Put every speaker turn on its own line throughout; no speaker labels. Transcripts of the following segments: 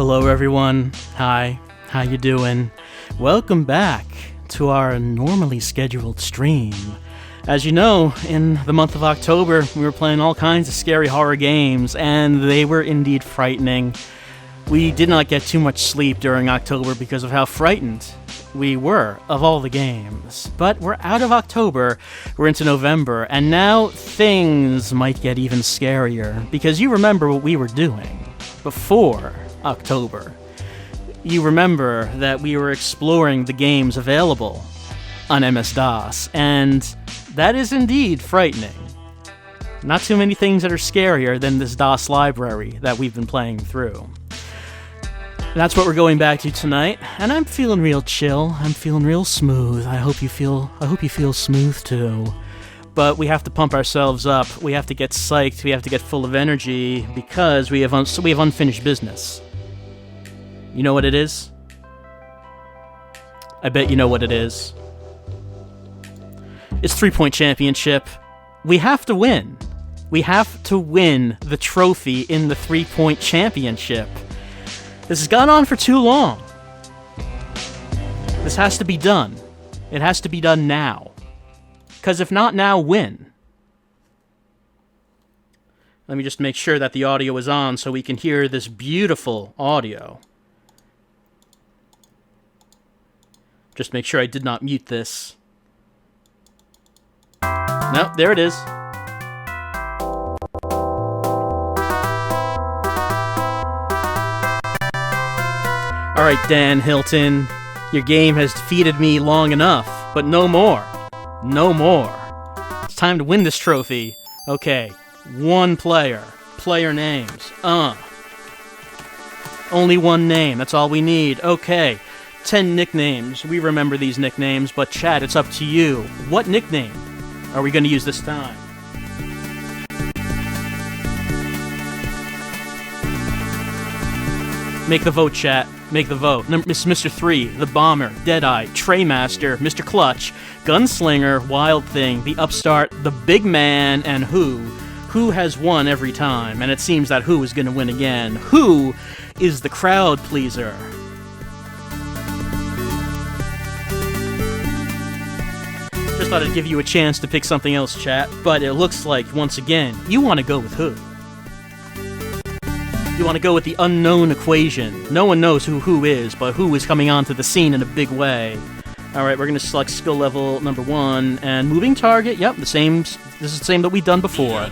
Hello everyone. Hi. How you doing? Welcome back to our normally scheduled stream. As you know, in the month of October, we were playing all kinds of scary horror games, and they were indeed frightening. We did not get too much sleep during October because of how frightened we were of all the games. But we're out of October, we're into November, and now things might get even scarier, because you remember what we were doing before October. You remember that we were exploring the games available on MS-DOS, and that is indeed frightening. Not too many things that are scarier than this DOS library that we've been playing through. That's what we're going back to tonight, and I'm feeling real chill. I'm feeling real smooth. I hope you feel smooth too. But we have to pump ourselves up. We have to get psyched. We have to get full of energy because we have unfinished business. You know what it is? I bet you know what it is. It's 3-Point Championship. We have to win. We have to win the trophy in the 3-Point Championship. This has gone on for too long. This has to be done. It has to be done now. Because if not now, when? Let me just make sure that the audio is on so we can hear this beautiful audio. Just make sure I did not mute this. No, there it is. Alright, Dan Hilton, your game has defeated me long enough, but no more. No more. It's time to win this trophy. Okay, one player. Player names. Only one name, that's all we need. Okay, 10 nicknames. We remember these nicknames, but chat, it's up to you. What nickname are we going to use this time? Make the vote, chat. Make the vote. Mr. 3, The Bomber, Deadeye, Traymaster, Mr. Clutch, Gunslinger, Wild Thing, The Upstart, The Big Man, and Who. Who has won every time, and it seems that Who is going to win again. Who is the crowd pleaser? Just thought I'd give you a chance to pick something else, chat, but it looks like, once again, you want to go with Who. You want to go with the unknown equation. No one knows who is, but Who is coming onto the scene in a big way. Alright, we're going to select skill level number 1, and moving target, yep, this is the same that we've done before.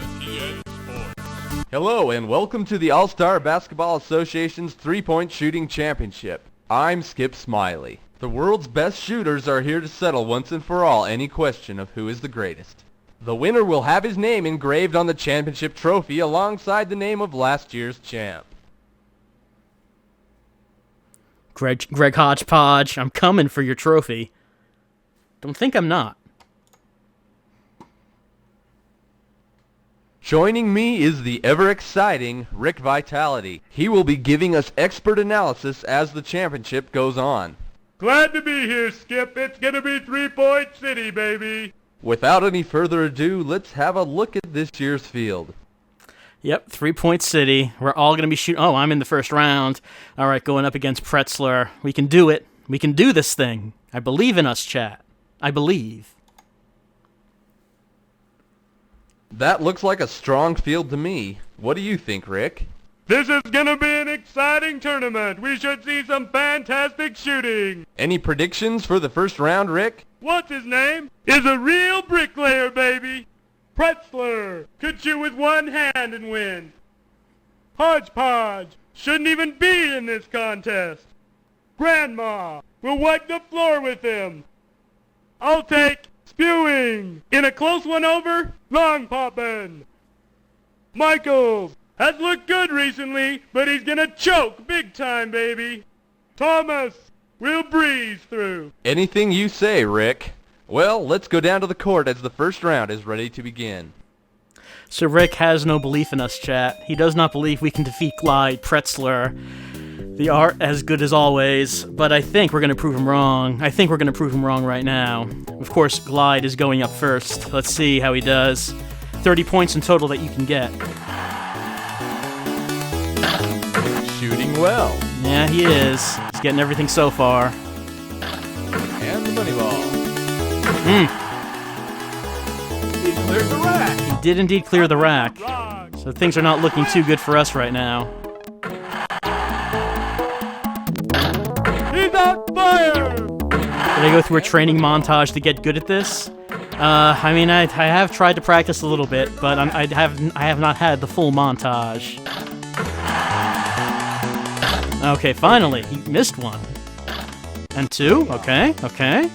Hello, and welcome to the All-Star Basketball Association's 3-Point Shooting Championship. I'm Skip Smiley. The world's best shooters are here to settle once and for all any question of who is the greatest. The winner will have his name engraved on the championship trophy alongside the name of last year's champ.
Greg Hodgepodge, I'm coming for your trophy. Don't think I'm not.
Joining me is the ever-exciting Rick Vitality. He will be giving us expert analysis as the championship goes on.
Glad to be here, Skip. It's gonna be 3-Point City, baby.
Without any further ado, let's have a look at this year's field.
Yep, 3-Point City. We're all going to be shooting... Oh, I'm in the first round. All right, going up against Pretzler. We can do it. We can do this thing. I believe in us, chat. I believe.
That looks like a strong field to me. What do you think, Rick?
This is gonna be an exciting tournament. We should see some fantastic shooting.
Any predictions for the first round, Rick?
What's his name? Is a real bricklayer, baby. Pretzler could shoot with one hand and win. Hodgepodge shouldn't even be in this contest. Grandma will wipe the floor with him. I'll take Spewing. In a close one over, Long Poppin'. Michaels has looked good recently, but he's gonna choke big time, baby. Thomas will breeze through.
Anything you say, Rick. Well, let's go down to the court as the first round is ready to begin.
So Rick has no belief in us, chat. He does not believe we can defeat Glide, Pretzler. The art as good as always, but I think we're going to prove him wrong. I think we're going to prove him wrong right now. Of course, Glide is going up first. Let's see how he does. 30 points in total that you can get.
Shooting well.
Yeah, he is. He's getting everything so far.
And the money ball. He cleared the rack.
He did indeed clear the rack. So things are not looking too good for us right now.
He's on fire!
Did I go through a training montage to get good at this? I mean, I have tried to practice a little bit, but I have not had the full montage. Okay, finally, he missed one. And two, okay.
And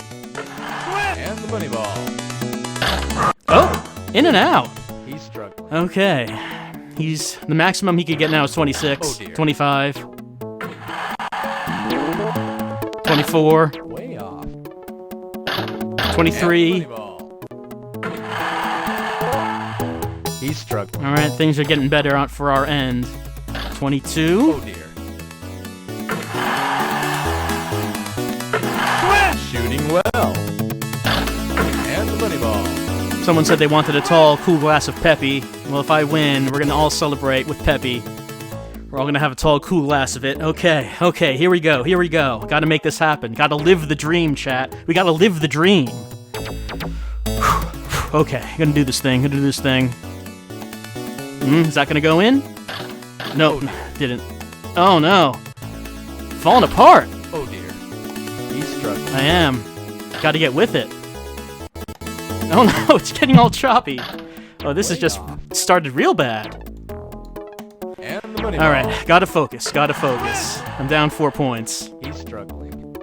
the money ball.
Oh, in and out.
He's struggling.
Okay, the maximum he could get now is 26,
Oh, dear.
25, 24,
Way off.
23.
He's struggling.
All right, things are getting better out for our end. 22.
Oh dear. Shooting well. And the money ball.
Someone said they wanted a tall, cool glass of Peppy. Well, if I win, we're gonna all celebrate with Peppy. We're all gonna have a tall, cool glass of it. Okay, here we go. Gotta make this happen. Gotta live the dream, chat. We gotta live the dream. Okay, gonna do this thing. Is that gonna go in? No, didn't. Oh no. Falling apart.
Oh dear. He's struggling.
I am. Gotta get with it. Oh no, it's getting all choppy. Oh, this has just started real bad.
And the money ball.
Alright, gotta focus. I'm down 4 points.
He's struggling.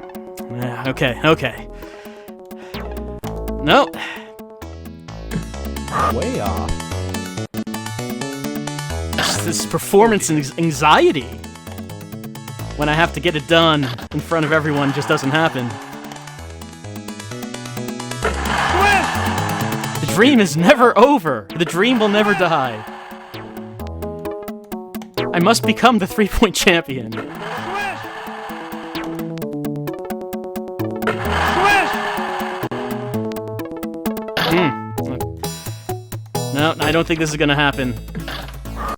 Yeah, okay. Nope.
Way off.
This performance anxiety when I have to get it done in front of everyone just doesn't happen. The dream is never over. The dream will never die. I must become the 3-point champion. No, I don't think this is gonna happen.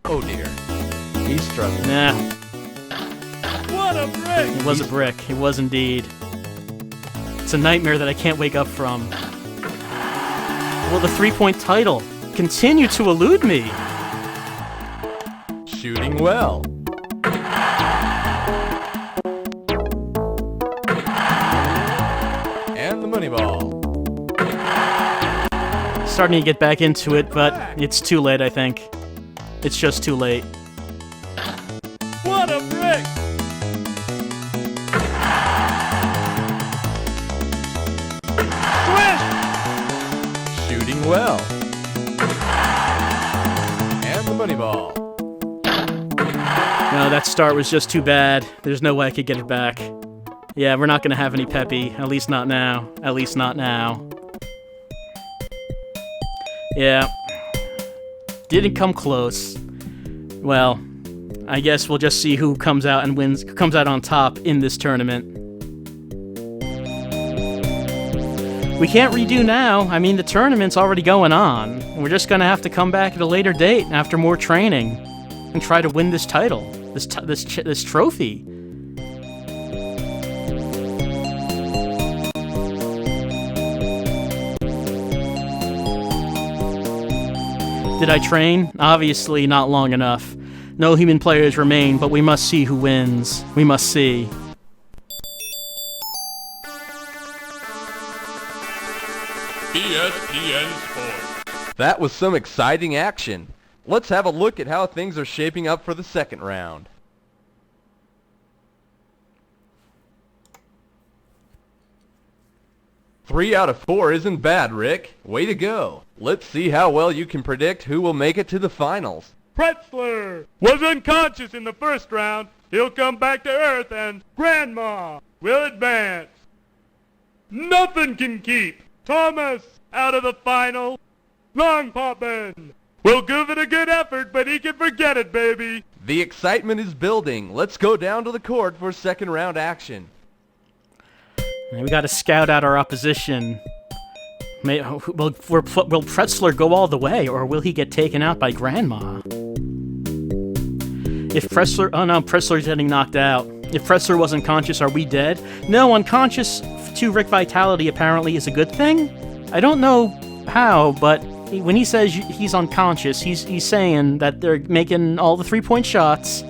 Oh dear. He's struggling.
Nah,
What a brick!
it was a brick. It was indeed. It's a nightmare that I can't wake up from. Will the 3-point title continue to elude me?
Shooting well. And the money ball.
Starting to get back into it, but it's too late, I think. It's just too late.
What a brick!
Shooting well. And the money ball.
No, that start was just too bad. There's no way I could get it back. Yeah, we're not gonna have any Peppy. At least not now. Yeah. Didn't come close. Well, I guess we'll just see who comes out and wins, comes out on top in this tournament. We can't redo now. I mean, the tournament's already going on. We're just gonna have to come back at a later date after more training and try to win this title, this trophy. Did I train? Obviously not long enough. No human players remain, but we must see who wins. We must see.
ESPN Sports.
That was some exciting action. Let's have a look at how things are shaping up for the second round. Three out of 4 isn't bad, Rick. Way to go. Let's see how well you can predict who will make it to the finals.
Pretzler was unconscious in the first round. He'll come back to Earth and Grandma will advance. Nothing can keep Thomas out of the final. Long Poppin' will give it a good effort, but he can forget it, baby.
The excitement is building. Let's go down to the court for second round action.
We got to scout out our opposition. Will Pretzler go all the way, or will he get taken out by Grandma? If Pretzler... Oh no, Pretzler's getting knocked out. If Pretzler was unconscious, are we dead? No, unconscious to Rick Vitality apparently is a good thing. I don't know how, but when he says he's unconscious, he's saying that they're making all the 3-point shots.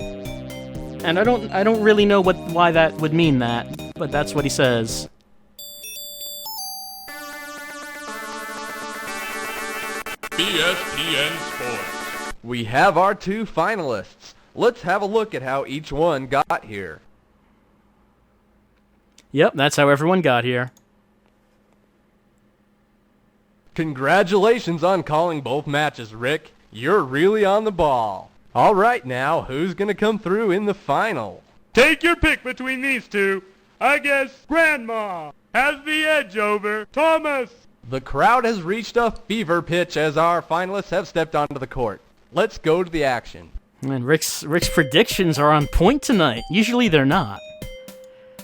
And I don't really know why that would mean that, but that's what he says.
ESPN Sports.
We have our 2 finalists. Let's have a look at how each one got here.
Yep, that's how everyone got here.
Congratulations on calling both matches, Rick. You're really on the ball. All right now, who's going to come through in the final?
Take your pick between these two. I guess Grandma has the edge over Thomas.
The crowd has reached a fever pitch as our finalists have stepped onto the court. Let's go to the action.
And Rick's predictions are on point tonight. Usually they're not.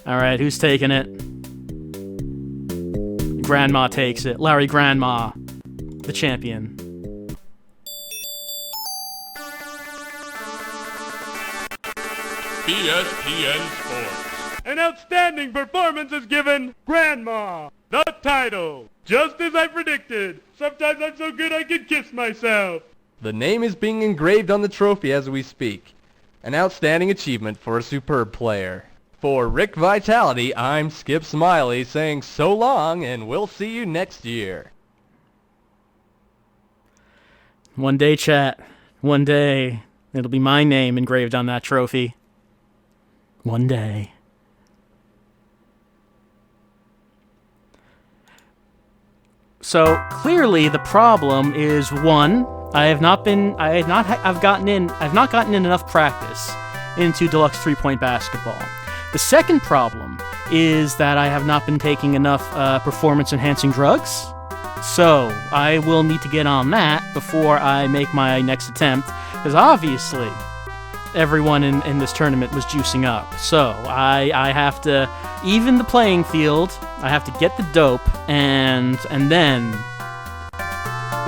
All right, who's taking it? Grandma takes it. Larry Grandma, the champion.
ESPN Sports. An outstanding performance is given Grandma the title. Just as I predicted. Sometimes I'm so good I can kiss myself.
The name is being engraved on the trophy as we speak. An outstanding achievement for a superb player. For Rick Vitality, I'm Skip Smiley saying so long and we'll see you next year.
One day, chat. One day, it'll be my name engraved on that trophy. One day. So clearly the problem is one, I've not gotten in enough practice into deluxe 3-point basketball. The second problem is that I have not been taking enough performance enhancing drugs. So I will need to get on that before I make my next attempt, because obviously everyone in this tournament was juicing up. So I have to even the playing field. I have to get the dope, and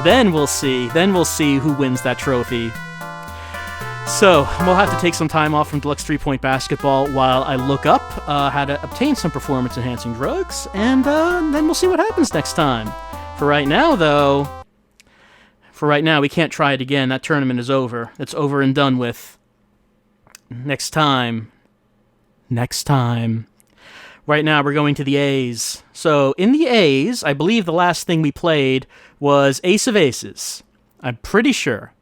then we'll see. Then we'll see who wins that trophy. So we'll have to take some time off from deluxe 3-point basketball while I look up how to obtain some performance-enhancing drugs, and then we'll see what happens next time. For right now, though, we can't try it again. That tournament is over. It's over and done with. Next time. Right now, we're going to the A's. So, in the A's, I believe the last thing we played was Ace of Aces. I'm pretty sure.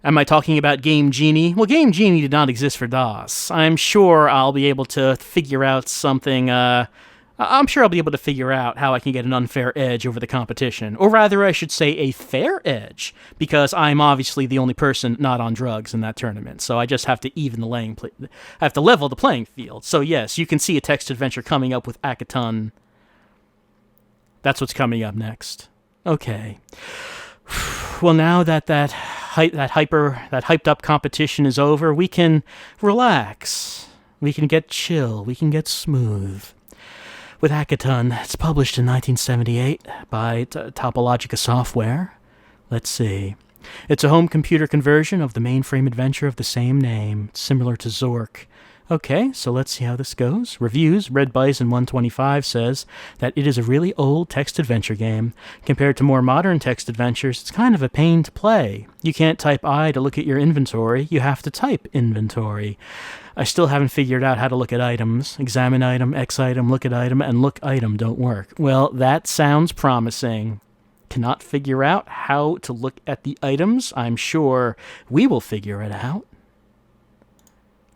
Am I talking about Game Genie? Well, Game Genie did not exist for DOS. I'm sure I'll be able to figure out something, I'm sure I'll be able to figure out how I can get an unfair edge over the competition. Or rather, I should say a fair edge, because I'm obviously the only person not on drugs in that tournament. So I just have to I have to level the playing field. So yes, you can see a text adventure coming up with Acheton. That's what's coming up next. Okay. Well, now that hyped up competition is over, we can relax. We can get chill. We can get smooth. With Acheton, it's published in 1978 by Topologica Software. Let's see. It's a home computer conversion of the mainframe adventure of the same name, similar to Zork. Okay, so let's see how this goes. Reviews, Red Bison 125 says that it is a really old text adventure game. Compared to more modern text adventures, it's kind of a pain to play. You can't type I to look at your inventory, you have to type inventory. I still haven't figured out how to look at items. Examine item, X item, look at item, and look item don't work. Well, that sounds promising. Cannot figure out how to look at the items? I'm sure we will figure it out.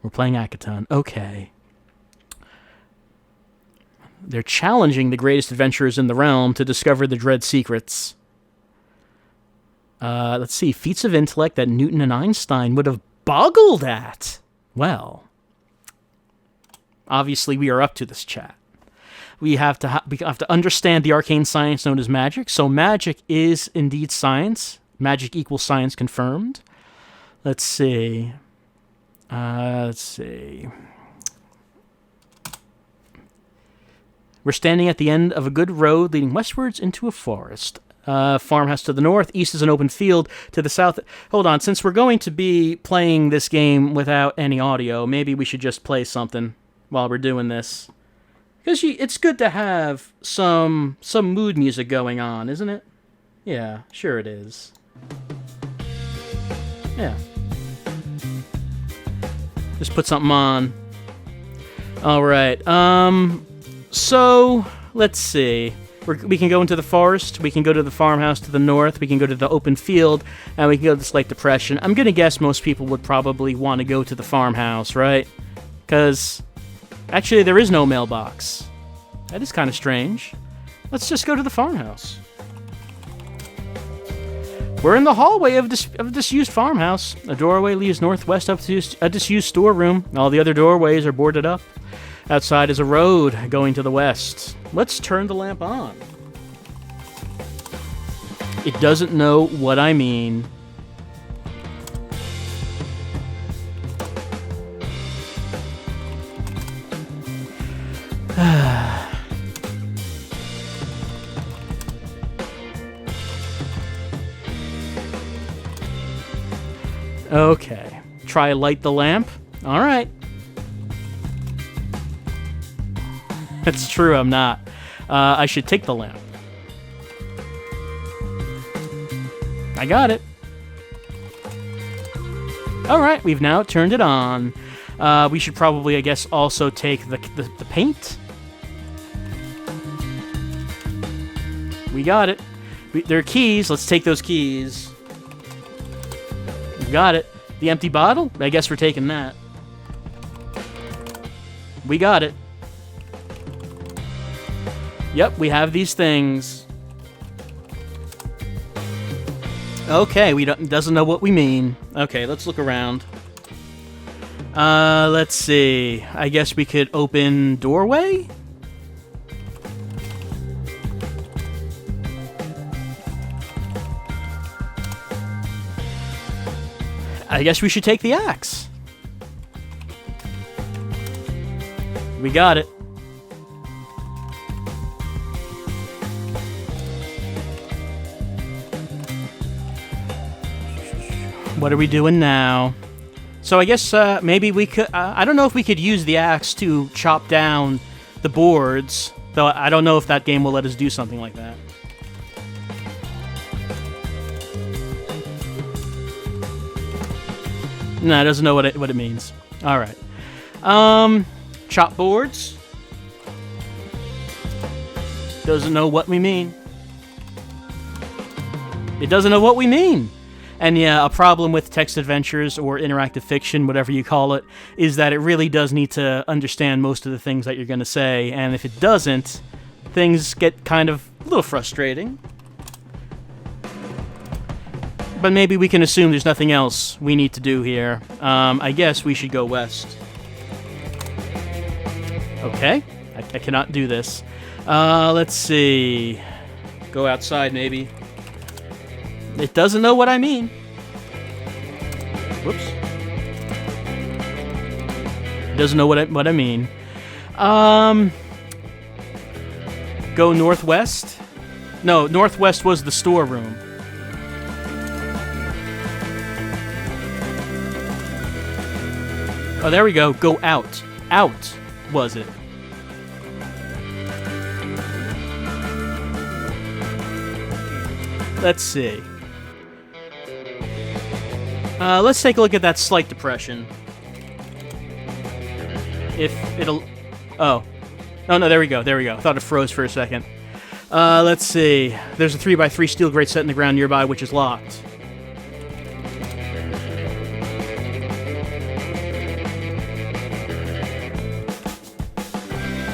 We're playing Acheton. Okay. They're challenging the greatest adventurers in the realm to discover the dread secrets. Let's see. Feats of intellect that Newton and Einstein would have boggled at. Well, obviously we are up to this, chat. We have to understand the arcane science known as magic. So magic is indeed science. Magic equals science confirmed. Let's see. We're standing at the end of a good road leading westwards into a forest. Farmhouse to the north, east is an open field, to the south... Hold on, since we're going to be playing this game without any audio, maybe we should just play something. while we're doing this. Because it's good to have some mood music going on, isn't it? Yeah, sure it is. Yeah. Just put something on. Alright, so, let's see. We can go into the forest, we can go to the farmhouse to the north, we can go to the open field, and we can go to the Slight Depression. I'm gonna guess most people would probably want to go to the farmhouse, right? Because, actually, there is no mailbox. That is kind of strange. Let's just go to the farmhouse. We're in the hallway of a disused farmhouse. A doorway leads northwest up to a disused storeroom. All the other doorways are boarded up. Outside is a road going to the west. Let's turn the lamp on. It doesn't know what I mean. Okay. Try light the lamp. All right. It's true, I'm not. I should take the lamp. I got it. Alright, we've now turned it on. We should probably, I guess, also take the paint. We got it. There are keys. Let's take those keys. We got it. The empty bottle? I guess we're taking that. We got it. Yep, we have these things. Okay, doesn't know what we mean. Okay, let's look around. Let's see. I guess we could open doorway? I guess we should take the axe. We got it. What are we doing now? So I guess maybe we could... I don't know if we could use the axe to chop down the boards, though I don't know if that game will let us do something like that. No, it doesn't know what it means. All right. Chop boards. Doesn't know what we mean. It doesn't know what we mean. And yeah, a problem with text adventures or interactive fiction, whatever you call it, is that it really does need to understand most of the things that you're going to say, and if it doesn't, things get kind of a little frustrating. But maybe we can assume there's nothing else we need to do here. I guess we should go west. Okay, I cannot do this. Let's see. Go outside, maybe. It doesn't know what I mean. Whoops. It doesn't know what I mean. Go northwest? No, northwest was the storeroom. Oh, there we go. Go out. Out, was it? Let's see. Let's take a look at that Slight Depression. If it'll... Oh. Oh, no, there we go. There we go. Thought it froze for a second. Let's see. There's a 3x3 steel grate set in the ground nearby, which is locked.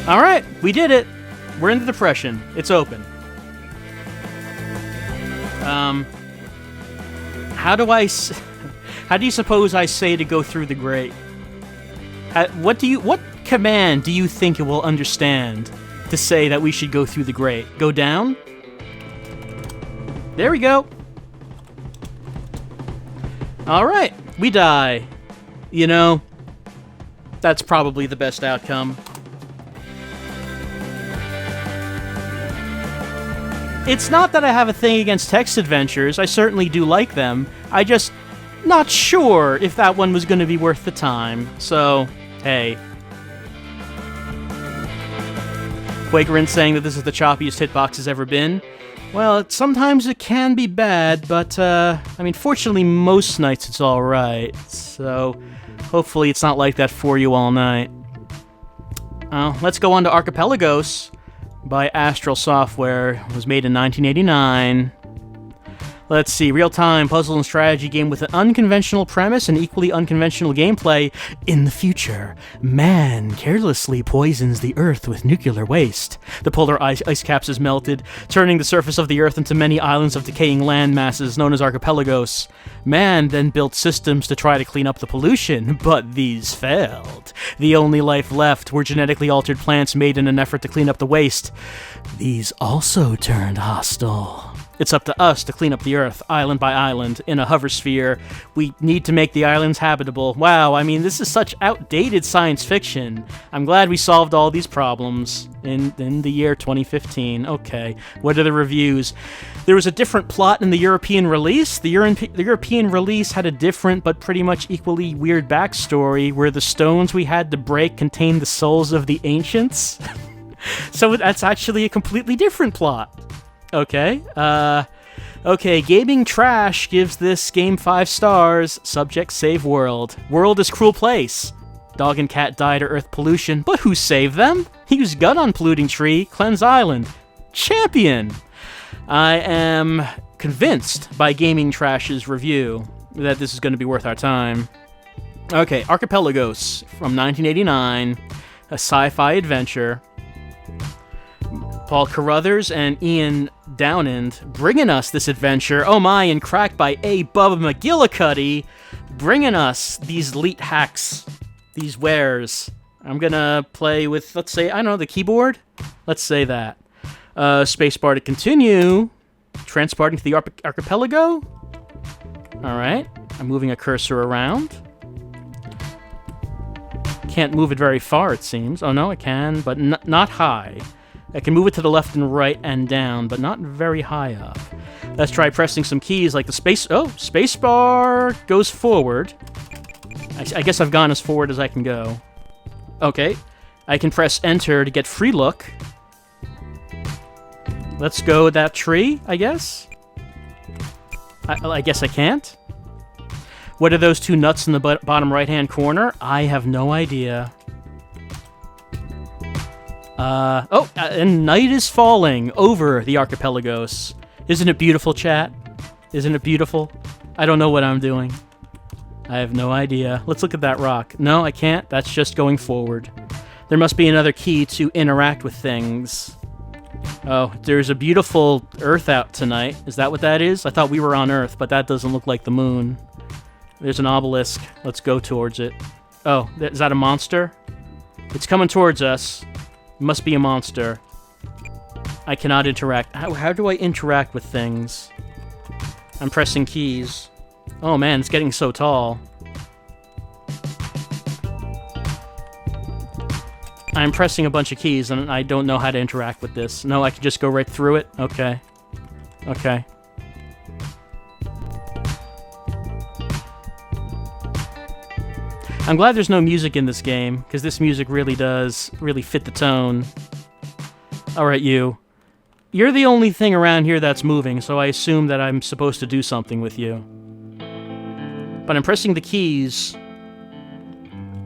Alright, we did it. We're in the Depression. It's open. How do you suppose I say to go through the grate? What command do you think it will understand to say that we should go through the grate? Go down? There we go. Alright, we die. You know, that's probably the best outcome. It's not that I have a thing against text adventures. I certainly do like them. I just not sure if that one was going to be worth the time. So, hey. Quakerin saying that this is the choppiest hitbox has ever been. Well, sometimes it can be bad, but, fortunately most nights it's alright. So, hopefully it's not like that for you all night. Let's go on to Archipelagos by Astral Software. It was made in 1989. Let's see, real-time puzzle and strategy game with an unconventional premise and equally unconventional gameplay. In the future, man carelessly poisons the Earth with nuclear waste. The polar ice caps is melted, turning the surface of the Earth into many islands of decaying land masses known as archipelagos. Man then built systems to try to clean up the pollution, but these failed. The only life left were genetically altered plants made in an effort to clean up the waste. These also turned hostile. It's up to us to clean up the Earth, island by island, in a hover sphere. We need to make the islands habitable. Wow, this is such outdated science fiction. I'm glad we solved all these problems in the year 2015. Okay, what are the reviews? There was a different plot in the European release. The European release had a different but pretty much equally weird backstory where the stones we had to break contained the souls of the ancients. So that's actually a completely different plot. Okay, Gaming Trash gives this game 5 stars. Subject save world. World is cruel place. Dog and cat died of earth pollution, but who saved them? Use gun on polluting tree, cleanse island. Champion! I am convinced by Gaming Trash's review that this is going to be worth our time. Okay, Archipelagos from 1989, a sci-fi adventure. Paul Carruthers and Ian Downand bringing us this adventure. Oh my, and cracked by A. Bubba McGillicuddy, bringing us these elite hacks, these wares. I'm gonna play with, let's say, the keyboard? Let's say that. Spacebar to continue. Transporting to the archipelago. Alright, I'm moving a cursor around. Can't move it very far, it seems. Oh no, I can, but not high. I can move it to the left and right and down, but not very high up. Let's try pressing some keys like the spacebar goes forward. I guess I've gone as forward as I can go. Okay. I can press enter to get free look. Let's go with that tree, I guess. I guess I can't. What are those two nuts in the bottom right-hand corner? I have no idea. And night is falling over the archipelagos. Isn't it beautiful, chat? Isn't it beautiful? I don't know what I'm doing. I have no idea. Let's look at that rock. No, I can't. That's just going forward. There must be another key to interact with things. Oh, there's a beautiful Earth out tonight. Is that what that is? I thought we were on Earth, but that doesn't look like the moon. There's an obelisk. Let's go towards it. Oh, is that a monster? It's coming towards us. Must be a monster. I cannot interact. How do I interact with things? I'm pressing keys. Oh man, it's getting so tall. I'm pressing a bunch of keys and I don't know how to interact with this. No, I can just go right through it? Okay. Okay. I'm glad there's no music in this game, because this music really does fit the tone. Alright, you. You're the only thing around here that's moving, so I assume that I'm supposed to do something with you. But I'm pressing the keys,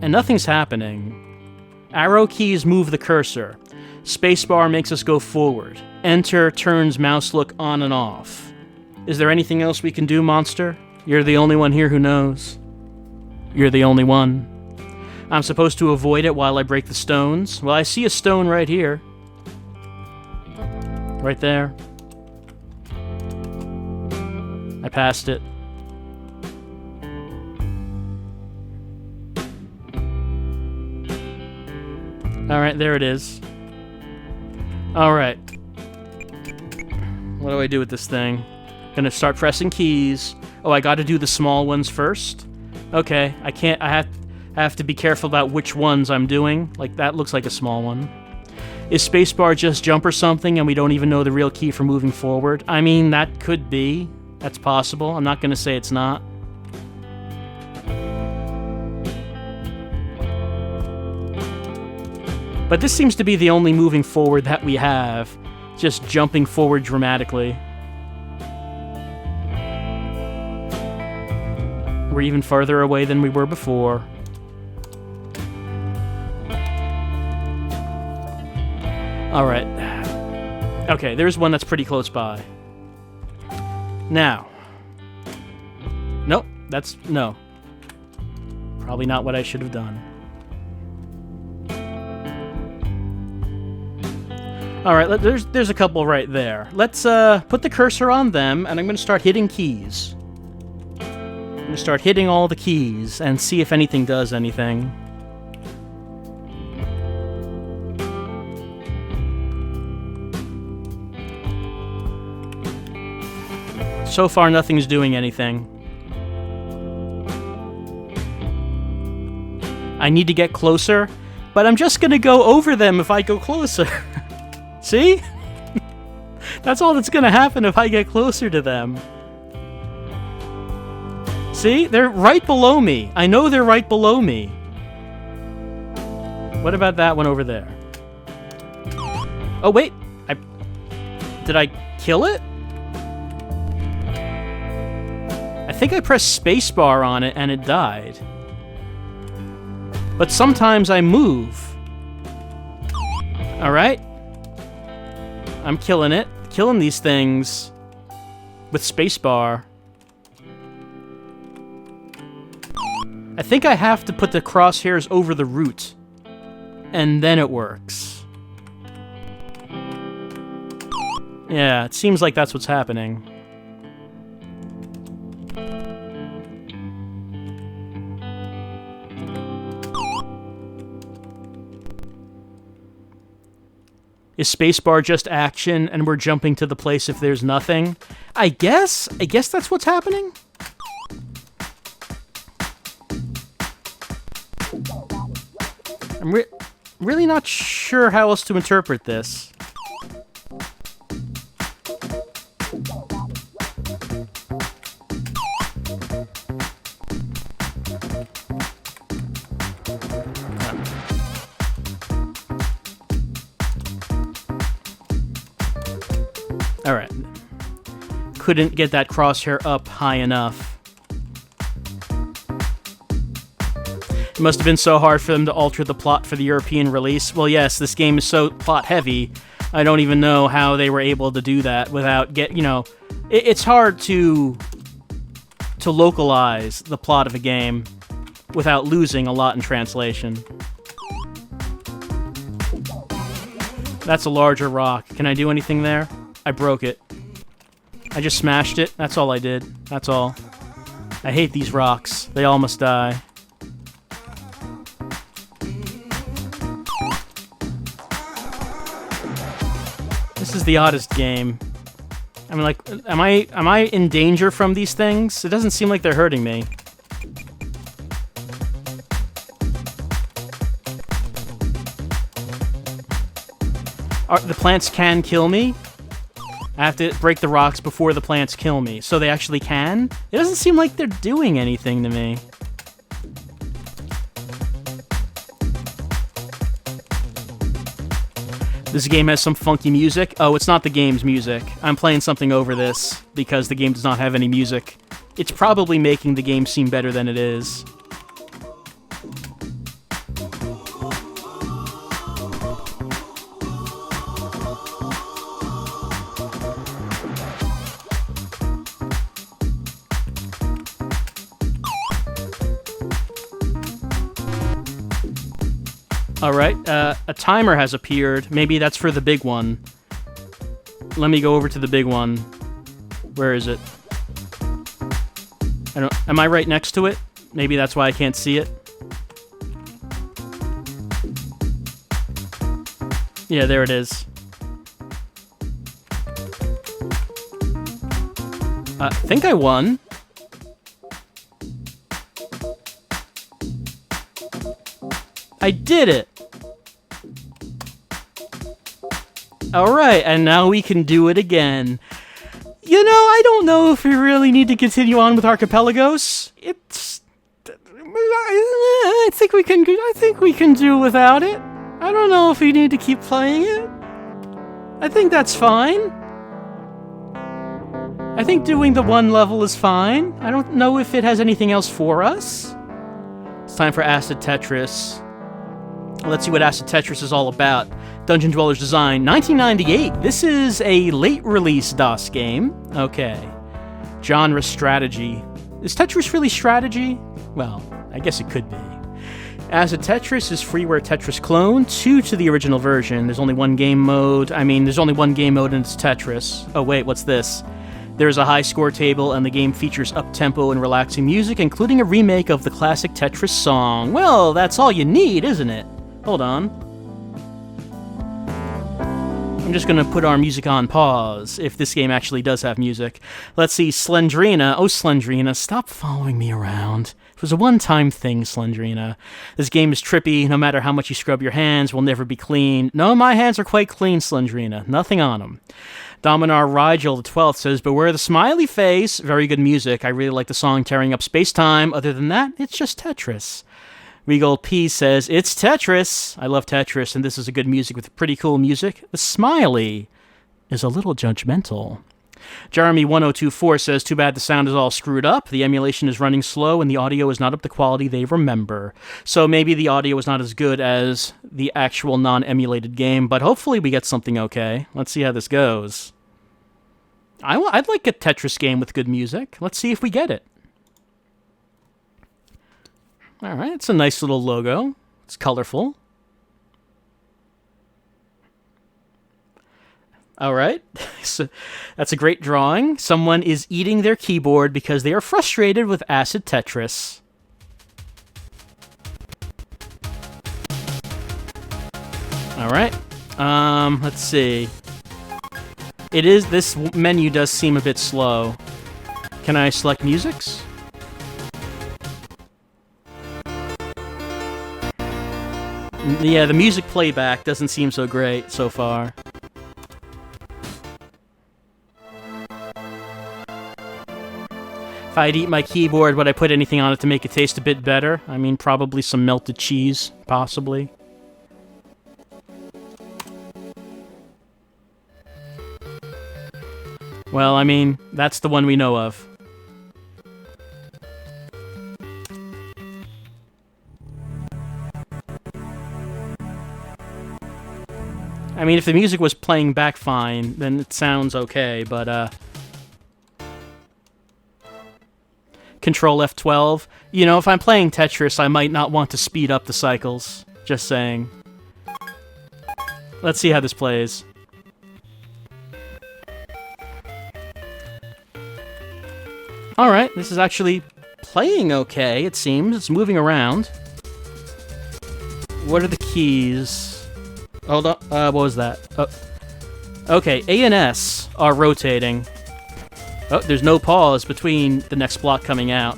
and nothing's happening. Arrow keys move the cursor. Spacebar makes us go forward. Enter turns mouse look on and off. Is there anything else we can do, monster? You're the only one here who knows. You're the only one. I'm supposed to avoid it while I break the stones. Well, I see a stone right here. Right there. I passed it. Alright, there it is. Alright. What do I do with this thing? Gonna start pressing keys. Oh, I gotta do the small ones first? Okay, I have to be careful about which ones I'm doing. Like, that looks like a small one. Is spacebar just jump or something and we don't even know the real key for moving forward? I mean, that could be. That's possible. I'm not gonna say it's not. But this seems to be the only moving forward that we have. Just jumping forward dramatically. We're even farther away than we were before. Alright. Okay, there's one that's pretty close by. Now. Nope, that's... no. Probably not what I should have done. Alright, there's a couple right there. Let's put the cursor on them, and I'm going to start hitting keys. I'm going to start hitting all the keys and see if anything does anything. So far, nothing's doing anything. I need to get closer, but I'm just going to go over them if I go closer. See? That's all that's going to happen if I get closer to them. See? They're right below me. I know they're right below me. What about that one over there? Oh, wait. Did I kill it? I think I pressed spacebar on it and it died. But sometimes I move. Alright. I'm killing it. Killing these things with spacebar. I think I have to put the crosshairs over the root. And then it works. Yeah, it seems like that's what's happening. Is spacebar just action, and we're jumping to the place if there's nothing? I guess that's what's happening? I'm really not sure how else to interpret this. Alright. Couldn't get that crosshair up high enough. It must have been so hard for them to alter the plot for the European release. Well, yes, this game is so plot-heavy, I don't even know how they were able to do that without it's hard to localize the plot of a game without losing a lot in translation. That's a larger rock. Can I do anything there? I broke it. I just smashed it. That's all I did. That's all. I hate these rocks. They all must die. This is the oddest game. I mean, like, am I in danger from these things? It doesn't seem like they're hurting me. The plants can kill me? I have to break the rocks before the plants kill me, so they actually can? It doesn't seem like they're doing anything to me. This game has some funky music. Oh, it's not the game's music. I'm playing something over this because the game does not have any music. It's probably making the game seem better than it is. Alright, a timer has appeared. Maybe that's for the big one. Let me go over to the big one. Where is it? Am I right next to it? Maybe that's why I can't see it. Yeah, there it is. I think I won. I did it! Alright, and now we can do it again. You know, I don't know if we really need to continue on with Archipelagos. I think we can do without it. I don't know if we need to keep playing it. I think that's fine. I think doing the one level is fine. I don't know if it has anything else for us. It's time for Acid Tetris. Let's see what Acid Tetris is all about. Dungeon Dwellers Design, 1998. This is a late-release DOS game. Okay. Genre strategy. Is Tetris really strategy? Well, I guess it could be. Acid Tetris is freeware Tetris clone, 2 to the original version. There's only one game mode. There's only one game mode and it's Tetris. Oh wait, what's this? There's a high score table and the game features up-tempo and relaxing music, including a remake of the classic Tetris song. Well, that's all you need, isn't it? Hold on. I'm just gonna put our music on pause, if this game actually does have music. Let's see, Slendrina. Oh, Slendrina, stop following me around. It was a one-time thing, Slendrina. This game is trippy. No matter how much you scrub your hands, will never be clean. No, my hands are quite clean, Slendrina. Nothing on them. Dominar Rigel the 12th says, beware the smiley face. Very good music. I really like the song Tearing Up Space-Time. Other than that, it's just Tetris. Regal P says, it's Tetris. I love Tetris, and this is a good music with pretty cool music. The smiley is a little judgmental. Jeremy1024 says, too bad the sound is all screwed up. The emulation is running slow, and the audio is not up to quality they remember. So maybe the audio is not as good as the actual non-emulated game, but hopefully we get something okay. Let's see how this goes. I'd like a Tetris game with good music. Let's see if we get it. Alright, it's a nice little logo. It's colorful. Alright, so that's a great drawing. Someone is eating their keyboard because they are frustrated with Acid Tetris. Alright, let's see. This menu does seem a bit slow. Can I select musics? Yeah, the music playback doesn't seem so great so far. If I'd eat my keyboard, would I put anything on it to make it taste a bit better? Probably some melted cheese, possibly. Well, that's the one we know of. If the music was playing back fine, then it sounds okay, but, Control F12. If I'm playing Tetris, I might not want to speed up the cycles. Just saying. Let's see how this plays. Alright, this is actually playing okay, it seems. It's moving around. What are the keys? Hold on, what was that? Oh. Okay, A and S are rotating. Oh, there's no pause between the next block coming out.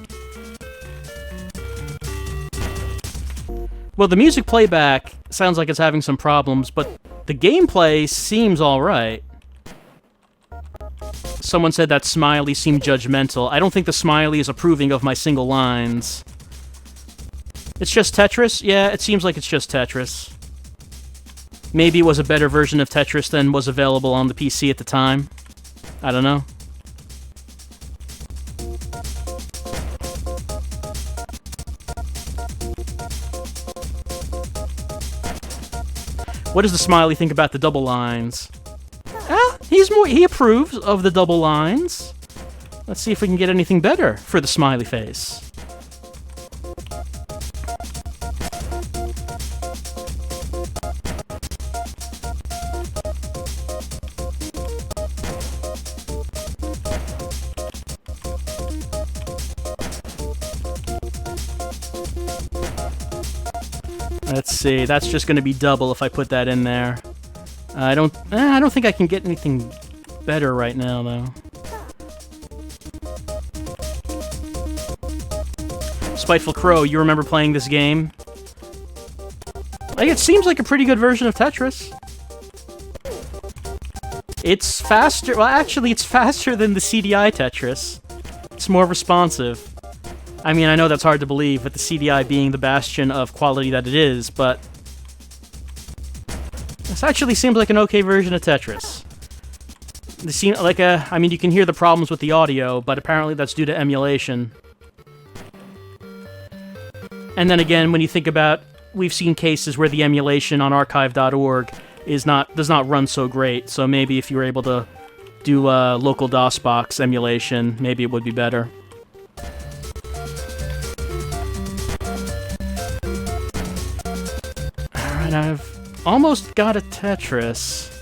Well, the music playback sounds like it's having some problems, but the gameplay seems alright. Someone said that smiley seemed judgmental. I don't think the smiley is approving of my single lines. It's just Tetris? Yeah, it seems like it's just Tetris. Maybe it was a better version of Tetris than was available on the PC at the time. I don't know. What does the smiley think about the double lines? He approves of the double lines. Let's see if we can get anything better for the smiley face. Let's see, that's just going to be double if I put that in there. I don't think I can get anything better right now, though. Spiteful Crow, you remember playing this game? It seems like a pretty good version of Tetris. It's faster, well actually it's faster than the CDI Tetris. It's more responsive. I know that's hard to believe with the CDI being the bastion of quality that it is, but This actually seems like an okay version of Tetris. This seems like I mean, you can hear the problems with the audio, but apparently that's due to emulation. And then again, when you think about, we've seen cases where the emulation on archive.org does not run so great, so maybe if you were able to do local DOSBox emulation, maybe it would be better. Alright, I've almost got a Tetris.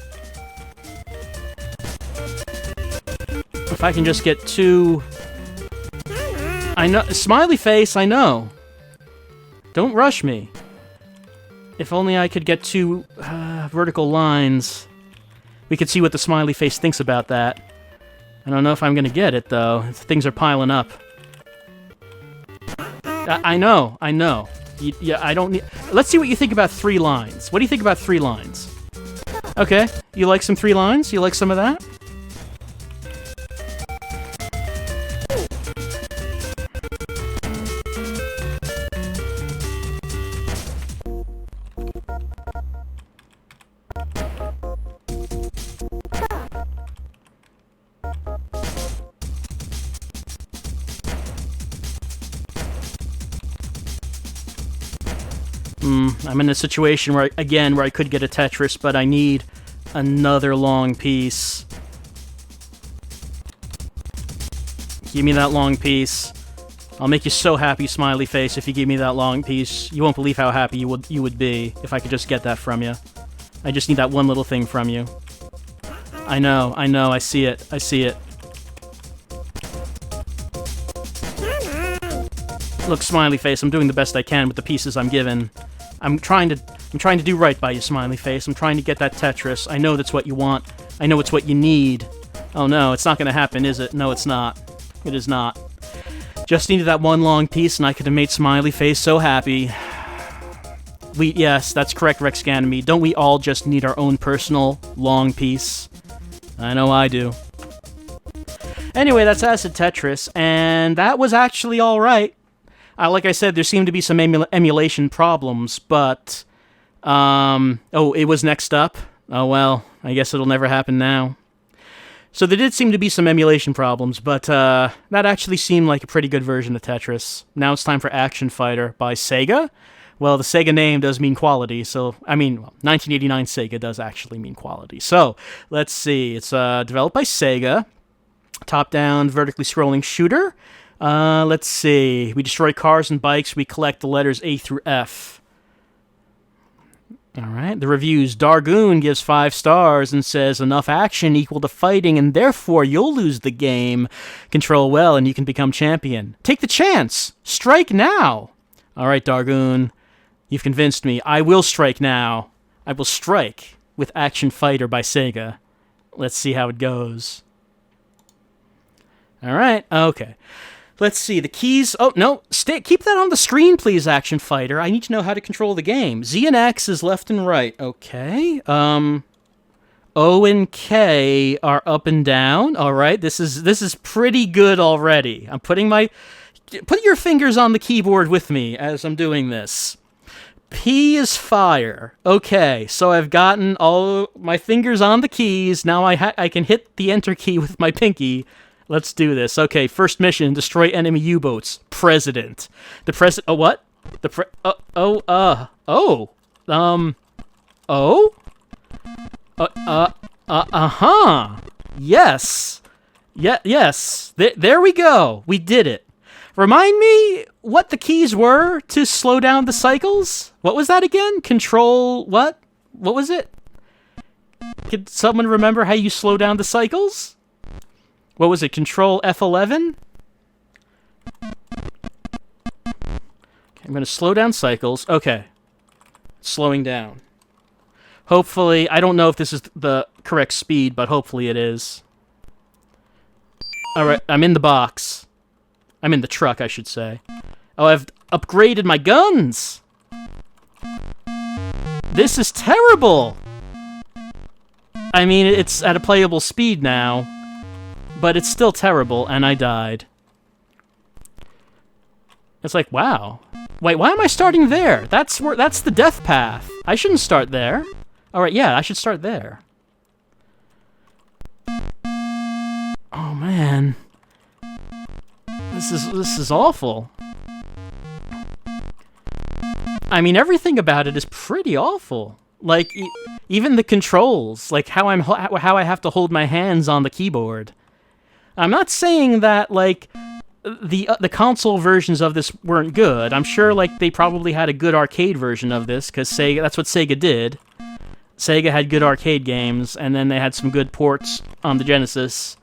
If I can just get two... I know... Smiley face, I know. Don't rush me. If only I could get two vertical lines. We could see what the smiley face thinks about that. I don't know if I'm gonna get it, though. Things are piling up. I know. Yeah, I don't need... Let's see what you think about 3 lines. What do you think about 3 lines? Okay, you like some 3 lines? You like some of that? I'm in a situation where, where I could get a Tetris, but I need another long piece. Give me that long piece. I'll make you so happy, smiley face, if you give me that long piece. You won't believe how happy you would be if I could just get that from you. I just need that one little thing from you. I know, I see it. Look, smiley face, I'm doing the best I can with the pieces I'm given. I'm trying to do right by you, smiley face. I'm trying to get that Tetris. I know that's what you want. I know it's what you need. Oh no, it's not gonna happen, is it? No, it's not. It is not. Just needed that one long piece and I could have made smiley face so happy. Yes, that's correct, Rex Ganymede. Don't we all just need our own personal long piece? I know I do. Anyway, that's Acid Tetris, and that was actually alright. Like I said, there seemed to be some emulation problems, but... oh, it was next up? Oh well, I guess it'll never happen now. So there did seem to be some emulation problems, but that actually seemed like a pretty good version of Tetris. Now it's time for Action Fighter by Sega. Well, the Sega name does mean quality, so... I mean, 1989 Sega does actually mean quality. So, let's see. It's developed by Sega. Top-down, vertically scrolling shooter. Let's see. We destroy cars and bikes. We collect the letters A through F. Alright, the reviews. Dargoon gives 5 stars and says, enough action equal to fighting, and therefore you'll lose the game. Control well, and you can become champion. Take the chance! Strike now! Alright, Dargoon. You've convinced me. I will strike now. I will strike with Action Fighter by Sega. Let's see how it goes. Alright, okay. Let's see, the keys... Oh, no, keep that on the screen, please, Action Fighter. I need to know how to control the game. Z and X is left and right. Okay. O and K are up and down. Alright, this is pretty good already. I'm putting my... Put your fingers on the keyboard with me as I'm doing this. P is fire. Okay, so I've gotten all my fingers on the keys. Now I can hit the enter key with my pinky. Let's do this. Okay, first mission, destroy enemy U-boats. President. The president... Oh, what? Uh-huh. Yes. Yes. There we go. We did it. Remind me what the keys were to slow down the cycles? What was that again? Control what? What was it? Could someone remember how you slow down the cycles? What was it? Control F11? Okay, I'm going to slow down cycles. Okay. Slowing down. Hopefully, I don't know if this is the correct speed, but hopefully it is. Alright, I'm in the box. I'm in the truck, I should say. Oh, I've upgraded my guns! This is terrible! I mean, it's at a playable speed now, but it's still terrible, and I died. It's like, wow. Wait, why am I starting there? That's the death path. I shouldn't start there. All right, yeah, I should start there. Oh man, this is awful. I mean, everything about it is pretty awful. Like even the controls, like how I have to hold my hands on the keyboard. I'm not saying that like the console versions of this weren't good. I'm sure like they probably had a good arcade version of this because Sega. That's what Sega did. Sega had good arcade games, and then they had some good ports on the Genesis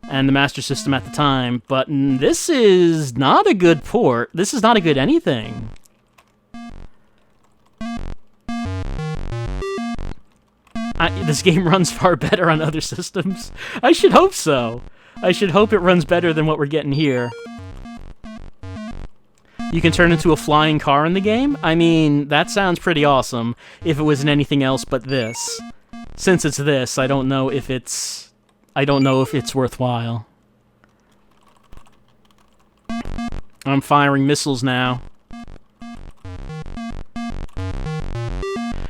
and the Master System at the time. But this is not a good port. This is not a good anything. This game runs far better on other systems. I should hope so. I should hope it runs better than what we're getting here. You can turn into a flying car in the game? I mean, that sounds pretty awesome if it wasn't anything else but this. Since it's this, I don't know if it's worthwhile. I'm firing missiles now.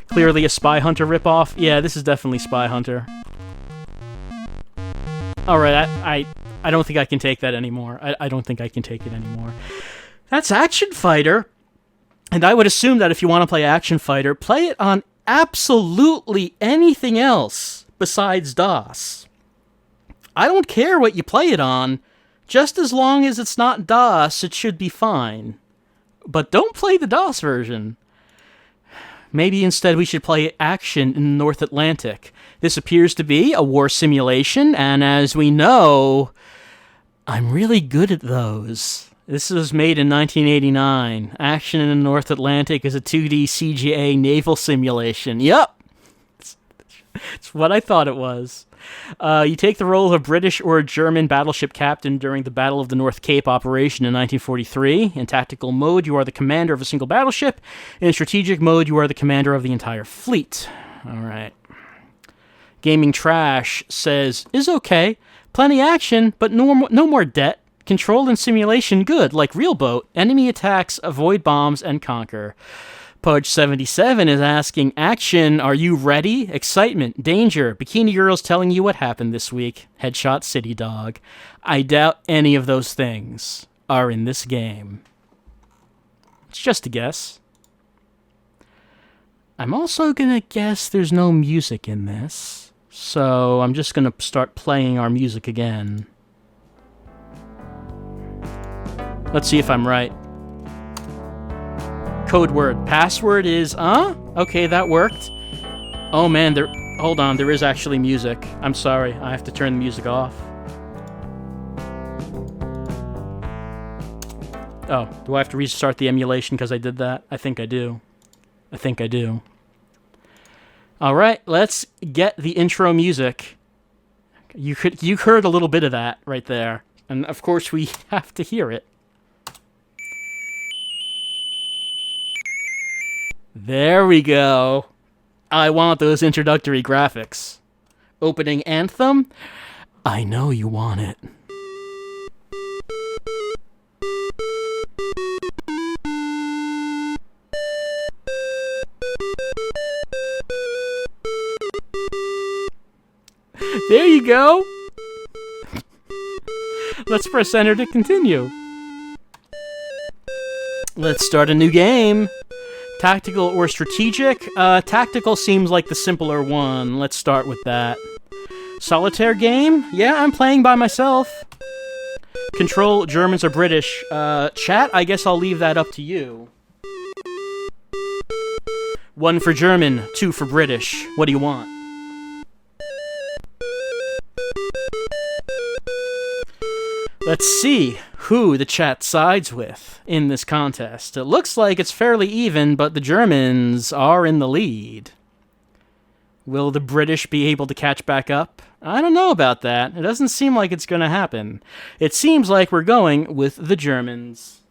Clearly a Spy Hunter ripoff. Yeah, this is definitely Spy Hunter. Alright, I don't think I can take that anymore. I don't think I can take it anymore. That's Action Fighter. And I would assume that if you want to play Action Fighter, play it on absolutely anything else besides DOS. I don't care what you play it on. Just as long as it's not DOS, it should be fine. But don't play the DOS version. Maybe instead we should play Action in the North Atlantic. This appears to be a war simulation, and as we know, I'm really good at those. This was made in 1989. Action in the North Atlantic is a 2D CGA naval simulation. Yup! It's what I thought it was. You take the role of a British or a German battleship captain during the Battle of the North Cape operation in 1943. In tactical mode, you are the commander of a single battleship. In strategic mode, you are the commander of the entire fleet. Alright. Gaming Trash says, is okay. Plenty action, but no more debt. Control and simulation good, like Real Boat. Enemy attacks, avoid bombs, and conquer. Pudge77 is asking, action, are you ready? Excitement, danger, bikini girls telling you what happened this week. Headshot City Dog. I doubt any of those things are in this game. It's just a guess. I'm also gonna guess there's no music in this, so I'm just gonna start playing our music again. Let's see if I'm right. Code word. Password is, okay, that worked. Oh man, hold on, there is actually music. I'm sorry, I have to turn the music off. Oh, do I have to restart the emulation because I did that? I think I do. Alright, let's get the intro music. You heard a little bit of that right there. And of course we have to hear it. There we go. I want those introductory graphics. Opening anthem? I know you want it. There you go. Let's press enter to continue. Let's start a new game. Tactical or strategic? Tactical seems like the simpler one. Let's start with that. Solitaire game? Yeah, I'm playing by myself. Control, Germans or British? Chat, I guess I'll leave that up to you. 1 for German, 2 for British. What do you want? Let's see who the chat sides with in this contest. It looks like it's fairly even, but the Germans are in the lead. Will the British be able to catch back up? I don't know about that. It doesn't seem like it's going to happen. It seems like we're going with the Germans.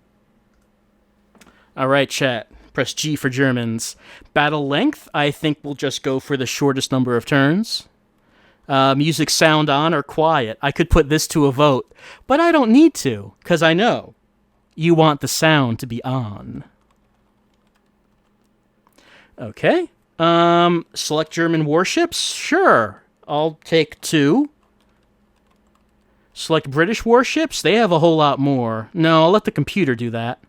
Alright, chat. Press G for Germans. Battle length, I think we'll just go for the shortest number of turns. Music sound on or quiet. I could put this to a vote, but I don't need to, because I know you want the sound to be on. Okay, Select German warships? Sure. I'll take 2. Select British warships? They have a whole lot more. No, I'll let the computer do that.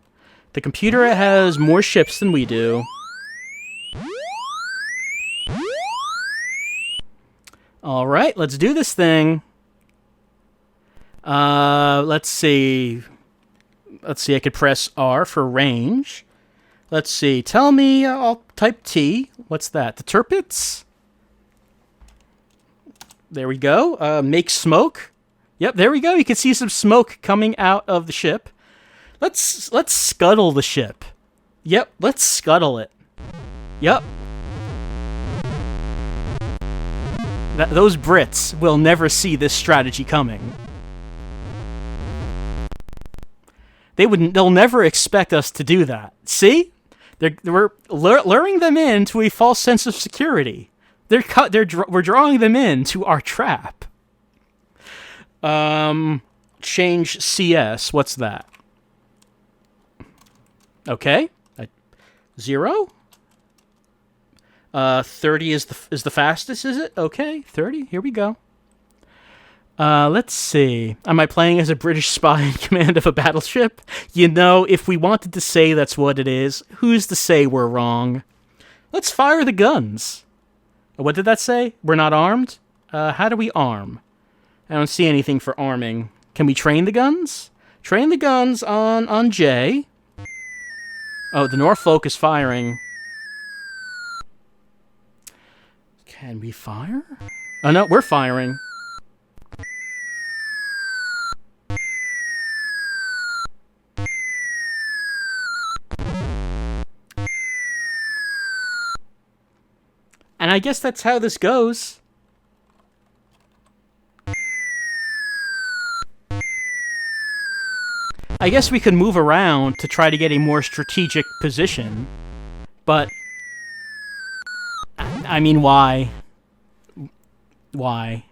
The computer has more ships than we do. Alright, let's do this thing. Let's see. I could press R for range. Let's see. Tell me, I'll type T. What's that? The Tirpitz? There we go. Make smoke. Yep, there we go. You can see some smoke coming out of the ship. Let's scuttle the ship. Yep, let's scuttle it. Yep. Those Brits will never see this strategy coming. They'll never expect us to do that. See? We're luring them into a false sense of security. We're drawing them into our trap. Change CS. What's that? Okay. 0. 30 is the fastest, is it? Okay, 30. Here we go. Let's see. Am I playing as a British spy in command of a battleship? You know, if we wanted to say that's what it is, who's to say we're wrong? Let's fire the guns. What did that say? We're not armed? How do we arm? I don't see anything for arming. Can we train the guns? Train the guns on J. Oh, the Norfolk is firing. Can we fire? Oh, no, we're firing. And I guess that's how this goes. I guess we could move around to try to get a more strategic position, but I mean, why? Why?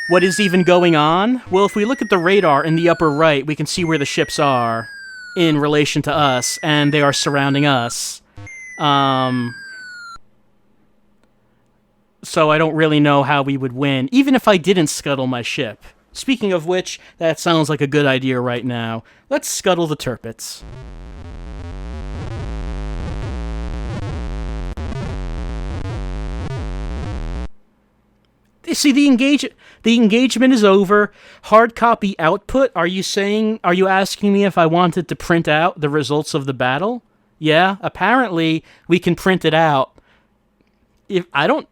What is even going on? Well, if we look at the radar in the upper right, we can see where the ships are in relation to us, and they are surrounding us. So I don't really know how we would win, even if I didn't scuttle my ship. Speaking of which, that sounds like a good idea right now. Let's scuttle the Tirpitz. See, the engagement is over. Hard copy output. Are you asking me if I wanted to print out the results of the battle? Yeah, apparently we can print it out. I don't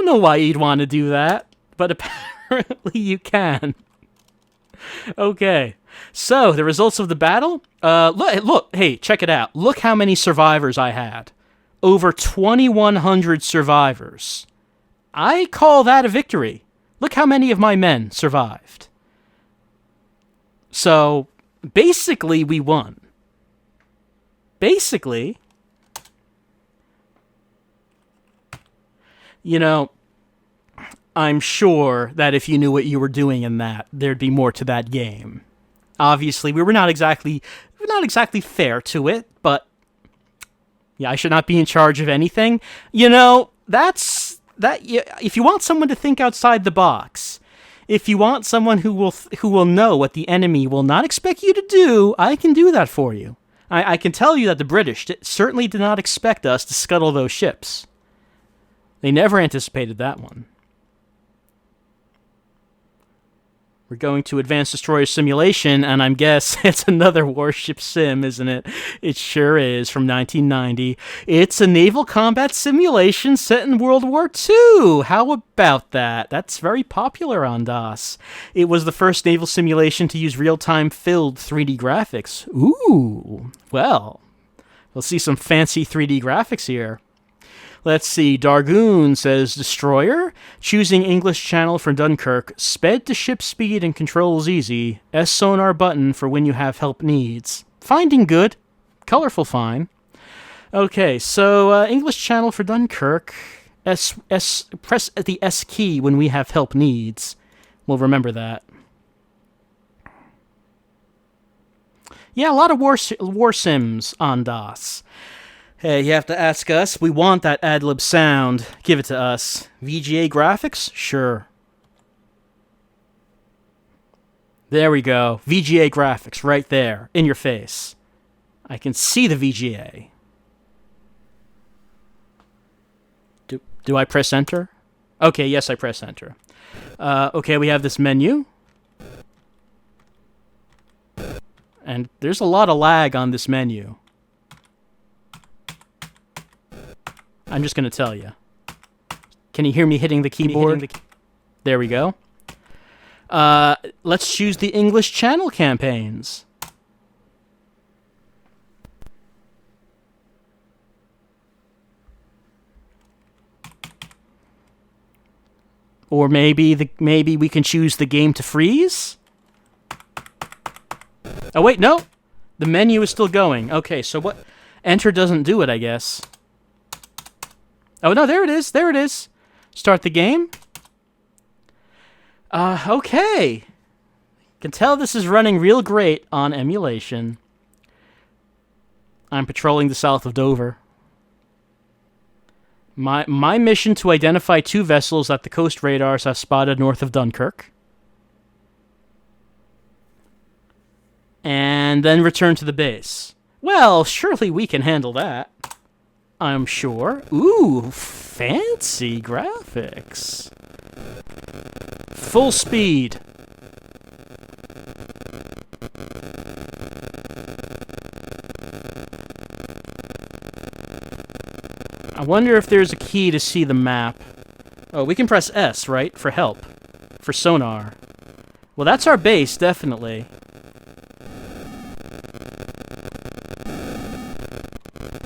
know why you'd want to do that, but apparently you can. Okay, so the results of the battle. Look, hey, check it out. Look how many survivors I had. Over 2,100 survivors. I call that a victory. Look how many of my men survived. So, basically, we won. Basically, you know, I'm sure that if you knew what you were doing in that, there'd be more to that game. Obviously, we were not exactly fair to it, but yeah, I should not be in charge of anything. You know, if you want someone to think outside the box, if you want someone who will know what the enemy will not expect you to do, I can do that for you. I can tell you that the British certainly did not expect us to scuttle those ships. They never anticipated that one. We're going to Advanced Destroyer Simulation, and I guess it's another warship sim, isn't it? It sure is, from 1990. It's a naval combat simulation set in World War II. How about that? That's very popular on DOS. It was the first naval simulation to use real-time filled 3D graphics. Ooh, well, we'll see some fancy 3D graphics here. Let's see, Dargoon says, Destroyer, choosing English channel for Dunkirk, sped to ship speed and controls easy, S sonar button for when you have help needs. Finding good, colorful fine. Okay, so English channel for Dunkirk, press the S key when we have help needs. We'll remember that. Yeah, a lot of war sims on DOS. Hey, you have to ask us. We want that ad-lib sound. Give it to us. VGA graphics? Sure. There we go. VGA graphics right there, in your face. I can see the VGA. Do I press enter? Okay, yes, I press enter. Okay, we have this menu. And there's a lot of lag on this menu. I'm just going to tell you. Can you hear me hitting the keyboard? There we go. Let's choose the English channel campaigns. Or maybe we can choose the game to freeze? Oh wait, no. The menu is still going. Okay, so what? Enter doesn't do it, I guess. Oh no, there it is. There it is. Start the game. Okay. Can tell this is running real great on emulation. I'm patrolling the south of Dover. My mission to identify 2 vessels that the coast radars have spotted north of Dunkirk. And then return to the base. Well, surely we can handle that. I'm sure. Ooh, fancy graphics. Full speed. I wonder if there's a key to see the map. Oh, we can press S, right? For help. For sonar. Well, that's our base, definitely.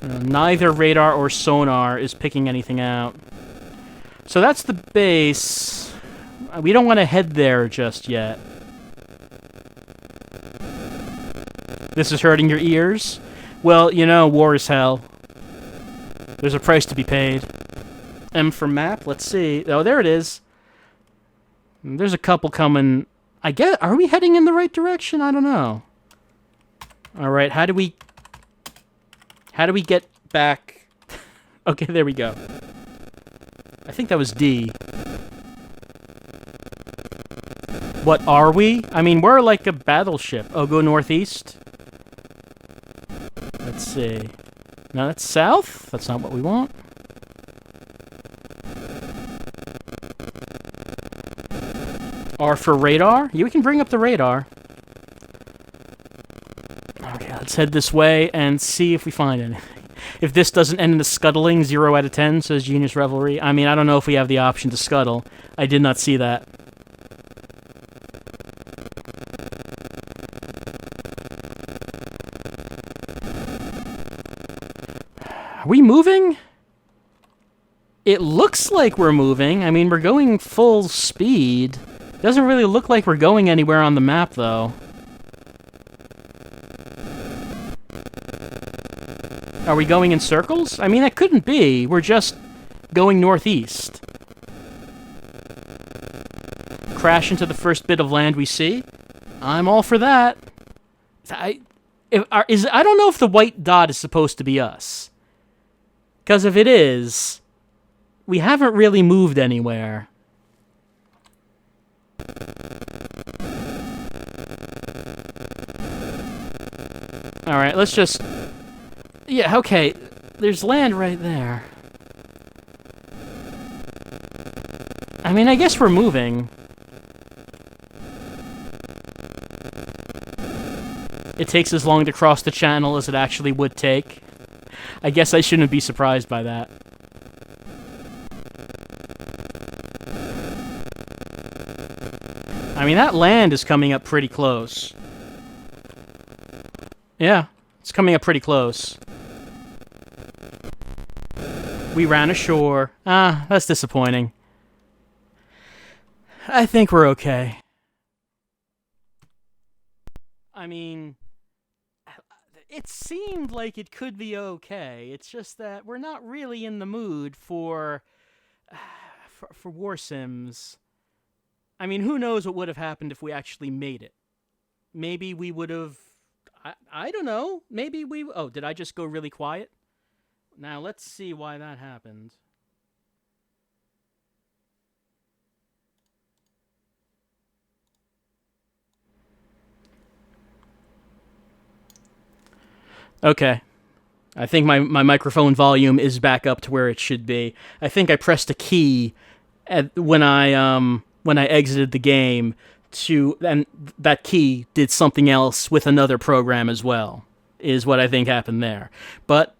Neither radar or sonar is picking anything out. So that's the base. We don't want to head there just yet. This is hurting your ears? Well, you know, war is hell. There's a price to be paid. M for map, let's see. Oh, there it is. There's a couple coming. I guess, are we heading in the right direction? I don't know. Alright, how do we get back? Okay, there we go. I think that was D. What are we? I mean, we're like a battleship. Oh, go northeast? Let's see. No, that's south? That's not what we want. R for radar? Yeah, we can bring up the radar. Okay, let's head this way and see if we find anything. If this doesn't end in a scuttling, 0 out of 10, says Genius Revelry. I mean, I don't know if we have the option to scuttle. I did not see that. Are we moving? It looks like we're moving. I mean, we're going full speed. Doesn't really look like we're going anywhere on the map, though. Are we going in circles? I mean, that couldn't be. We're just going northeast. Crash into the first bit of land we see. I'm all for that. I don't know if the white dot is supposed to be us. Because if it is, we haven't really moved anywhere. Alright, let's just... Yeah, okay. There's land right there. I mean, I guess we're moving. It takes as long to cross the channel as it actually would take. I guess I shouldn't be surprised by that. I mean, that land is coming up pretty close. Yeah, it's coming up pretty close. We ran ashore. Ah, that's disappointing. I think we're okay. I mean... It seemed like it could be okay. It's just that we're not really in the mood for war sims. I mean, who knows what would have happened if we actually made it? Maybe we would have... I don't know. Maybe we... Oh, did I just go really quiet? Now, let's see why that happened. Okay. I think my microphone volume is back up to where it should be. I think I pressed a key when I exited the game and that key did something else with another program as well, is what I think happened there. But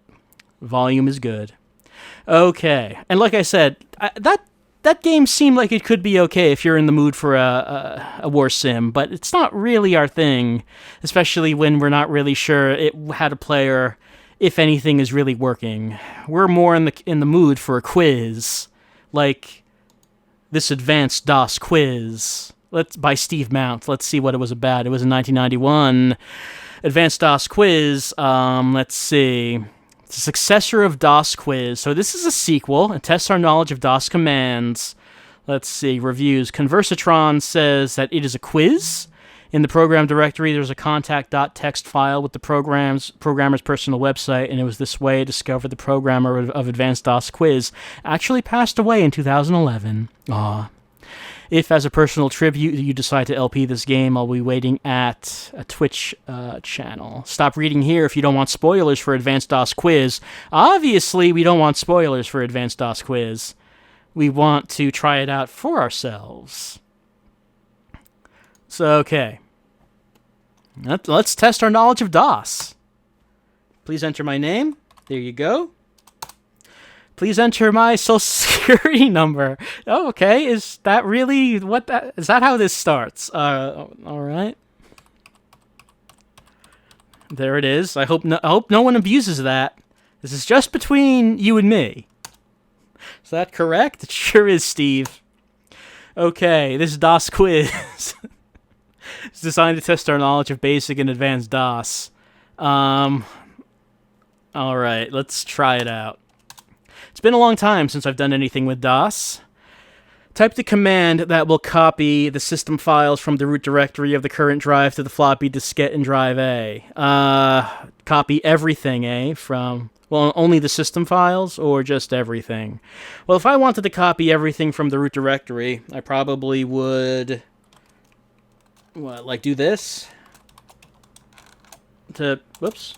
volume is good. Okay. And like I said, that game seemed like it could be okay if you're in the mood for a war sim, but it's not really our thing, especially when we're not really sure how to play or if anything is really working. We're more in the mood for a quiz, like this advanced DOS quiz by Steve Mount. Let's see what it was about. It was in 1991. Advanced DOS quiz. Let's see. It's a successor of DOS Quiz. So this is a sequel. It tests our knowledge of DOS commands. Let's see. Reviews. Conversatron says that it is a quiz. In the program directory, there's a contact.txt file with the programmer's personal website, and it was this way I discovered the programmer of Advanced DOS Quiz actually passed away in 2011. Aw. If, as a personal tribute, you decide to LP this game, I'll be waiting at a Twitch channel. Stop reading here if you don't want spoilers for Advanced DOS Quiz. Obviously, we don't want spoilers for Advanced DOS Quiz. We want to try it out for ourselves. So, okay. Let's test our knowledge of DOS. Please enter my name. There you go. Please enter my social security number. Oh, okay. Is that really is that how this starts? All right. There it is. I hope no one abuses that. This is just between you and me. Is that correct? It sure is, Steve. Okay, this DOS quiz. It's designed to test our knowledge of basic and advanced DOS. All right, let's try it out. It's been a long time since I've done anything with DOS. Type the command that will copy the system files from the root directory of the current drive to the floppy diskette in drive A. Copy everything, only the system files, or just everything? Well, if I wanted to copy everything from the root directory, I probably would... do this? Whoops.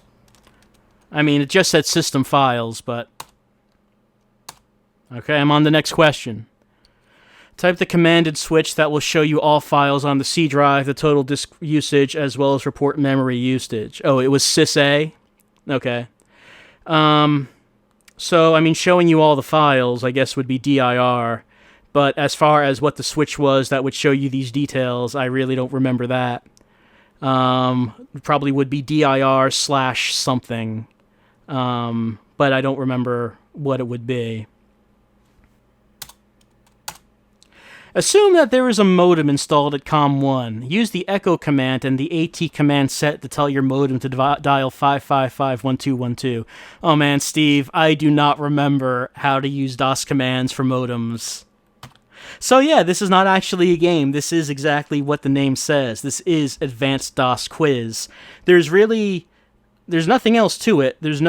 I mean, it just said system files, but... Okay, I'm on the next question. Type the commanded switch that will show you all files on the C drive, the total disk usage, as well as report memory usage. Oh, it was sys. Okay. So, I mean, showing you all the files, I guess, would be dir. But as far as what the switch was that would show you these details, I really don't remember that. Probably would be dir/something. But I don't remember what it would be. Assume that there is a modem installed at COM1. Use the echo command and the AT command set to tell your modem to dial 555-1212. Oh man, Steve, I do not remember how to use DOS commands for modems. So yeah, this is not actually a game. This is exactly what the name says. This is Advanced DOS Quiz. There's nothing else to it. There's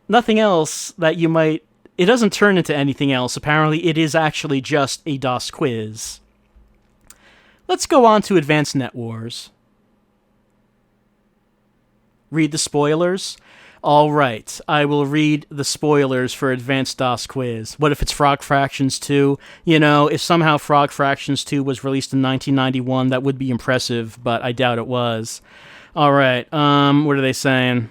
nothing else that you might... It doesn't turn into anything else. Apparently, it is actually just a DOS quiz. Let's go on to Advanced NetWars. Read the spoilers? All right, I will read the spoilers for Advanced DOS Quiz. What if it's Frog Fractions 2? You know, if somehow Frog Fractions 2 was released in 1991, that would be impressive, but I doubt it was. All right, what are they saying?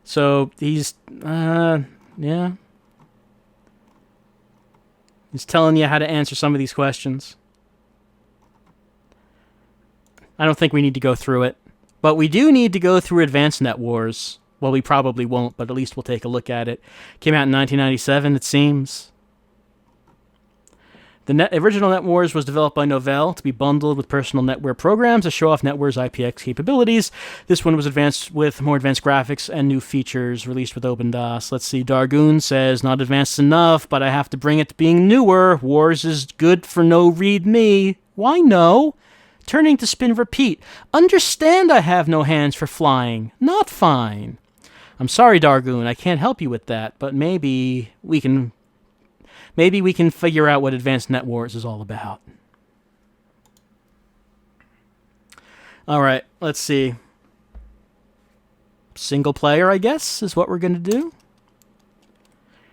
So, he's telling you how to answer some of these questions. I don't think we need to go through it. But we do need to go through Advanced NetWars. Well, we probably won't, but at least we'll take a look at it. Came out in 1997, it seems. The original NetWars was developed by Novell to be bundled with personal NetWare programs to show off NetWare's IPX capabilities. This one was advanced with more advanced graphics and new features released with OpenDOS. Let's see, Dargoon says, not advanced enough, but I have to bring it to being newer. Wars is good for no read me. Why no? Turning to spin repeat. Understand I have no hands for flying. Not fine. I'm sorry, Dargoon, I can't help you with that, but maybe we can figure out what Advanced NetWars is all about. Alright, let's see. Single player, I guess, is what we're going to do.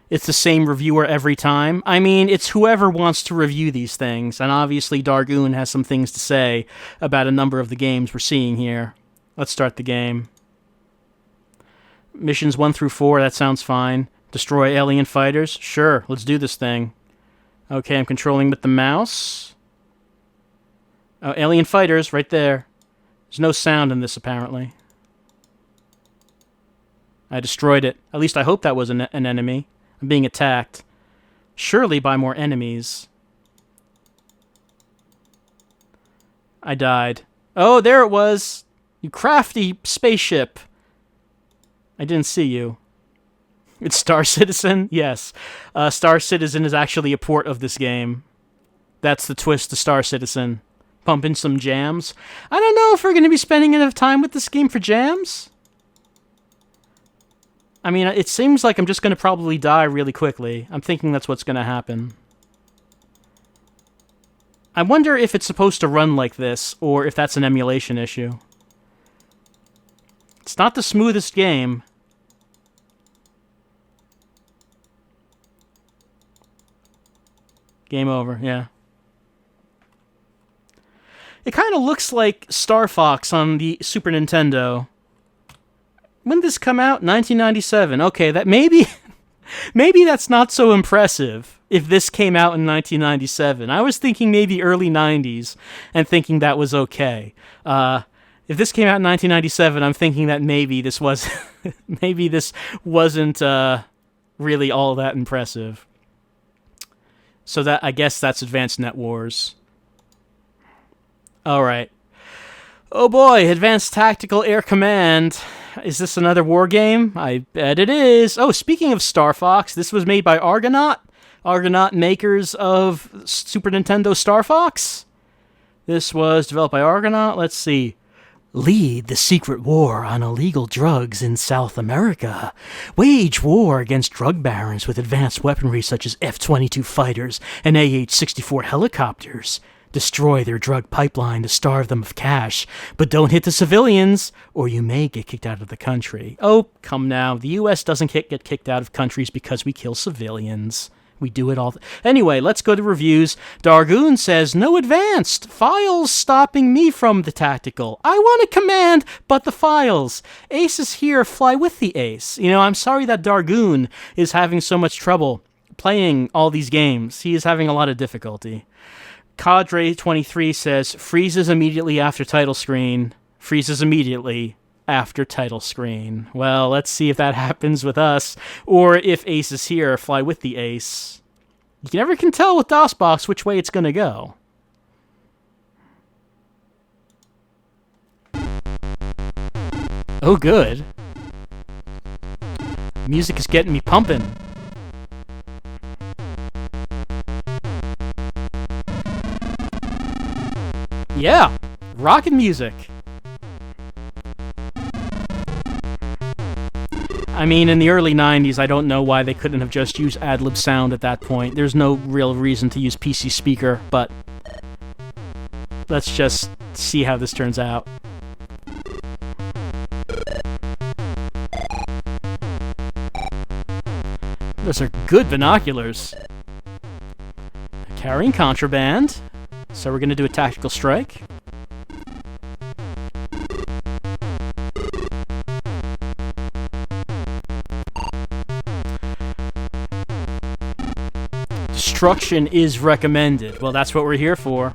It's the same reviewer every time. I mean, it's whoever wants to review these things, and obviously Dargoon has some things to say about a number of the games we're seeing here. Let's start the game. Missions 1 through 4, that sounds fine. Destroy alien fighters? Sure, let's do this thing. Okay, I'm controlling with the mouse. Oh, alien fighters, right there. There's no sound in this, apparently. I destroyed it. At least I hope that was an enemy. I'm being attacked. Surely by more enemies. I died. Oh, there it was! You crafty spaceship! I didn't see you. It's Star Citizen? Yes. Star Citizen is actually a port of this game. That's the twist to Star Citizen. Pump in some jams. I don't know if we're going to be spending enough time with this game for jams. I mean, it seems like I'm just going to probably die really quickly. I'm thinking that's what's going to happen. I wonder if it's supposed to run like this, or if that's an emulation issue. It's not the smoothest game. Game over, yeah. It kind of looks like Star Fox on the Super Nintendo. When did this come out? 1997. Okay, that maybe that's not so impressive if this came out in 1997. I was thinking maybe early 90s and thinking that was okay. If this came out in 1997, I'm thinking that maybe this wasn't really all that impressive. So that I guess that's Advanced NetWars. All right. Oh boy, Advanced Tactical Air Command. Is this another war game? I bet it is. Oh, speaking of Star Fox, this was made by Argonaut. Argonaut, makers of Super Nintendo Star Fox. This was developed by Argonaut. Let's see. Lead the secret war on illegal drugs in South America. Wage war against drug barons with advanced weaponry such as F-22 fighters and AH-64 helicopters. Destroy their drug pipeline to starve them of cash, but don't hit the civilians, or you may get kicked out of the country. Oh, come now. The U.S. doesn't get kicked out of countries because we kill civilians. We do it all. Anyway, let's go to reviews. Dargoon says, no advanced. Files stopping me from the tactical. I want a command, but the files. Aces here fly with the ace. You know, I'm sorry that Dargoon is having so much trouble playing all these games. He is having a lot of difficulty. Cadre23 says, freezes immediately after title screen. Freezes immediately after title screen. Well, let's see if that happens with us, or if aces here fly with the ace. You never can tell with DOSBox which way it's going to go. Oh, good. Music is getting me pumping. Yeah, rockin' music. I mean, in the early 90s, I don't know why they couldn't have just used ad-lib sound at that point. There's no real reason to use PC speaker, but let's just see how this turns out. Those are good binoculars. Carrying contraband. So we're going to do a tactical strike. Destruction is recommended. Well, that's what we're here for.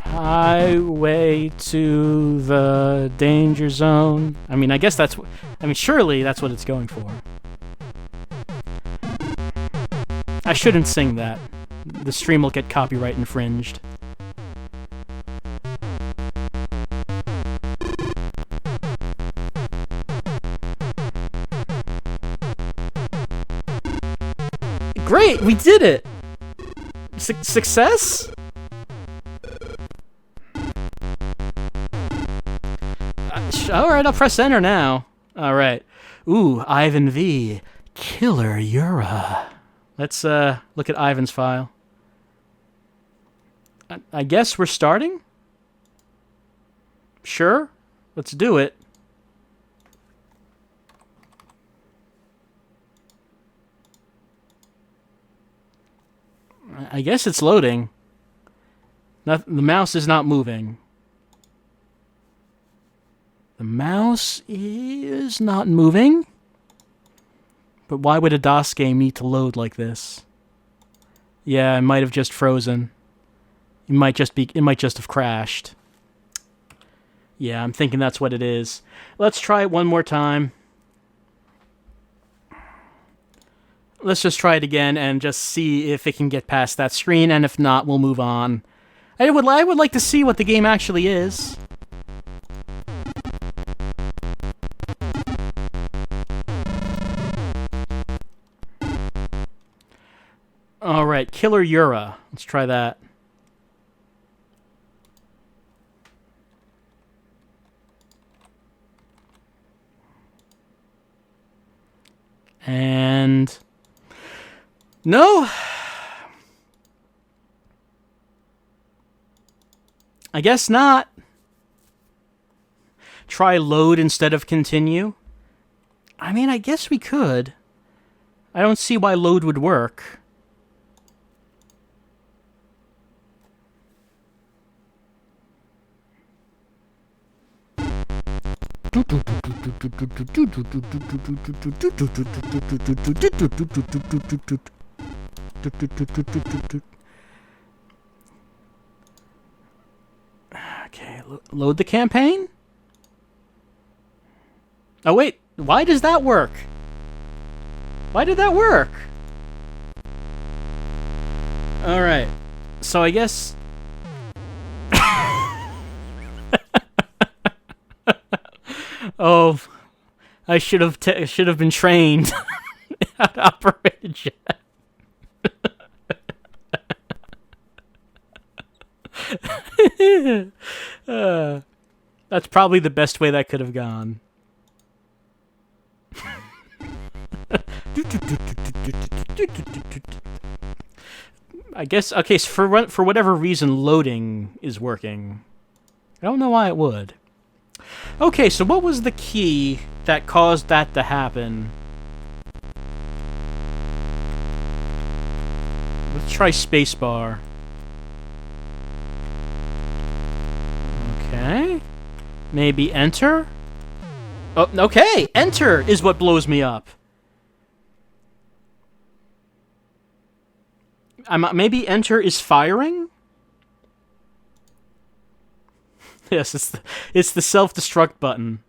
Highway to the danger zone. I mean, I guess that's... surely that's what it's going for. I shouldn't sing that. the stream will get copyright infringed. Great, we did it! Success? Alright, I'll press enter now. Alright. Ooh, Ivan V. Killer Yura. Let's look at Ivan's file. I guess we're starting? Sure? Let's do it. I guess it's loading. The mouse is not moving. The mouse is not moving. But why would a DOS game need to load like this? Yeah, it might have just frozen. It might just have crashed. Yeah, I'm thinking that's what it is. Let's try it one more time. Let's just try it again and just see if it can get past that screen, and if not, we'll move on. I would like to see what the game actually is. Alright, Killer Yura. Let's try that. And... no! I guess not. Try load instead of continue. I mean, I guess we could. I don't see why load would work. Okay, load the campaign? Oh wait, why does that work? Why did that work? Alright, so I guess... oh, I should have been trained how to operate a jet. That's probably the best way that could have gone. I guess, okay, so for whatever reason, loading is working. I don't know why it would. Okay, so what was the key that caused that to happen? Let's try spacebar. Okay. Maybe enter? Oh, okay! Enter is what blows me up. Maybe enter is firing? Yes, it's the self-destruct button.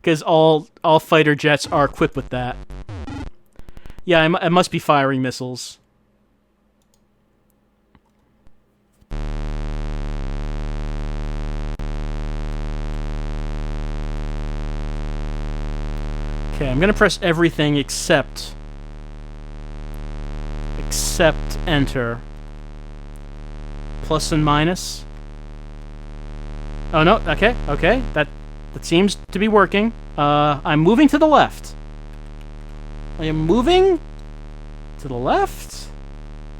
Because all fighter jets are equipped with that. Yeah, I must be firing missiles. Okay, I'm gonna press everything except enter. Plus and minus. Oh no, okay, that seems to be working. I'm moving to the left. I am moving to the left,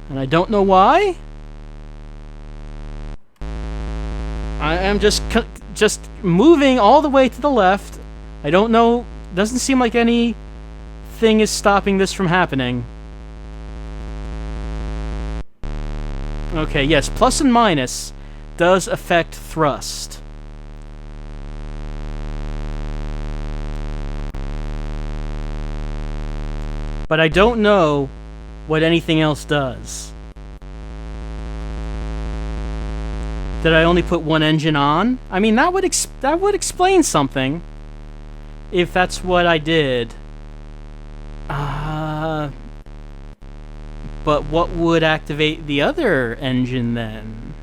and I don't know why. I am just moving all the way to the left. I don't know, doesn't seem like anything is stopping this from happening. Okay, yes, plus and minus does affect thrust. But I don't know what anything else does. Did I only put one engine on? I mean, that would explain something. If that's what I did. But what would activate the other engine then?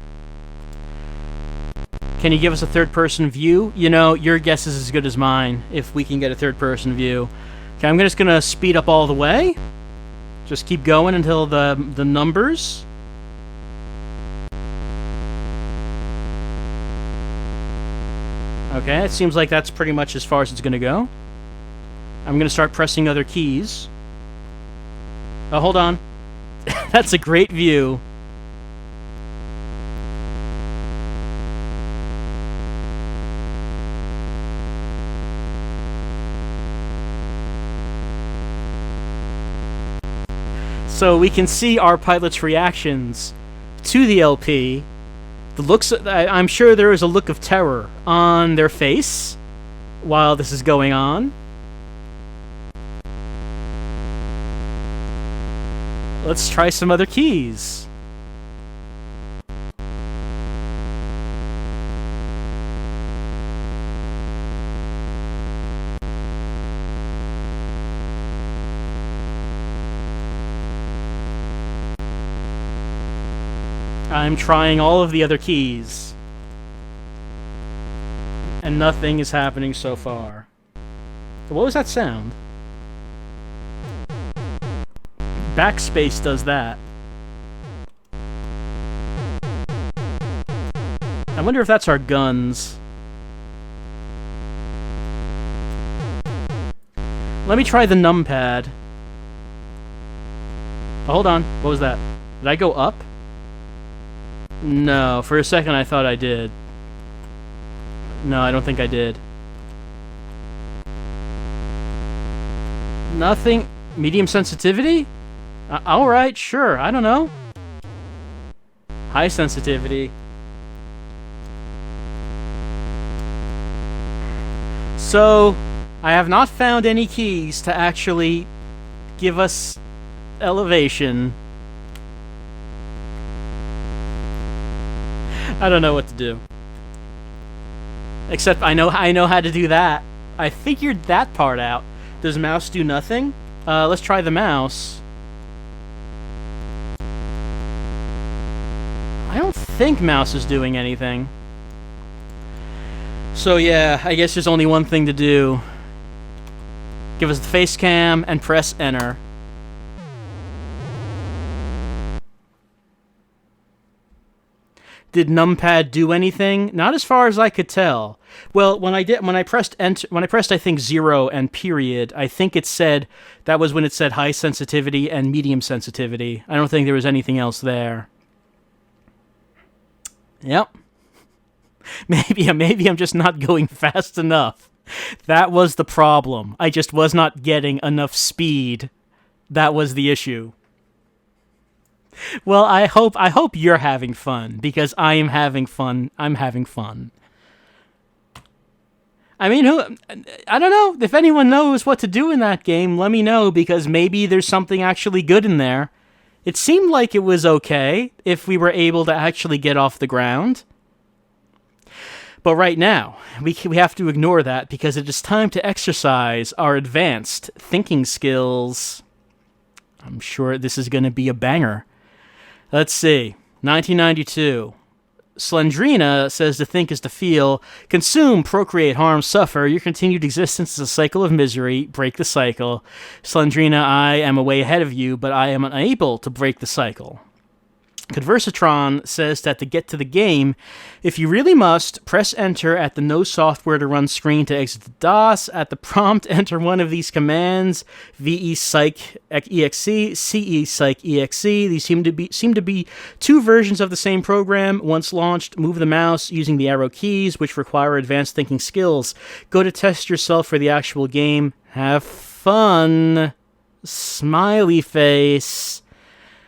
Can you give us a third-person view? You know, your guess is as good as mine, if we can get a third-person view. Okay, I'm just gonna speed up all the way. Just keep going until the numbers. Okay, it seems like that's pretty much as far as it's gonna go. I'm gonna start pressing other keys. Oh, hold on. That's a great view. So we can see our pilot's reactions to the LP. The looks, I'm sure there is a look of terror on their face while this is going on. Let's try some other keys. I'm trying all of the other keys. And nothing is happening so far. What was that sound? Backspace does that. I wonder if that's our guns. Let me try the numpad. Oh, hold on. What was that? Did I go up? No, for a second I thought I did. No, I don't think I did. Nothing. Medium sensitivity? Alright, sure, I don't know. High sensitivity. So, I have not found any keys to actually give us elevation. I don't know what to do. Except I know how to do that. I figured that part out. Does mouse do nothing? Let's try the mouse. I don't think mouse is doing anything. So yeah, I guess there's only one thing to do. Give us the face cam and press enter. Did numpad do anything? Not as far as I could tell. Well, when I pressed enter, I think 0 and period, I think it said that was when it said high sensitivity and medium sensitivity. I don't think there was anything else there. Yep. Maybe I'm just not going fast enough. That was the problem. I just was not getting enough speed. That was the issue. Well, I hope you're having fun, because I am having fun. I'm having fun. I mean, I don't know. If anyone knows what to do in that game, let me know, because maybe there's something actually good in there. It seemed like it was okay if we were able to actually get off the ground. But right now, we have to ignore that, because it is time to exercise our advanced thinking skills. I'm sure this is going to be a banger. Let's see. 1992. Slendrina says to think is to feel. Consume, procreate, harm, suffer. Your continued existence is a cycle of misery. Break the cycle. Slendrina, I am a way ahead of you, but I am unable to break the cycle. Conversatron says that to get to the game, if you really must, press enter at the no software to run screen to exit the DOS. At the prompt, enter one of these commands: VE-psych-exe, CE-psych-exe. These seem to be two versions of the same program. Once launched, move the mouse using the arrow keys, which require advanced thinking skills. Go to test yourself for the actual game. Have fun. Smiley face.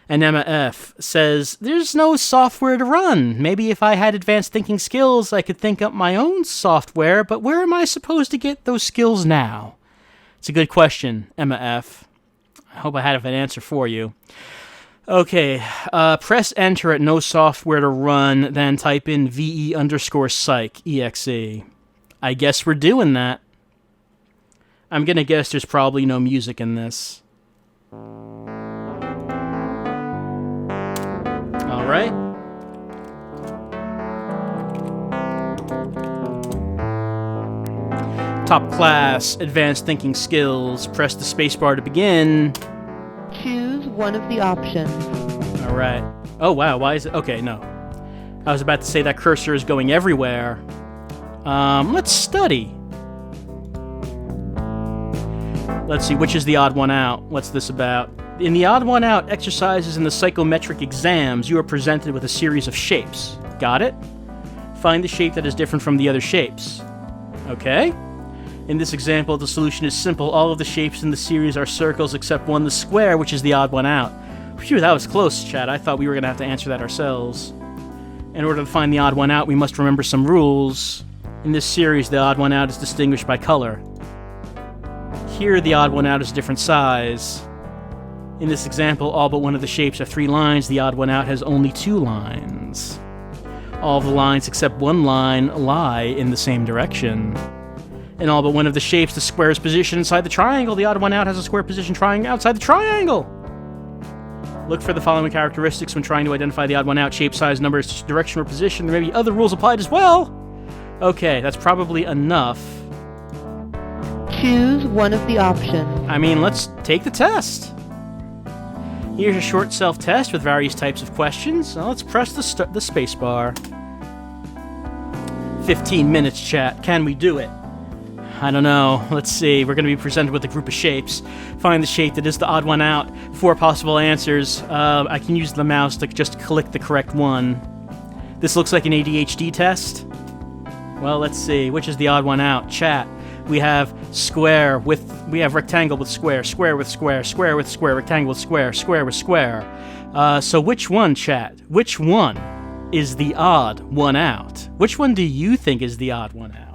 And Emma F. says, there's no software to run. Maybe if I had advanced thinking skills, I could think up my own software, but where am I supposed to get those skills now? It's a good question, Emma F. I hope I have an answer for you. Okay, press enter at no software to run, then type in VE_psych-exe. I guess we're doing that. I'm gonna guess there's probably no music in this. right? Top class, advanced thinking skills. Press the spacebar to begin.
Choose one of the options.
All right. Oh, wow. Why is it? Okay, no. I was about to say that cursor is going everywhere. Let's study. Let's see, which is the odd one out? What's this about? In the odd one out exercises in the psychometric exams, you are presented with a series of shapes. Got it? Find the shape that is different from the other shapes. Okay. In this example, the solution is simple. All of the shapes in the series are circles except one, the square, which is the odd one out. Phew, that was close, Chad. I thought we were going to have to answer that ourselves. In order to find the odd one out, we must remember some rules. In this series, the odd one out is distinguished by color. Here, the odd one out is a different size. In this example, all but one of the shapes are 3 lines. The odd one out has only 2 lines. All of the lines except one line lie in the same direction. In all but one of the shapes, the square is positioned inside the triangle. The odd one out has a square position outside the triangle. Look for the following characteristics when trying to identify the odd one out: shape, size, numbers, direction, or position. There may be other rules applied as well. Okay, that's probably enough.
Choose one of the options.
I mean, let's take the test. Here's a short self-test with various types of questions. So let's press the space bar. 15 minutes, chat. Can we do it? I don't know. Let's see. We're going to be presented with a group of shapes. Find the shape that is the odd one out. 4 possible answers. I can use the mouse to just click the correct one. This looks like an ADHD test. Well, let's see. Which is the odd one out? Chat. We have rectangle with square, square with square, square with square, rectangle with square, square with square. So which one, chat? Which one is the odd one out? Which one do you think is the odd one out?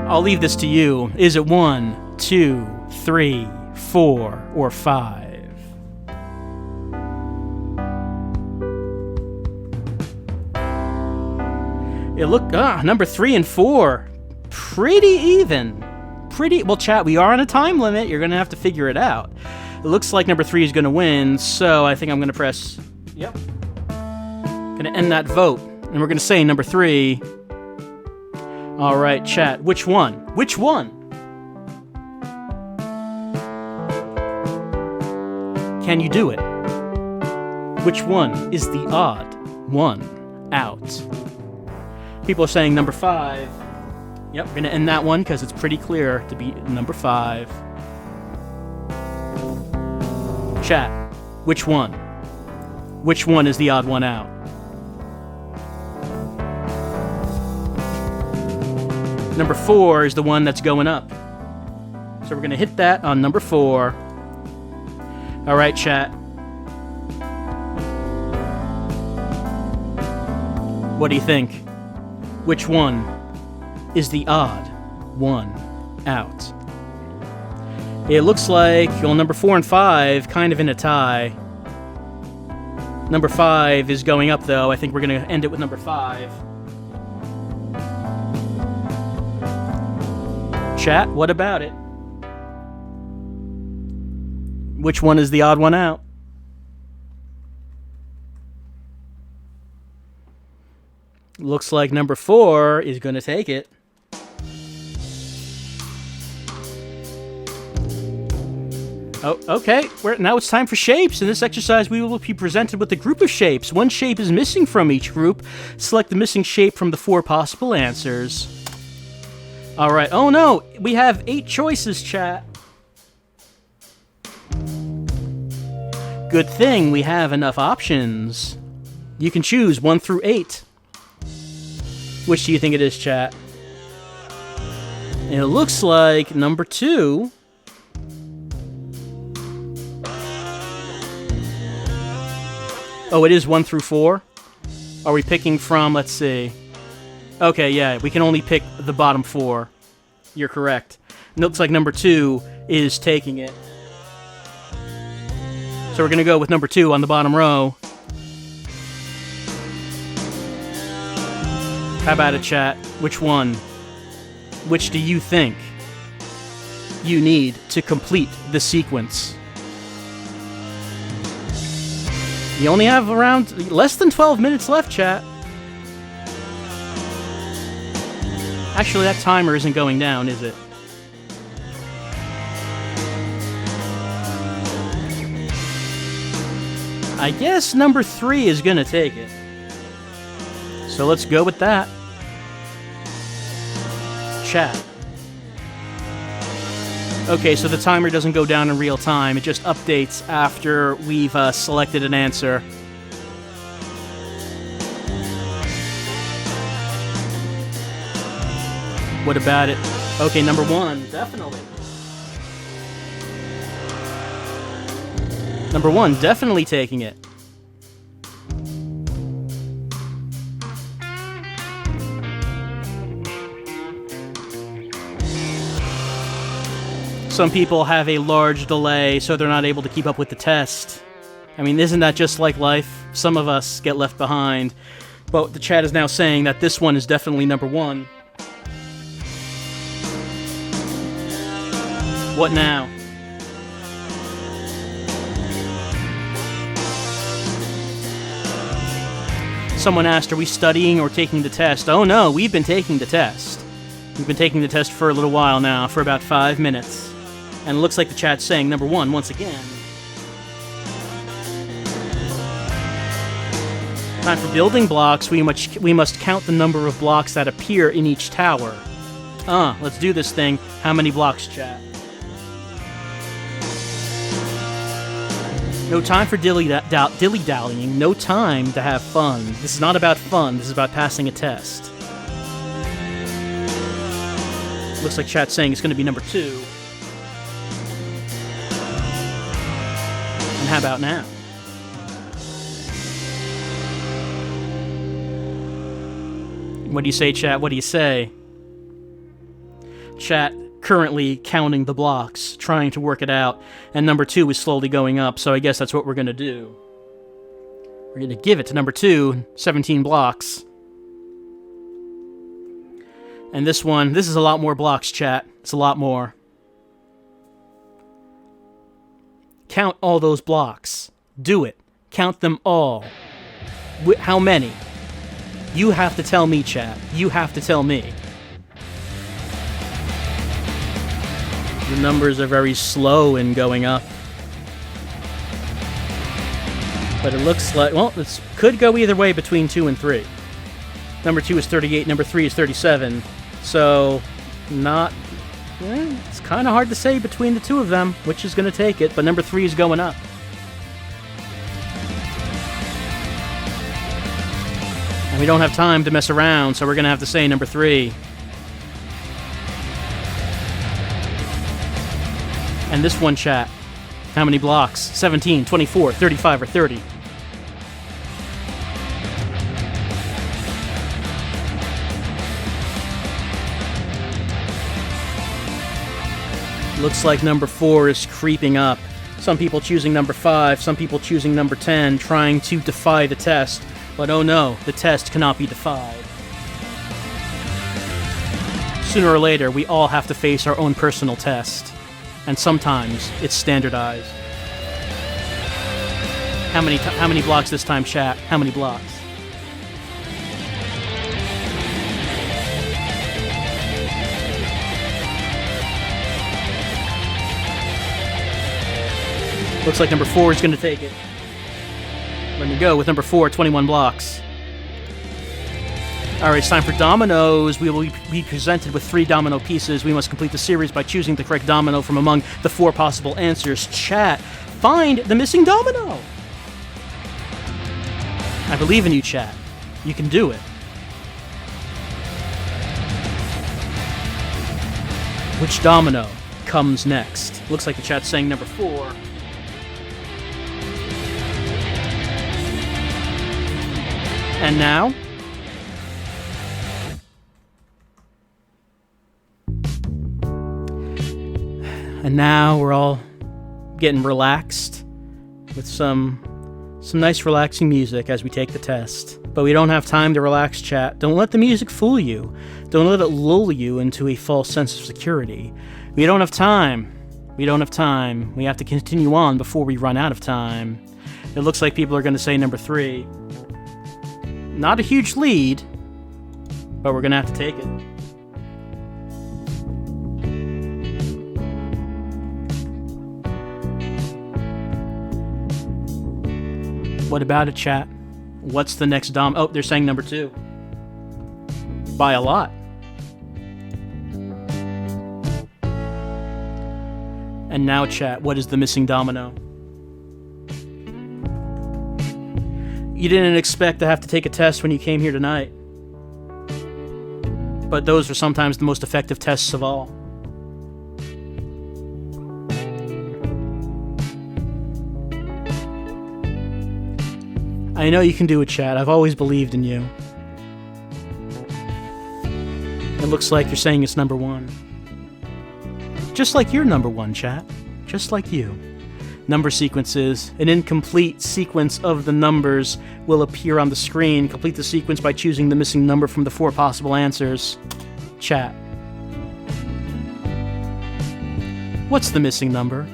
I'll leave this to you. Is it 1, 2, 3, 4, or 5? Number 3 and 4. Pretty even. Well, chat, we are on a time limit. You're going to have to figure it out. It looks like number 3 is going to win, so I think I'm going to press... Yep. Going to end that vote. And we're going to say number 3... All right, chat. Which one? Which one? Can you do it? Which one is the odd one out? People are saying number 5. Yep, we're going to end that one because it's pretty clear to be number 5. Chat. Which one? Which one is the odd one out? Number 4 is the one that's going up. So we're going to hit that on number 4. All right, chat. What do you think? Which one is the odd one out? It looks like, well, number 4 and 5 kind of in a tie. Number 5 is going up, though. I think we're going to end it with number 5. Chat, what about it? Which one is the odd one out? Looks like number 4 is going to take it. Oh, okay. Now it's time for shapes. In this exercise, we will be presented with a group of shapes. One shape is missing from each group. Select the missing shape from the 4 possible answers. All right. Oh, no. We have 8 choices, chat. Good thing we have enough options. You can choose 1 through 8. Which do you think it is, chat? It looks like number 2. Oh, it is 1 through 4? Are we picking from, let's see. Okay, yeah, we can only pick the bottom 4. You're correct. It looks like number 2 is taking it. So we're going to go with number 2 on the bottom row. How about it, chat? Which one? Which do you think you need to complete the sequence? You only have around less than 12 minutes left, chat. Actually, that timer isn't going down, is it? I guess number 3 is gonna take it. So let's go with that. Chat. Okay, so the timer doesn't go down in real time. It just updates after we've selected an answer. What about it? Okay, number 1, definitely. Number 1, definitely taking it. Some people have a large delay, so they're not able to keep up with the test. I mean, isn't that just like life? Some of us get left behind. But the chat is now saying that this one is definitely number 1. What now? Someone asked, are we studying or taking the test? Oh no, we've been taking the test. We've been taking the test for a little while now, for about 5 minutes. And it looks like the chat's saying number 1 once again. Time for building blocks. We must count the number of blocks that appear in each tower. Let's do this thing. How many blocks, chat? No time for dilly-dallying. No time to have fun. This is not about fun. This is about passing a test. Looks like chat's saying it's going to be number 2. And how about now? What do you say, chat? What do you say? Chat currently counting the blocks, trying to work it out, and number 2 is slowly going up, so I guess that's what we're going to do. We're going to give it to number 2, 17 blocks. And this one, this is a lot more blocks, chat. It's a lot more. Count all those blocks. Do it. Count them all. How many? You have to tell me, chat. You have to tell me. The numbers are very slow in going up. But it looks like, well, it could go either way between 2 and 3. Number 2 is 38, number 3 is 37. So, it's kind of hard to say between the two of them, which is going to take it, but number 3 is going up. And we don't have time to mess around, so we're going to have to say number 3. And this one, chat, how many blocks? 17, 24, 35, or 30? Looks like number 4 is creeping up. Some people choosing number 5, some people choosing number 10, trying to defy the test. But oh no, the test cannot be defied. Sooner or later, we all have to face our own personal test. And sometimes, it's standardized. How many blocks this time, chat? How many blocks? Looks like number 4 is going to take it. Let me go with number 4, 21 blocks. Alright, it's time for dominoes. We will be presented with 3 domino pieces. We must complete the series by choosing the correct domino from among the 4 possible answers. Chat, find the missing domino! I believe in you, chat. You can do it. Which domino comes next? Looks like the chat's saying number 4. And now? And now we're all getting relaxed with some nice relaxing music as we take the test. But we don't have time to relax, chat. Don't let the music fool you. Don't let it lull you into a false sense of security. We don't have time. We don't have time. We have to continue on before we run out of time. It looks like people are going to say number 3. Not a huge lead, but we're going to have to take it. What about it, chat? What's the next dom? Oh, they're saying number 2. By a lot. And now, chat, what is the missing domino? You didn't expect to have to take a test when you came here tonight. But those are sometimes the most effective tests of all. I know you can do it, chat. I've always believed in you. It looks like you're saying it's number 1. Just like you're number 1, chat. Just like you. Number sequences. An incomplete sequence of the numbers will appear on the screen. Complete the sequence by choosing the missing number from the 4 possible answers. Chat. What's the missing number?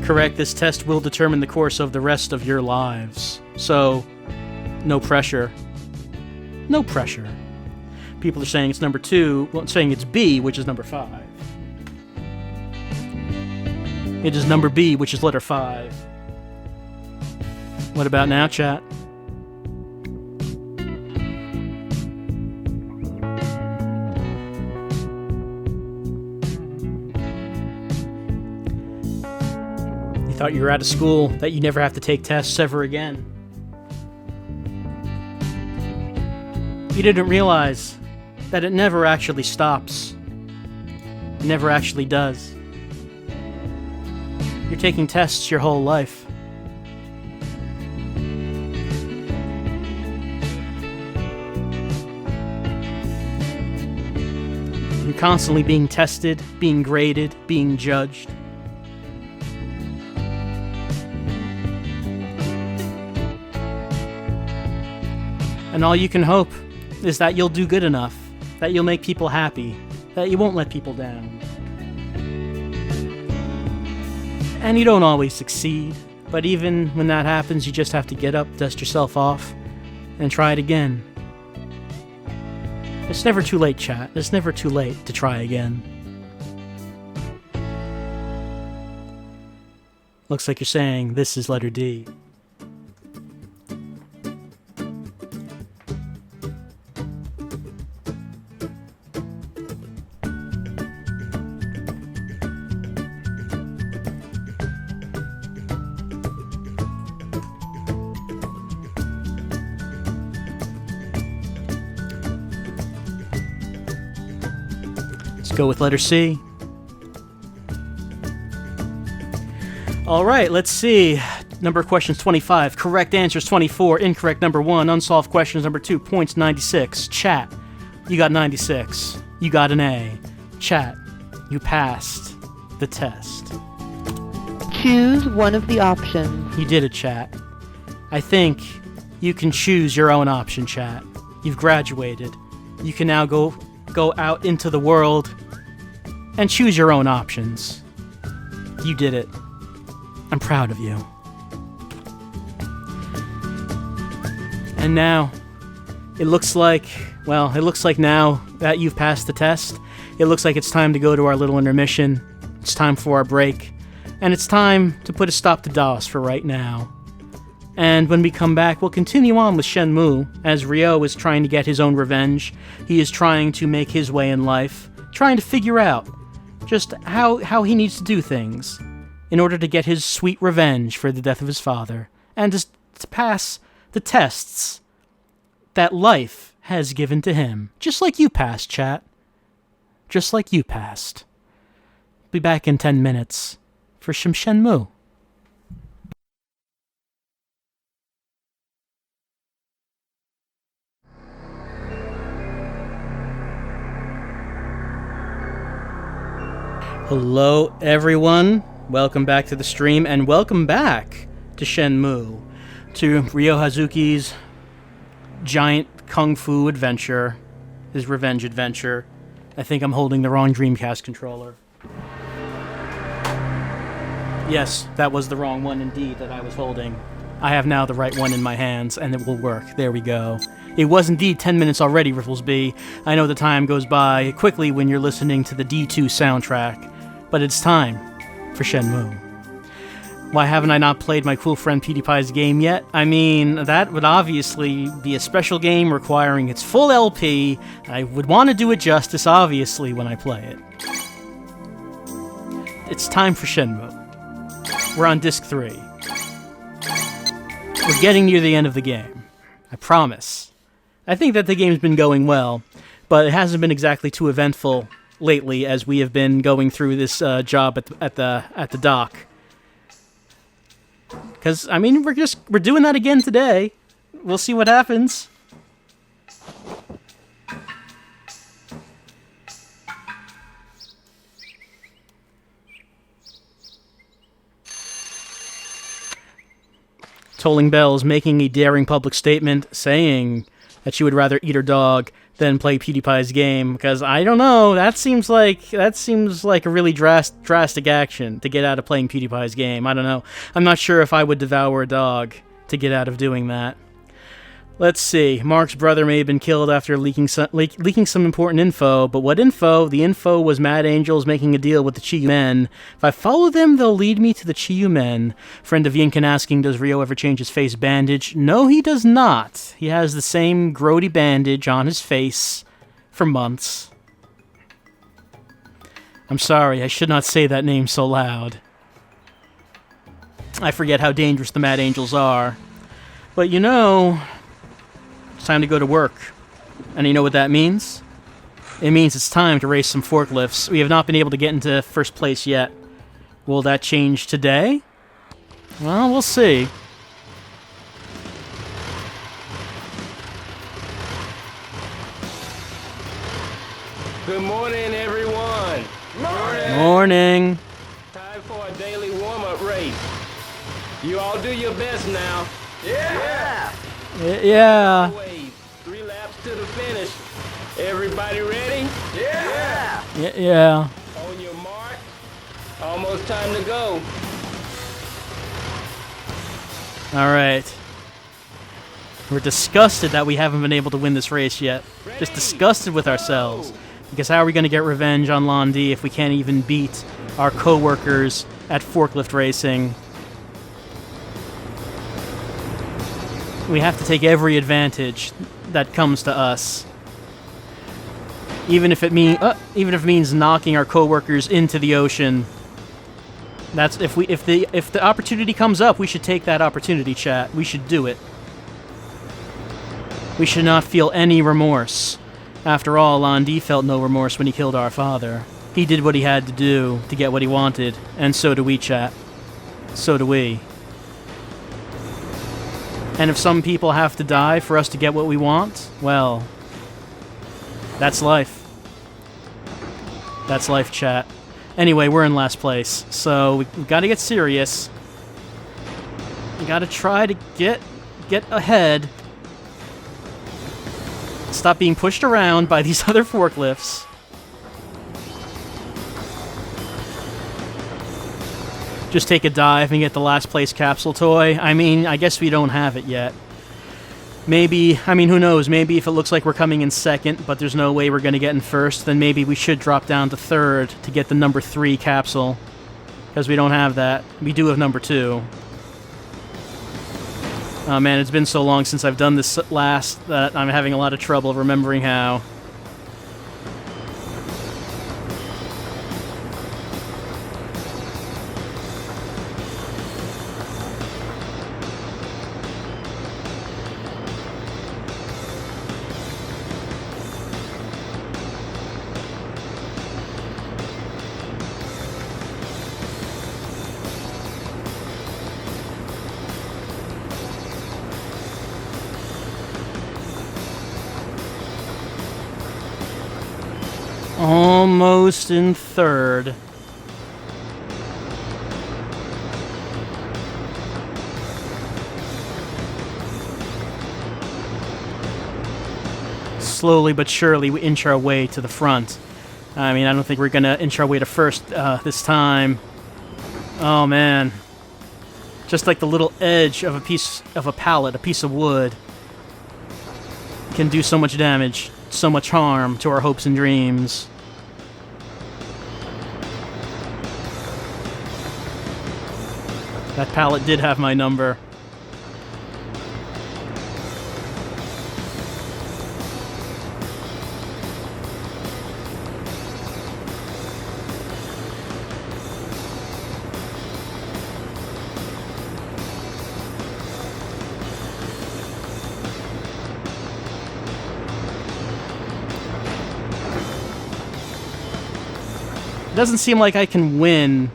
Correct, this test will determine the course of the rest of your lives. So, no pressure. No pressure. People are saying it's number 2, well, saying it's B, which is number 5. It is number B, which is letter 5. What about now, chat? You thought you were out of school, that you never have to take tests ever again. You didn't realize that it never actually stops. It never actually does. You're taking tests your whole life. You're constantly being tested, being graded, being judged. And all you can hope is that you'll do good enough, that you'll make people happy, that you won't let people down. And you don't always succeed, but even when that happens, you just have to get up, dust yourself off, and try it again. It's never too late, chat. It's never too late to try again. Looks like you're saying this is letter D. Go with letter C. Alright, let's see. Number of questions 25. Correct answers 24. Incorrect number 1. Unsolved questions number 2. Points 96. Chat, you got 96. You got an A. Chat, you passed the test.
Choose one of the options.
You did it, chat. I think you can choose your own option, chat. You've graduated. You can now go out into the world and choose your own options. You did it. I'm proud of you. And now, it looks like now that you've passed the test, it looks like it's time to go to our little intermission. It's time for our break. And it's time to put a stop to DOS for right now. And when we come back, we'll continue on with Shenmue, as Ryo is trying to get his own revenge. He is trying to make his way in life, trying to figure out just how he needs to do things in order to get his sweet revenge for the death of his father, and to pass the tests that life has given to him. Just like you passed, chat. Just like you passed. Be back in 10 minutes for some Shenmue. Hello, everyone. Welcome back to the stream, and welcome back to Shenmue, to Ryo Hazuki's giant kung fu adventure, his revenge adventure. I think I'm holding the wrong Dreamcast controller. Yes, that was the wrong one indeed that I was holding. I have now the right one in my hands, and it will work. There we go. It was indeed 10 minutes already, Ripplesby. I know the time goes by quickly when you're listening to the D2 soundtrack, but it's time for Shenmue. Why haven't I not played my cool friend PewDiePie's game yet? I mean, that would obviously be a special game requiring its full LP. I would want to do it justice, obviously, when I play it. It's time for Shenmue. We're on Disc 3. We're getting near the end of the game. I promise. I think that the game's been going well, but it hasn't been exactly too eventful lately as we have been going through this job at the dock. Because, I mean, we're doing that again today. We'll see what happens. Tolling bells, making a daring public statement, saying that she would rather eat her dog than play PewDiePie's game. Because I don't know, that seems like a really drastic action to get out of playing PewDiePie's game. I don't know. I'm not sure if I would devour a dog to get out of doing that. Let's see. Mark's brother may have been killed after leaking some important info, but what info? The info was Mad Angels making a deal with the Chiyu Men. If I follow them, they'll lead me to the Chiyu Men. Friend of Yinkin asking, does Ryo ever change his face bandage? No, he does not. He has the same grody bandage on his face for months. I'm sorry, I should not say that name so loud. I forget how dangerous the Mad Angels are. But you know, it's time to go to work. And you know what that means? It means it's time to race some forklifts. We have not been able to get into first place yet. Will that change today? Well, we'll see.
Good morning, everyone.
Morning.
Time for a daily warm-up race. You all do your best now.
Yeah.
Wait, 3 laps to the finish. Everybody ready?
Yeah.
On your mark. Almost time to go.
All right. We're disgusted that we haven't been able to win this race yet. Just disgusted with ourselves. Because how are we going to get revenge on Londi if we can't even beat our co-workers at forklift racing? We have to take every advantage that comes to us, even if it means knocking our coworkers into the ocean. That's if the opportunity comes up, we should take that opportunity, chat. We should do it. We should not feel any remorse. After all, Londi felt no remorse when he killed our father. He did what he had to do to get what he wanted, and so do we, chat. So do we. And if some people have to die for us to get what we want, well, that's life. That's life, chat. Anyway, we're in last place, so we gotta get serious. We gotta try to get ahead. Stop being pushed around by these other forklifts. Just take a dive and get the last place capsule toy. I mean, I guess we don't have it yet. Maybe, I mean, who knows? Maybe if it looks like we're coming in second, but there's no way we're going to get in first, then maybe we should drop down to third to get the number 3 capsule. Because we don't have that. We do have number 2. Oh man, it's been so long since I've done this last that I'm having a lot of trouble remembering how. Almost in third. Slowly but surely we inch our way to the front. I mean, I don't think we're going to inch our way to first this time. Oh, man. Just like the little edge of a piece of a pallet, a piece of wood, can do so much damage, so much harm to our hopes and dreams. That pallet did have my number. It doesn't seem like I can win.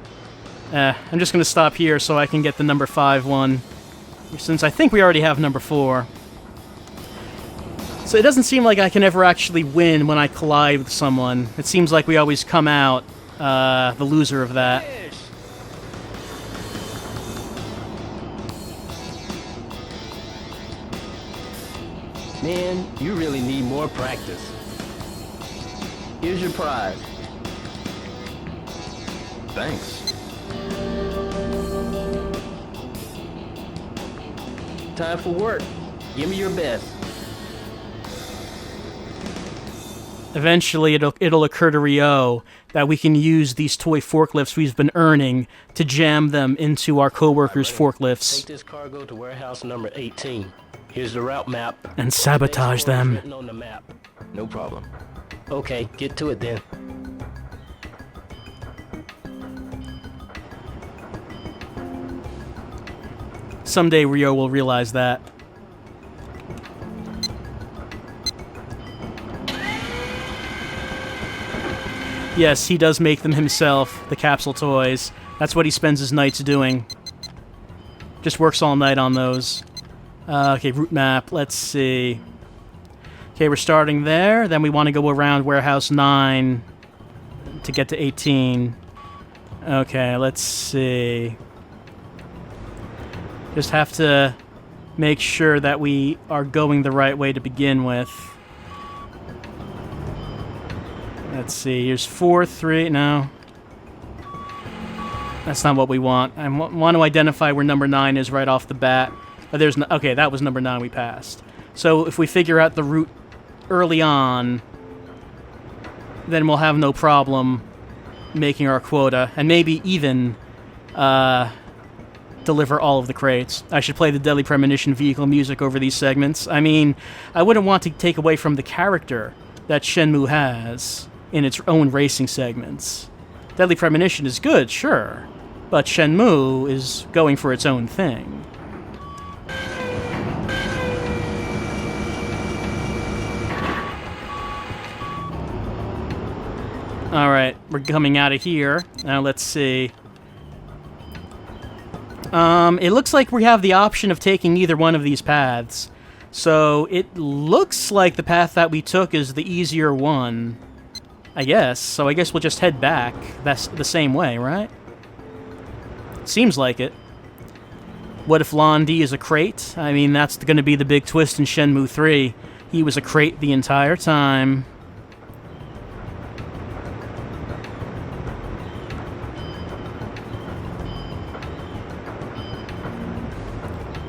I'm just going to stop here so I can get the number 5 one, since I think we already have number 4. So it doesn't seem like I can ever actually win when I collide with someone. It seems like we always come out the loser of that.
Man, you really need more practice. Here's your prize.
Thanks.
Time for work. Give me your best.
Eventually, it'll occur to Ryo that we can use these toy forklifts we've been earning to jam them into our coworkers' forklifts.
Take this cargo to warehouse number 18. Here's the route map.
And sabotage them.
Written on the map. No problem. Okay, get to it then.
Someday Ryo will realize that. Yes, he does make them himself, the capsule toys. That's what he spends his nights doing. Just works all night on those. Okay, route map, let's see. Okay, we're starting there, then we want to go around warehouse 9 to get to 18. Okay, let's see. Just have to make sure that we are going the right way to begin with. Let's see, here's 4, 3, no. That's not what we want. I want to identify where number 9 is right off the bat. But there's no, okay, that was number 9 we passed. So if we figure out the route early on, then we'll have no problem making our quota, and maybe even deliver all of the crates. I should play the Deadly Premonition vehicle music over these segments. I mean, I wouldn't want to take away from the character that Shenmue has in its own racing segments. Deadly Premonition is good, sure, but Shenmue is going for its own thing. Alright, we're coming out of here. Now let's see. It looks like we have the option of taking either one of these paths. So it looks like the path that we took is the easier one, I guess. So I guess we'll just head back. That's the same way, right? Seems like it. What if Lon D is a crate? I mean, that's going to be the big twist in Shenmue 3. He was a crate the entire time.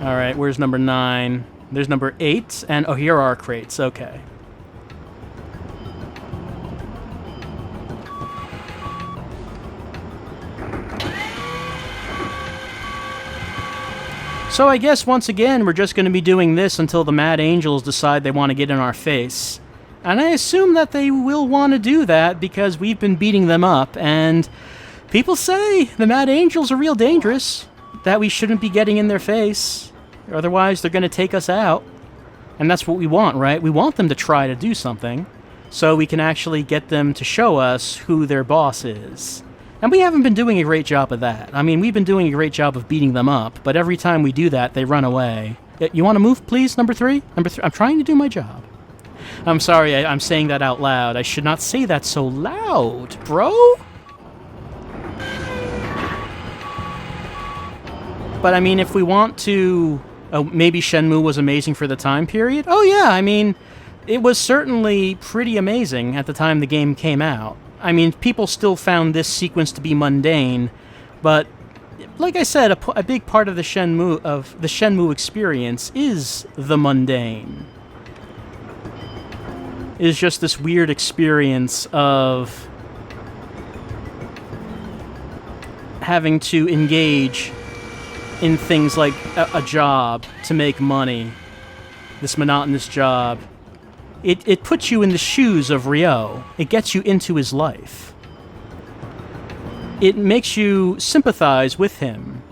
Alright, where's number 9? There's number 8, and oh, here are our crates, okay. So I guess, once again, we're just going to be doing this until the Mad Angels decide they want to get in our face. And I assume that they will want to do that because we've been beating them up, and people say the Mad Angels are real dangerous, that we shouldn't be getting in their face. Otherwise, they're going to take us out. And that's what we want, right? We want them to try to do something so we can actually get them to show us who their boss is. And we haven't been doing a great job of that. I mean, we've been doing a great job of beating them up, but every time we do that, they run away. You want to move, please, number 3? Number 3. I'm trying to do my job. I'm sorry, I'm saying that out loud. I should not say that so loud, bro. But I mean, if we want to... Oh, maybe Shenmue was amazing for the time period? Oh yeah, I mean, it was certainly pretty amazing at the time the game came out. I mean, people still found this sequence to be mundane, but like I said, a big part of the Shenmue experience is the mundane. It is just this weird experience of having to engage in things like a job to make money, this monotonous job. It puts you in the shoes of Ryo. It gets you into his life. It makes you sympathize with him.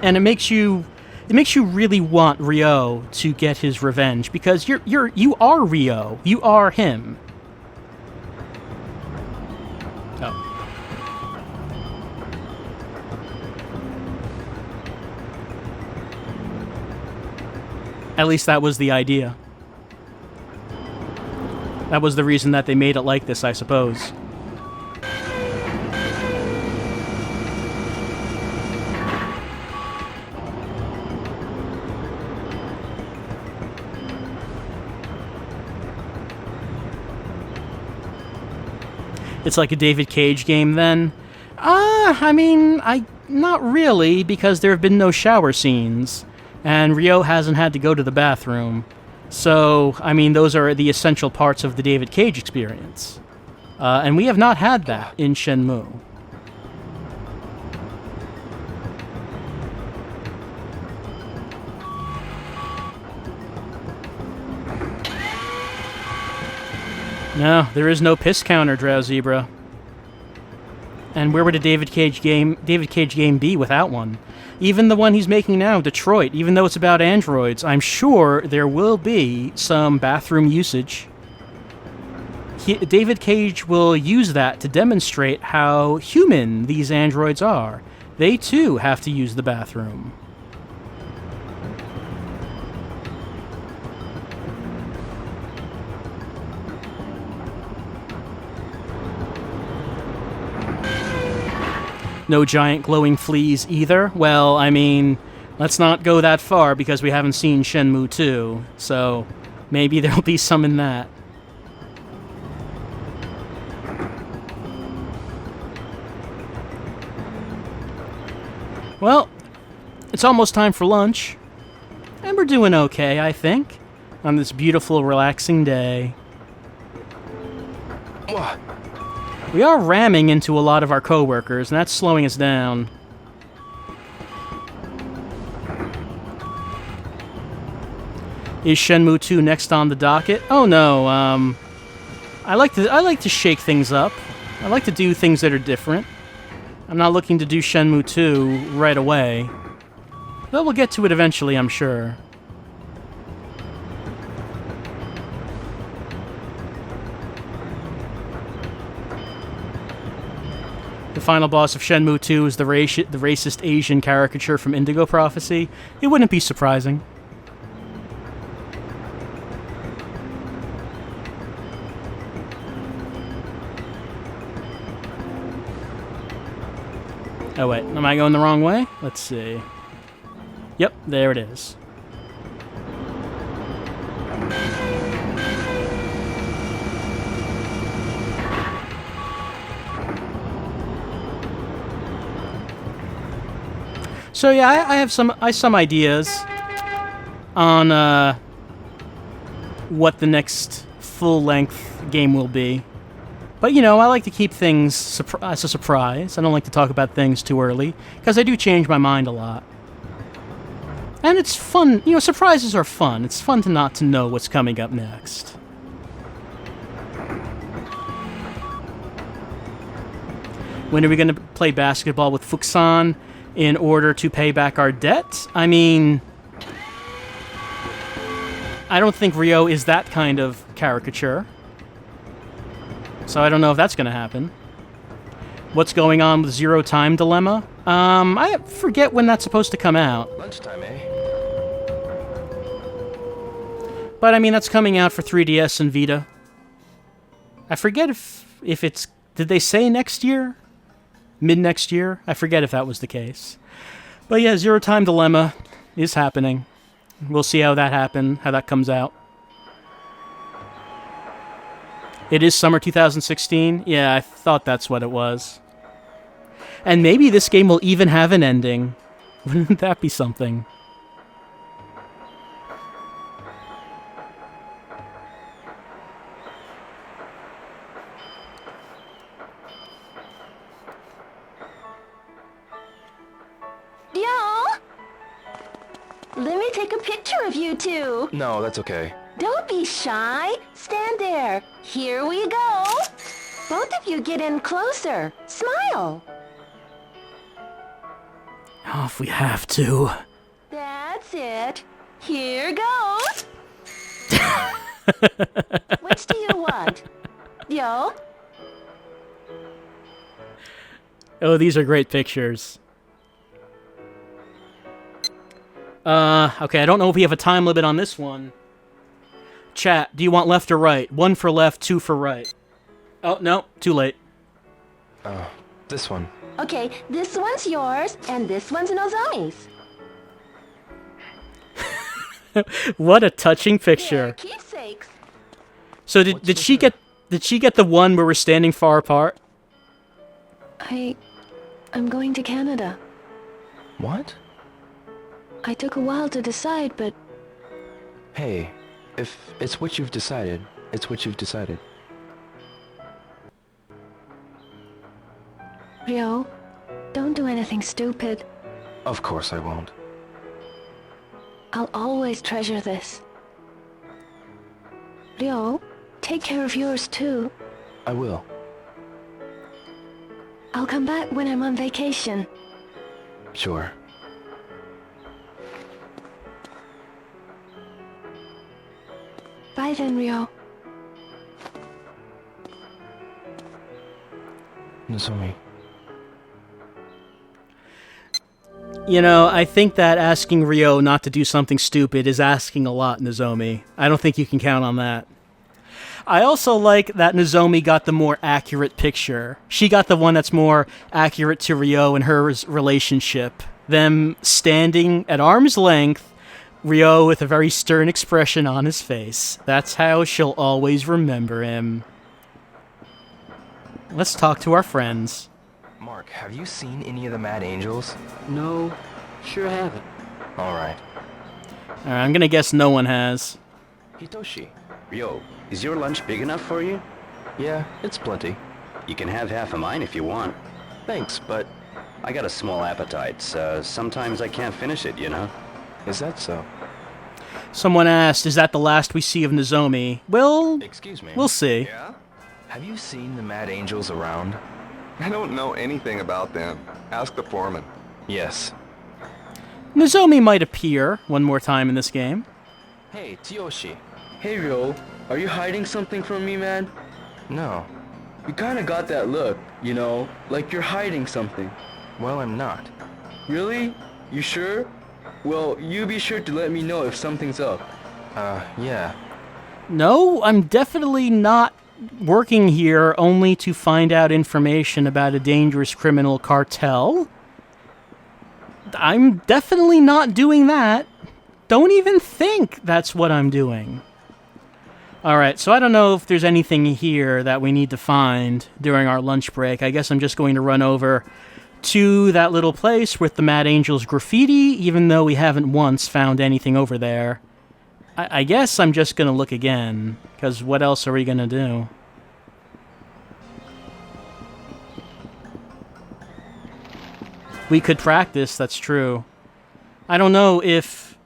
And it makes you really want Ryo to get his revenge, because you are Ryo. You are him. Oh. At least that was the idea. That was the reason that they made it like this, I suppose. It's like a David Cage game, then? Not really, because there have been no shower scenes, and Ryo hasn't had to go to the bathroom. So, those are the essential parts of the David Cage experience. And we have not had that in Shenmue. No, there is no piss counter, Drow Zebra. And where would a David Cage game be without one? Even the one he's making now, Detroit, even though it's about androids, I'm sure there will be some bathroom usage. David Cage will use that to demonstrate how human these androids are. They too have to use the bathroom. No giant glowing fleas either? Well, let's not go that far because we haven't seen Shenmue 2, so maybe there'll be some in that. Well, it's almost time for lunch, and we're doing okay, I think, on this beautiful, relaxing day.
What?
We are ramming into a lot of our coworkers, and that's slowing us down. Is Shenmue 2 next on the docket? Oh no, I like to shake things up. I like to do things that are different. I'm not looking to do Shenmue 2 right away. But we'll get to it eventually, I'm sure. The final boss of Shenmue 2 is the racist Asian caricature from Indigo Prophecy. It wouldn't be surprising. Oh wait, am I going the wrong way? Let's see. Yep, there it is. So yeah, I have some ideas on what the next full-length game will be. But, I like to keep things as a surprise. I don't like to talk about things too early, because I do change my mind a lot. And it's fun. Surprises are fun. It's fun not to know what's coming up next. When are we going to play basketball with Fuxan in order to pay back our debt? I don't think Ryo is that kind of caricature. So I don't know if that's going to happen. What's going on with Zero Time Dilemma? I forget when that's supposed to come out.
Lunchtime, eh?
But that's coming out for 3DS and Vita. I forget if it's... Did they say next year? Mid-next year? I forget if that was the case. But yeah, Zero Time Dilemma is happening. We'll see how that comes out. It is summer 2016? Yeah, I thought that's what it was. And maybe this game will even have an ending. Wouldn't that be something?
Yo! Let me take a picture of you two.
No, that's okay.
Don't be shy. Stand there. Here we go. Both of you get in closer. Smile.
Oh, if we have to.
That's it. Here goes. Which do you want? Yo?
Oh, these are great pictures. Okay, I don't know if we have a time limit on this one. Chat, do you want left or right? 1 for left, 2 for right. Oh, no, too late.
This one.
Okay, this one's yours, and this one's Nozomi's.
What a touching
They're
picture.
keepsakes.
So did she get the one where we're standing far apart?
I'm going to Canada.
What?
I took a while to decide, but
Hey, if it's what you've decided, it's what you've decided.
Ryo, don't do anything stupid.
Of course I won't.
I'll always treasure this. Ryo, take care of yours too.
I will.
I'll come back when I'm on vacation.
Sure.
Bye then, Ryo.
Nozomi.
You know, I think that asking Ryo not to do something stupid is asking a lot, Nozomi. I don't think you can count on that. I also like that Nozomi got the more accurate picture. She got the one that's more accurate to Ryo and her relationship. Them standing at arm's length, Ryo with a very stern expression on his face. That's how she'll always remember him. Let's talk to our friends.
Mark, have you seen any of the Mad Angels?
No, sure haven't.
Alright.
Alright, I'm gonna guess no one has.
Hitoshi.
Yo, is your lunch big enough for you?
Yeah, it's plenty.
You can have half of mine if you want.
Thanks, but
I got a small appetite, so sometimes I can't finish it, you know?
is that so?
Someone asked, is that the last we see of Nozomi? Well,
Excuse me.
we'll see.
Yeah?
Have you seen the Mad Angels around?
I don't know anything about them. Ask the foreman.
Yes.
Nozomi might appear one more time in this game.
Hey, Tyoshi.
Hey Ryo, are you hiding something from me, man?
No.
You kinda got that look, you know, like you're hiding something.
Well, I'm not.
Really? You sure? Well, you be sure to let me know if something's up.
Yeah.
No, I'm definitely not working here only to find out information about a dangerous criminal cartel. I'm definitely not doing that. Don't even think that's what I'm doing. Alright, so I don't know if there's anything here that we need to find during our lunch break. I guess I'm just going to run over to that little place with the Mad Angels graffiti, even though we haven't once found anything over there. I guess I'm just going to look again, because what else are we going to do? We could practice, that's true. I don't know if...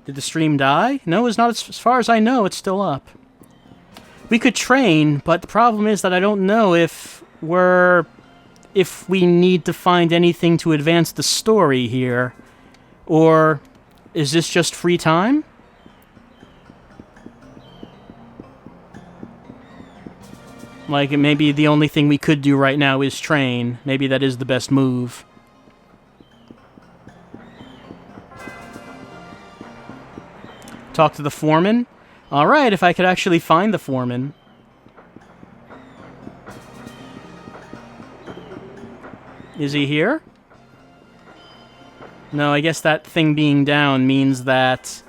Did the stream die? No, it's not. As far as I know, it's still up. We could train, but the problem is that I don't know if we need to find anything to advance the story here. Or is this just free time? Like, maybe the only thing we could do right now is train. Maybe that is the best move. Talk to the foreman? Alright, if I could actually find the foreman. Is he here? No, I guess that thing being down means that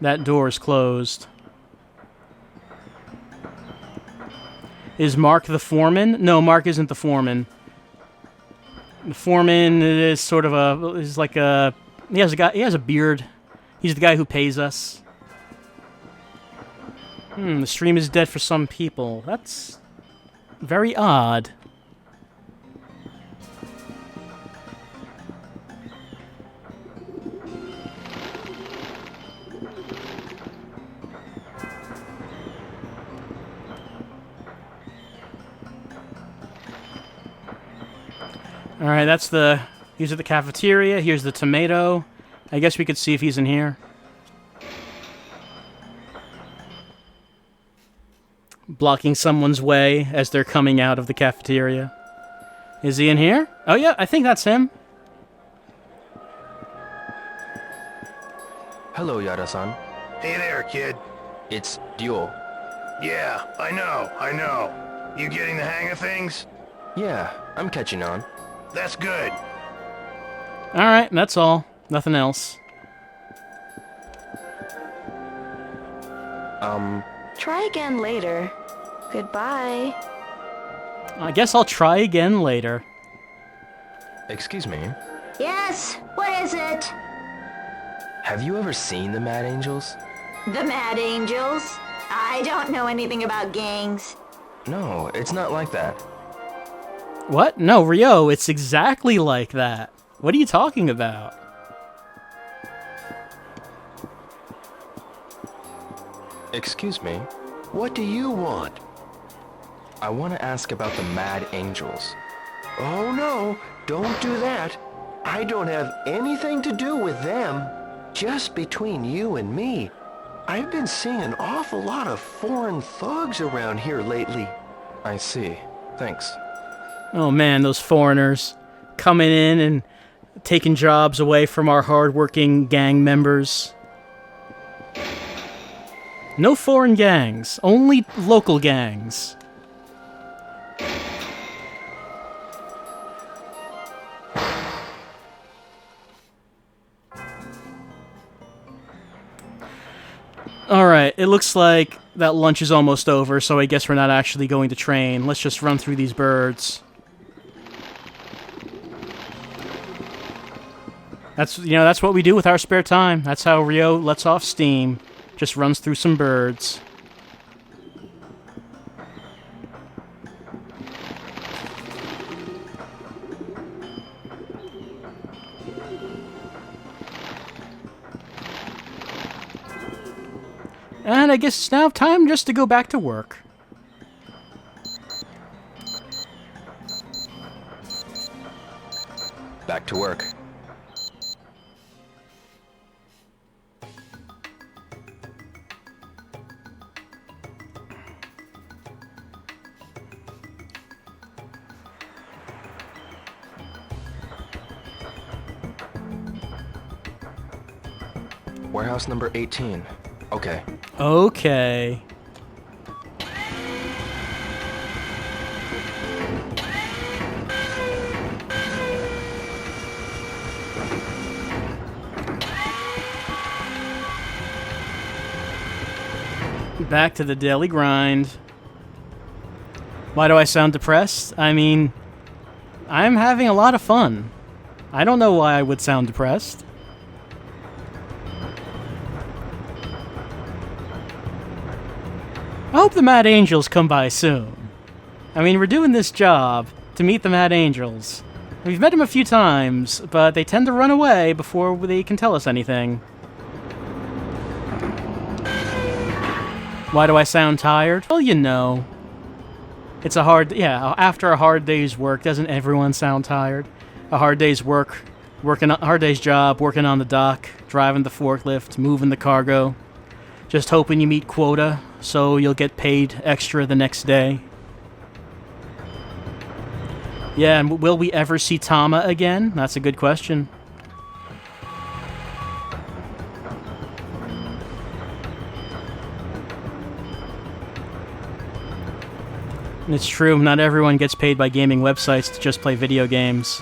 that door is closed. Is Mark the foreman? No, Mark isn't the foreman. The foreman is sort of he has a beard. He's the guy who pays us. The stream is dead for some people. That's very odd. Alright, he's at the cafeteria. Here's the tomato. I guess we could see if he's in here. Blocking someone's way as they're coming out of the cafeteria. Is he in here? Oh yeah, I think that's him.
Hello, Yada-san.
Hey there, kid.
It's Duel.
Yeah, I know. You getting the hang of things?
Yeah, I'm catching on.
That's good.
Alright, that's all. Nothing else.
Try again later. Goodbye.
I guess I'll try again later.
Excuse me.
Yes, what is it?
Have you ever seen the Mad Angels?
The Mad Angels? I don't know anything about gangs.
No, it's not like that.
What? No, Rio, it's exactly like that. What are you talking about?
Excuse me.
What do you want?
I want to ask about the Mad Angels.
Oh no, don't do that. I don't have anything to do with them. Just between you and me. I've been seeing an awful lot of foreign thugs around here lately.
I see. Thanks.
Oh man, those foreigners coming in and taking jobs away from our hard-working gang members. No foreign gangs, only local gangs. Alright, it looks like that lunch is almost over, so I guess we're not actually going to train. Let's just run through these birds. That's what we do with our spare time. That's how Rio lets off steam. Just runs through some birds. And I guess it's now time just to go back to work.
Back to work. Warehouse number 18. Okay.
Okay. Back to the daily grind. Why do I sound depressed? I mean, I'm having a lot of fun. I don't know why I would sound depressed. I hope the Mad Angels come by soon. I mean, we're doing this job to meet the Mad Angels. We've met them a few times, but they tend to run away before they can tell us anything. Why do I sound tired? Well, you know. It's a hard... Yeah, after a hard day's work, doesn't everyone sound tired? A hard day's work, hard day's job, working on the dock, driving the forklift, moving the cargo. Just hoping you meet quota, so you'll get paid extra the next day. Yeah, and will we ever see Tama again? That's a good question. And it's true, not everyone gets paid by gaming websites to just play video games.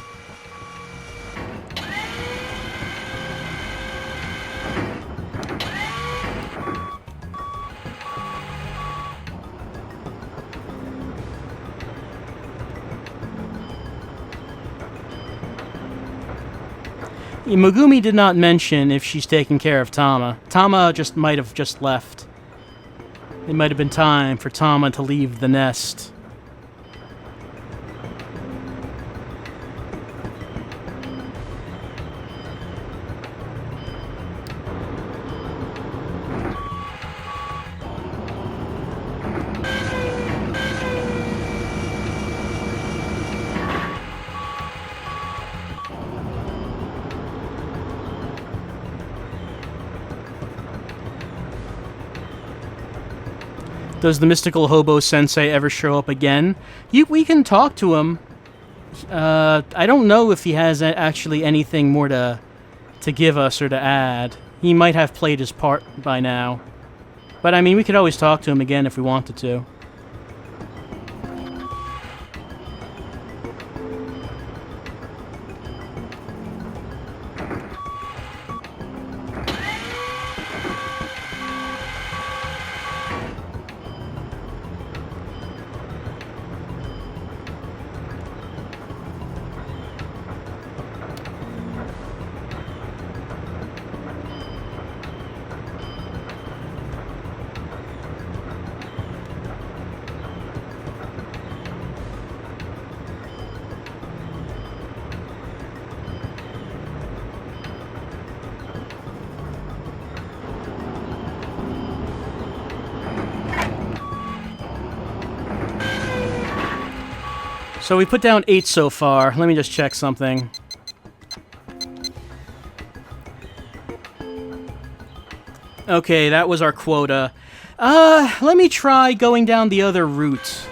Megumi did not mention if she's taking care of Tama. Tama might have just left. It might have been time for Tama to leave the nest. Does the mystical hobo sensei ever show up again? We can talk to him. I don't know if he has actually anything more to give us or to add. He might have played his part by now. But I mean, we could always talk to him again if we wanted to. So we put down 8 so far. Let me just check something. Okay, that was our quota. Let me try going down the other route.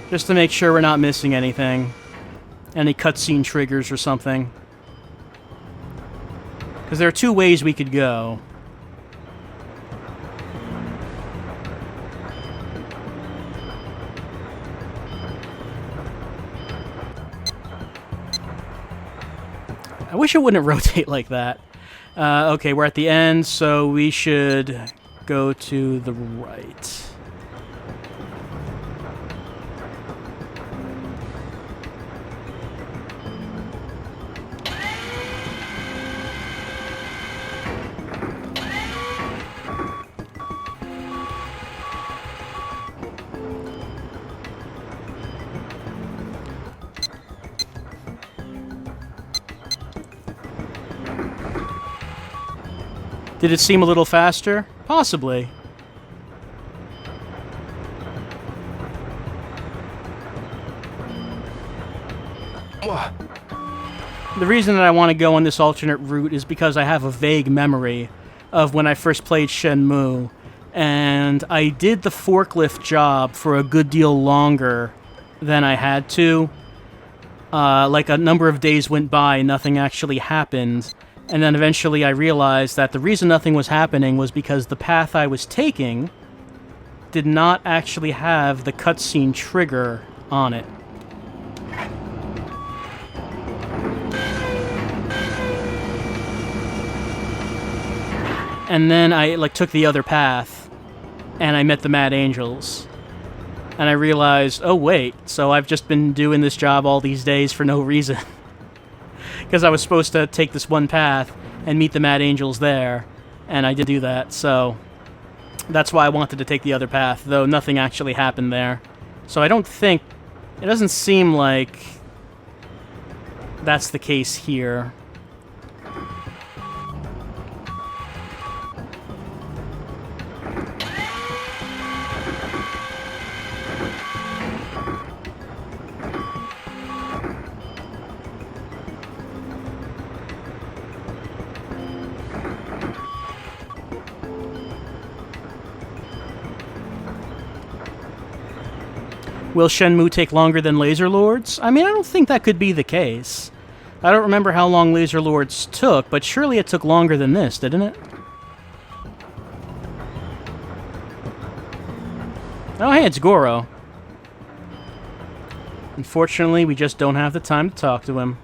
Just to make sure we're not missing anything. Any cutscene triggers or something. Because there are 2 ways we could go. I wish it wouldn't rotate like that. Okay, we're at the end, so we should go to the right. Did it seem a little faster? Possibly. The reason that I want to go on this alternate route is because I have a vague memory of when I first played Shenmue, and I did the forklift job for a good deal longer than I had to. Like a number of days went by and nothing actually happened. And then eventually I realized that the reason nothing was happening was because the path I was taking did not actually have the cutscene trigger on it. And then I took the other path, and I met the Mad Angels. And I realized, oh wait, so I've just been doing this job all these days for no reason. Because I was supposed to take this one path and meet the Mad Angels there, and I did do that, so that's why I wanted to take the other path, though nothing actually happened there. So I don't think... It doesn't seem like that's the case here. Will Shenmue take longer than Laser Lords? I mean, I don't think that could be the case. I don't remember how long Laser Lords took, but surely it took longer than this, didn't it? Oh, hey, it's Goro. Unfortunately, we just don't have the time to talk to him.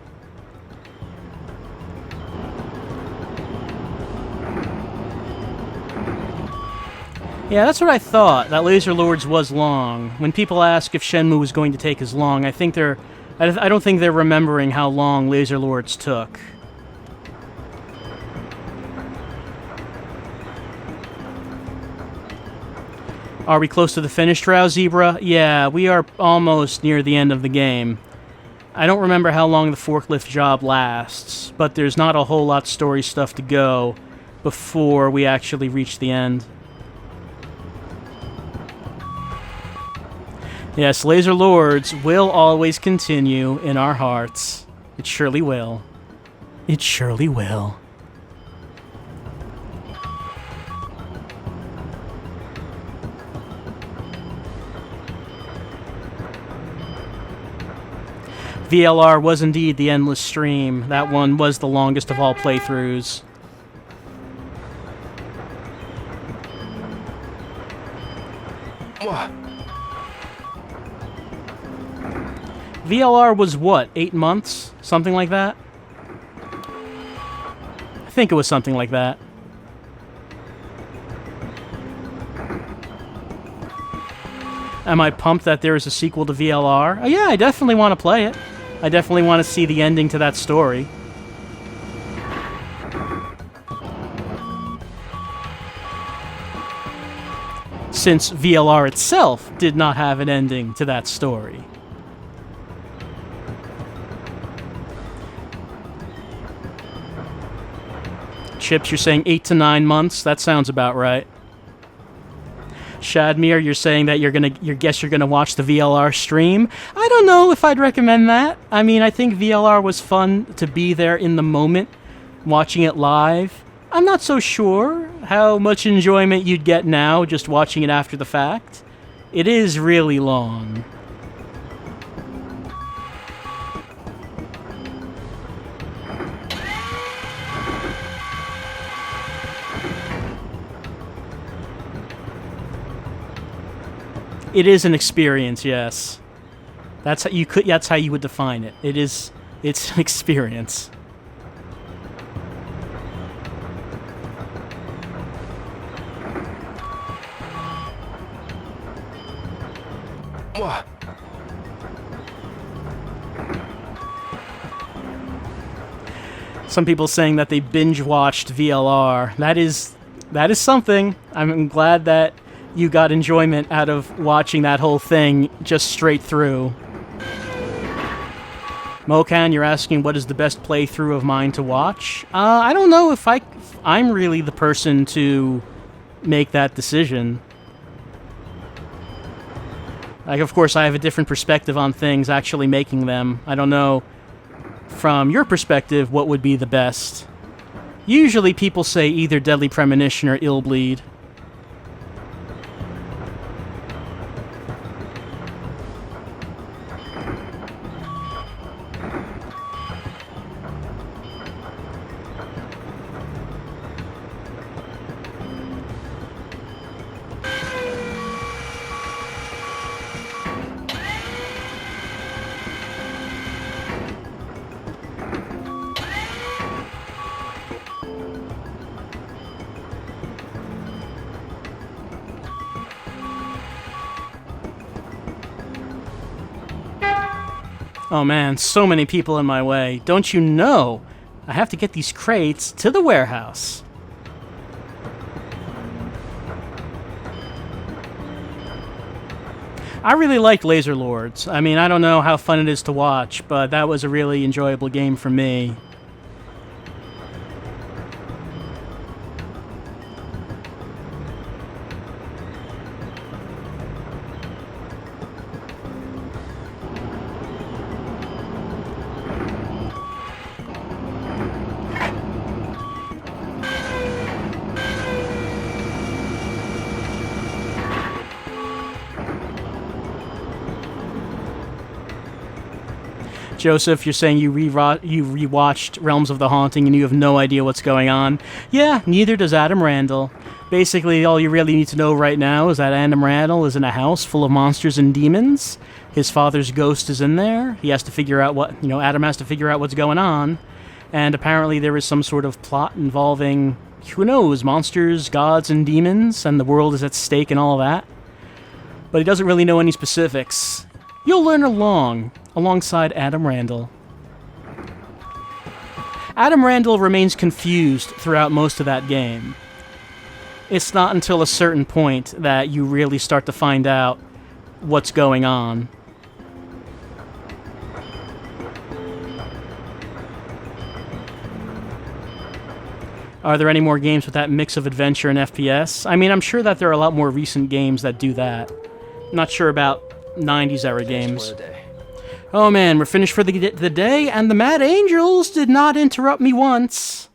Yeah, that's what I thought, that Laser Lords was long. When people ask if Shenmue was going to take as long, I don't think they're remembering how long Laser Lords took. Are we close to the finish, Drow Zebra? Yeah, we are almost near the end of the game. I don't remember how long the forklift job lasts, but there's not a whole lot of story stuff to go before we actually reach the end. Yes, Laser Lords will always continue in our hearts. It surely will. It surely will. VLR was indeed the endless stream. That one was the longest of all playthroughs. VLR was what, 8 months? Something like that? I think it was something like that. Am I pumped that there is a sequel to VLR? Oh yeah, I definitely want to play it. I definitely want to see the ending to that story. Since VLR itself did not have an ending to that story. Chips, you're saying 8 to 9 months? That sounds about right. Shadmir, you're saying that you're gonna watch the VLR stream. I don't know if I'd recommend that. I mean, I think VLR was fun to be there in the moment, watching it live. I'm not so sure how much enjoyment you'd get now just watching it after the fact. It is really long. It is an experience, yes. That's how you would define it. It's an experience. Some people saying that they binge-watched VLR. That is something. I'm glad that you got enjoyment out of watching that whole thing just straight through. Mokan, you're asking what is the best playthrough of mine to watch? I don't know if I'm really the person to make that decision. Like, of course, I have a different perspective on things actually making them. I don't know, from your perspective, what would be the best. Usually people say either Deadly Premonition or Illbleed. Oh man, so many people in my way. Don't you know? I have to get these crates to the warehouse. I really liked Laser Lords. I mean, I don't know how fun it is to watch, but that was a really enjoyable game for me. Joseph, you're saying you rewatched Realms of the Haunting and you have no idea what's going on. Yeah, neither does Adam Randall. Basically, all you really need to know right now is that Adam Randall is in a house full of monsters and demons. His father's ghost is in there. He has to figure out Adam has to figure out what's going on. And apparently there is some sort of plot involving, who knows, monsters, gods, and demons, and the world is at stake and all that. But he doesn't really know any specifics. You'll learn alongside Adam Randall. Adam Randall remains confused throughout most of that game. it's not until a certain point that you really start to find out what's going on. Are there any more games with that mix of adventure and FPS? I mean, I'm sure that there are a lot more recent games that do that. Not sure about 90s era games. Oh man, we're finished for the day, and the Mad Angels did not interrupt me once.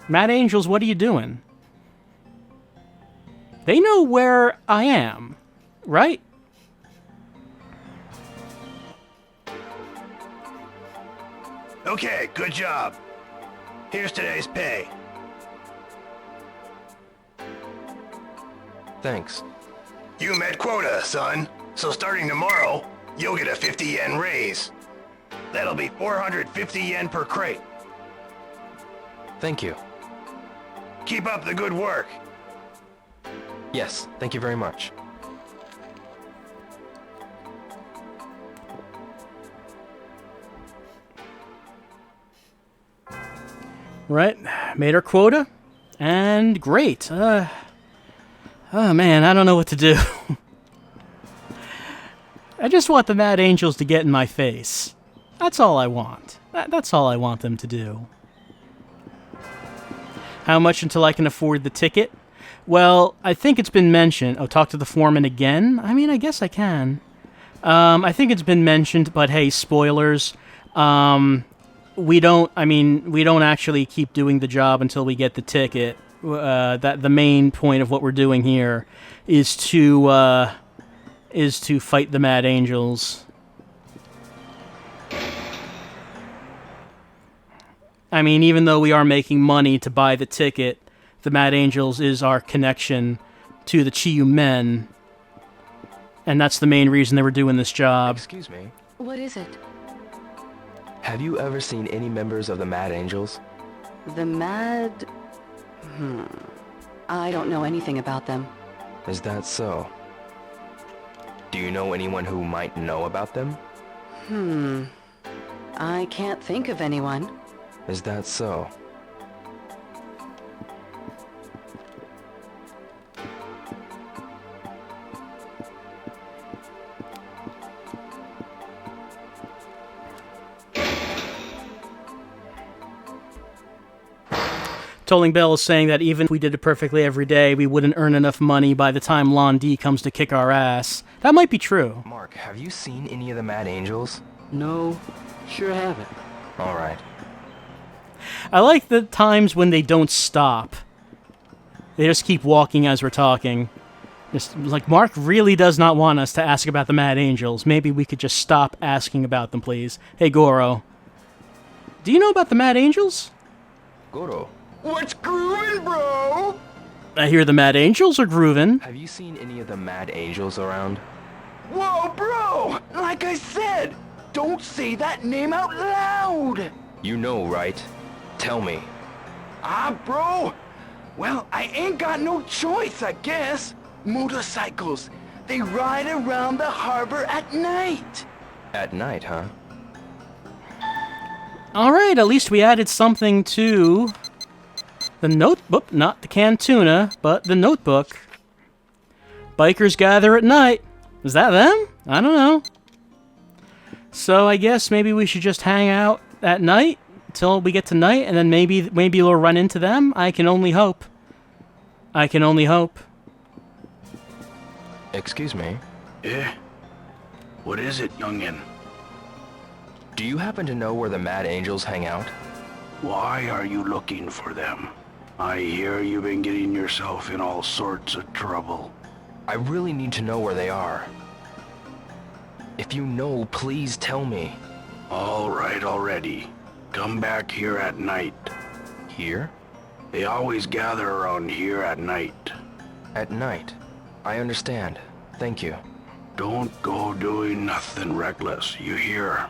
Mad Angels, what are you doing? They know where I am, right?
Okay, good job. Here's today's pay.
Thanks.
You met quota, son. So starting tomorrow, you'll get a 50 yen raise. That'll be 450 yen per crate.
Thank you.
Keep up the good work.
Yes, thank you very much.
Right, made our quota, and great. Oh man, I don't know what to do. I just want the Mad Angels to get in my face. That's all I want. That's all I want them to do. How much until I can afford the ticket? Well, I think it's been mentioned. Oh, talk to the foreman again? I mean, I guess I can. I think it's been mentioned, but hey, spoilers. We don't actually keep doing the job until we get the ticket. That the main point of what we're doing here is to fight the Mad Angels. I mean, even though we are making money to buy the ticket, the Mad Angels is our connection to the Chiyu men, and that's the main reason they were doing this job.
Excuse me.
What is it?
Have you ever seen any members of the Mad Angels?
The Mad... I don't know anything about them.
Is that so? Do you know anyone who might know about them?
I can't think of anyone.
Is that so?
Tolling Bell is saying that even if we did it perfectly every day, we wouldn't earn enough money by the time Lon D comes to kick our ass. That might be true.
Mark, have you seen any of the Mad Angels?
No, sure haven't.
Alright.
I like the times when they don't stop. They just keep walking as we're talking. Just like, Mark really does not want us to ask about the Mad Angels. Maybe we could just stop asking about them, please. Hey, Goro. Do you know about the Mad Angels?
Goro.
What's groovin', bro?
I hear the Mad Angels are groovin'.
Have you seen any of the Mad Angels around?
Whoa, bro! Like I said, don't say that name out loud!
You know, right? Tell me.
Bro! Well, I ain't got no choice, I guess. Motorcycles, they ride around the harbor at night.
At night, huh?
Alright, at least we added something to the notebook, not the canned tuna, but the notebook. Bikers gather at night. Is that them? I don't know. So I guess maybe we should just hang out at night till we get to night, and then maybe we'll run into them. I can only hope. I can only hope.
Excuse me.
What is it, youngin'?
Do you happen to know where the Mad Angels hang out?
Why are you looking for them? I hear you've been getting yourself in all sorts of trouble.
I really need to know where they are. If you know, please tell me.
All right already. Come back here at night.
Here?
They always gather around here at night.
At night? I understand. Thank you.
Don't go doing nothing reckless, you hear?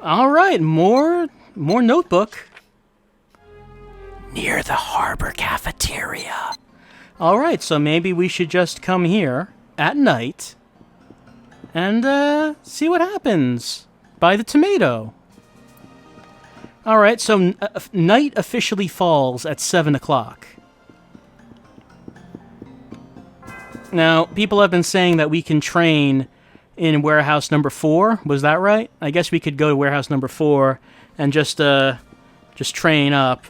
Alright, more notebook. Near the harbor cafeteria. Alright, so maybe we should just come here at night and see what happens. Buy the tomato. Alright, so night officially falls at 7 o'clock. Now, people have been saying that we can train in warehouse number 4. Was that right? I guess we could go to warehouse number 4 and just train up.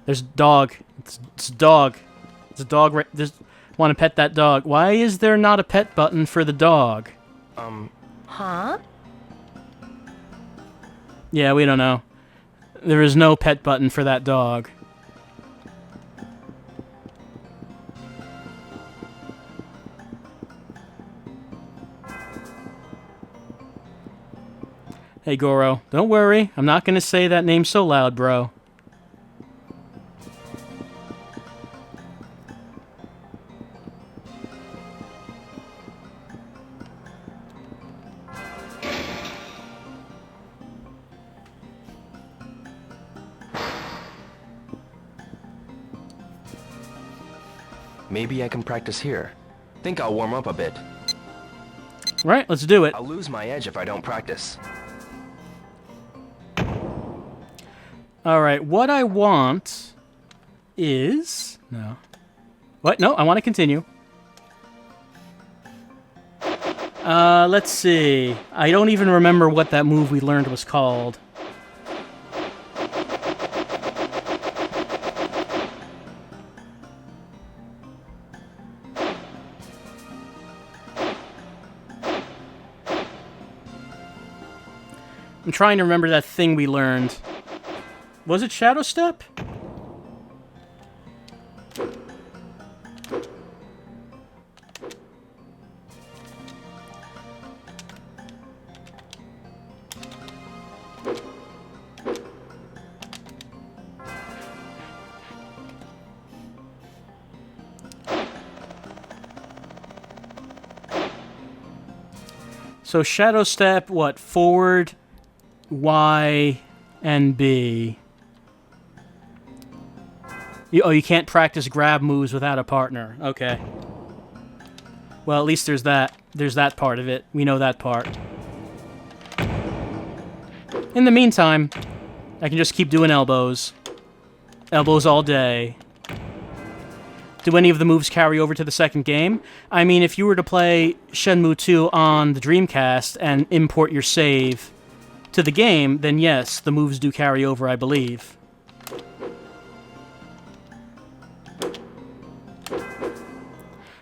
There's a dog. It's a dog. It's a dog. Want to pet that dog. Why is there not a pet button for the dog?
Huh?
Yeah, we don't know. There is no pet button for that dog. Hey, Goro, don't worry. I'm not going to say that name so loud, bro.
Maybe I can practice here. Think I'll warm up a bit.
Right, let's do it.
I'll lose my edge if I don't practice.
Alright, what I want is... No. What? No, I want to continue. Let's see. I don't even remember what that move we learned was called. I'm trying to remember that thing we learned. Was it Shadow Step? So Shadow Step, what? Forward, Y, and B. You can't practice grab moves without a partner. Okay. Well, at least there's that. There's that part of it. We know that part. In the meantime, I can just keep doing elbows. Elbows all day. Do any of the moves carry over to the second game? I mean, if you were to play Shenmue 2 on the Dreamcast and import your save to the game, then yes, the moves do carry over, I believe.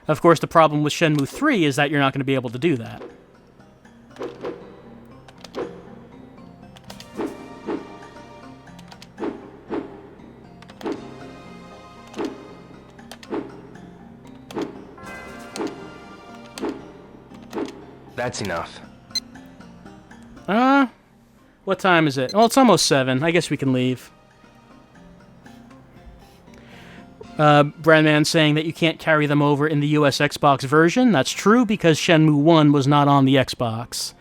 Of course, the problem with Shenmue 3 is that you're not going to be able to do that.
That's enough.
What time is it? Well, it's almost 7. I guess we can leave. Brandman saying that you can't carry them over in the US Xbox version. That's true, because Shenmue 1 was not on the Xbox.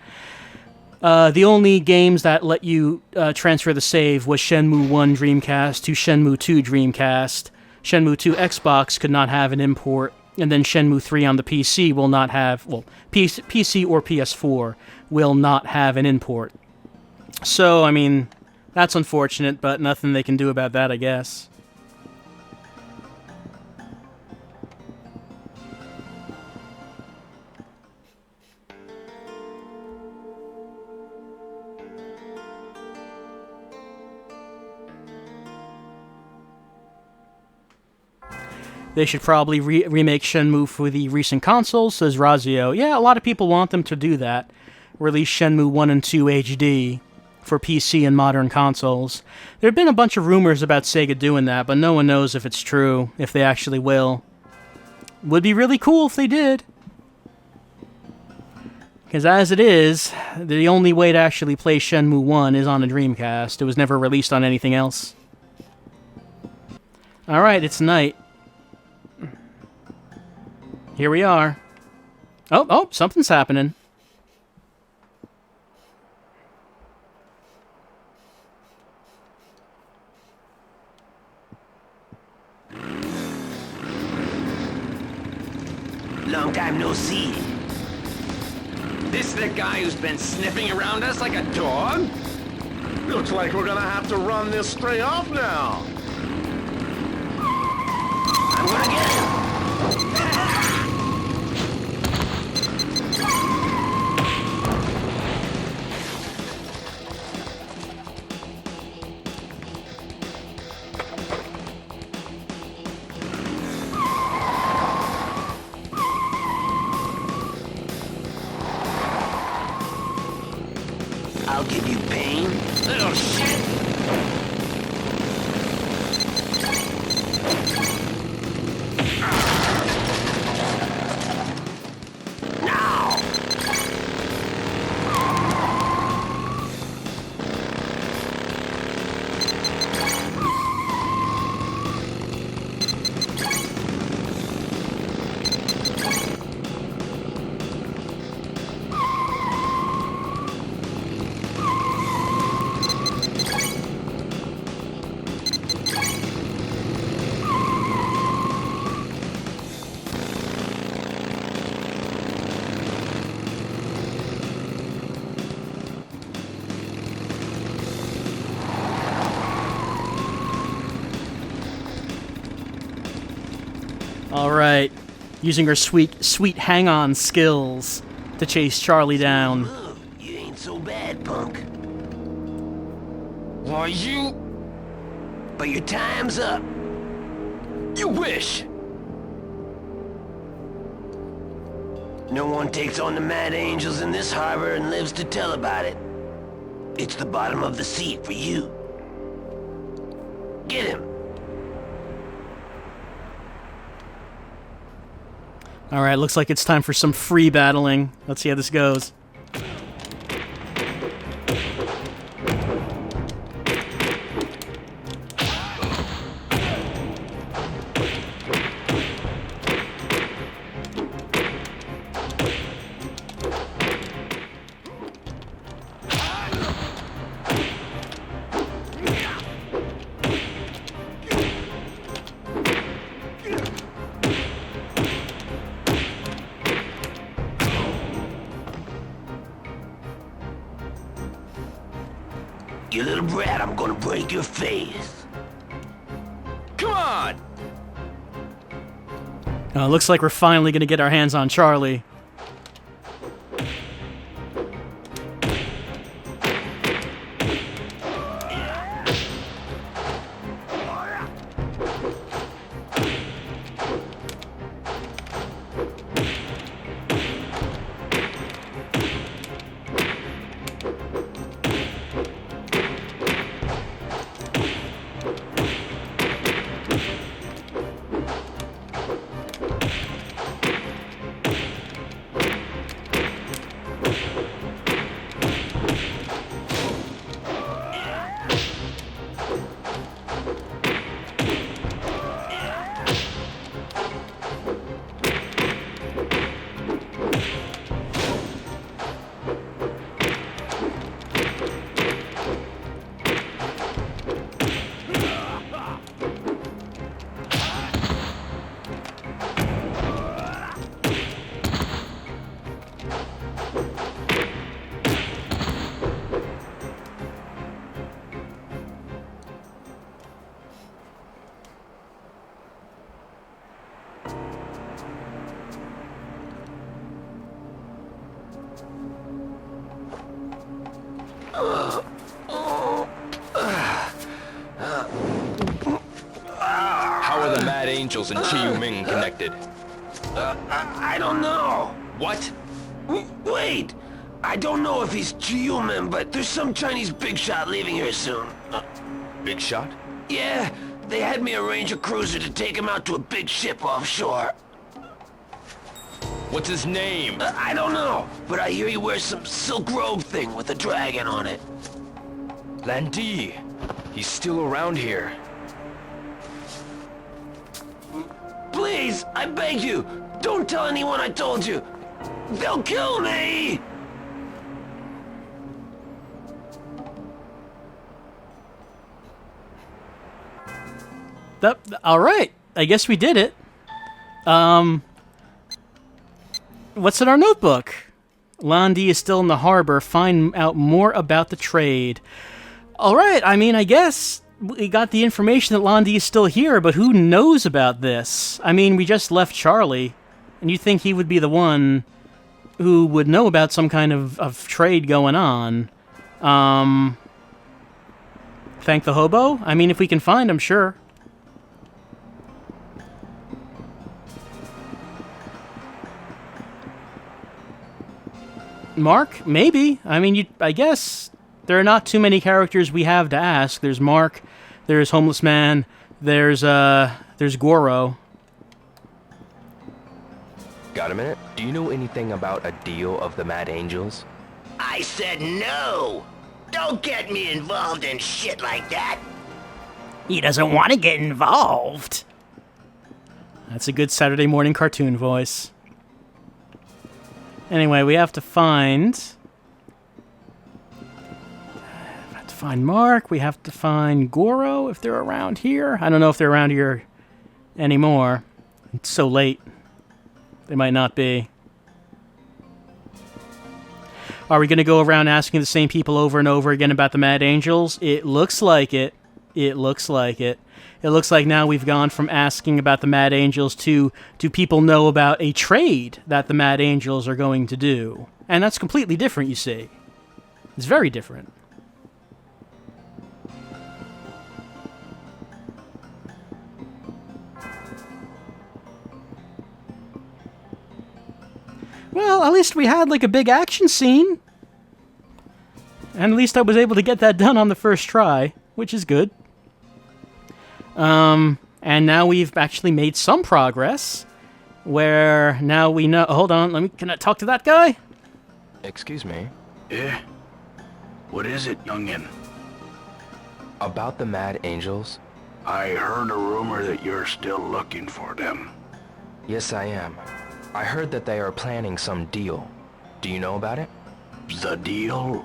The only games that let you transfer the save was Shenmue 1 Dreamcast to Shenmue 2 Dreamcast. Shenmue 2 Xbox could not have an import, and then Shenmue 3 on the PC will not have... Well, PC or PS4 will not have an import. So, I mean, that's unfortunate, but nothing they can do about that, I guess. They should probably remake Shenmue for the recent consoles, says Razio. Yeah, a lot of people want them to do that. Release Shenmue 1 and 2 HD for PC and modern consoles. There have been a bunch of rumors about Sega doing that, but no one knows if it's true, if they actually will. Would be really cool if they did. Because as it is, the only way to actually play Shenmue 1 is on a Dreamcast. It was never released on anything else. Alright, it's night. Here we are. Oh, something's happening.
Long time no see. This the guy who's been sniffing around us like a dog?
Looks like we're gonna have to run this stray off now.
I'm gonna get him. I'll give you pain.
Oh, shit!
Now!
Alright. Using her sweet hang-on skills to chase Charlie down.
You ain't so bad, punk.
Why, you...
But your time's up.
You wish!
No one takes on the Mad Angels in this harbor and lives to tell about it. It's the bottom of the sea for you. Get him.
Alright, looks like it's time for some free battling. Let's see how this goes.
You little brat, I'm gonna break your face.
Come on!
Looks like we're finally gonna get our hands on Charlie.
How are the Mad Angels and Chi Ming connected?
I don't know.
What?
Wait! I don't know if he's human, but there's some Chinese big shot leaving here soon.
Big shot?
Yeah, they had me arrange a cruiser to take him out to a big ship offshore.
What's his name?
I don't know, but I hear he wears some silk robe thing with a dragon on it.
Lan Di. He's still around here.
Please, I beg you, don't tell anyone I told you. They'll kill me!
Alright, I guess we did it. What's in our notebook? Landi is still in the harbor. Find out more about the trade. Alright, I mean, I guess we got the information that Landi is still here, but who knows about this? I mean, we just left Charlie, and you'd think he would be the one who would know about some kind of trade going on. Thank the hobo? I mean, if we can find him, sure. Mark? Maybe. I mean, I guess there are not too many characters we have to ask. There's Mark, there's Homeless Man, there's Goro.
Got a minute? Do you know anything about a deal of the Mad Angels?
I said no! Don't get me involved in shit like that!
He doesn't want to get involved. That's a good Saturday morning cartoon voice. Anyway, we have to find Mark, we have to find Goro if they're around here. I don't know if they're around here anymore. It's so late. They might not be. Are we going to go around asking the same people over and over again about the Mad Angels? It looks like it. It looks like it. It looks like now we've gone from asking about the Mad Angels to, do people know about a trade that the Mad Angels are going to do? And that's completely different, you see. It's very different. Well, at least we had, like, a big action scene. And at least I was able to get that done on the first try, which is good. And now we've actually made some progress, where now we know... Hold on, can I talk to that guy?
Excuse me?
Yeah? What is it, youngin?
About the Mad Angels?
I heard a rumor that you're still looking for them.
Yes, I am. I heard that they are planning some deal. Do you know about it?
The deal?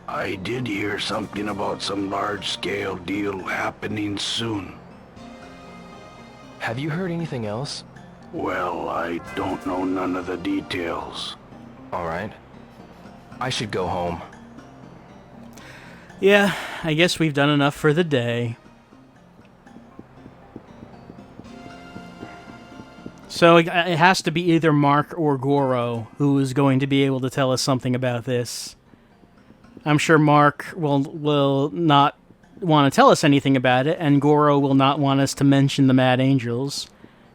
I did hear something about some large-scale deal happening soon.
Have you heard anything else?
Well, I don't know none of the details.
Alright. I should go home.
Yeah, I guess we've done enough for the day. So it has to be either Mark or Goro who is going to be able to tell us something about this. I'm sure Mark will not want to tell us anything about it, and Goro will not want us to mention the Mad Angels.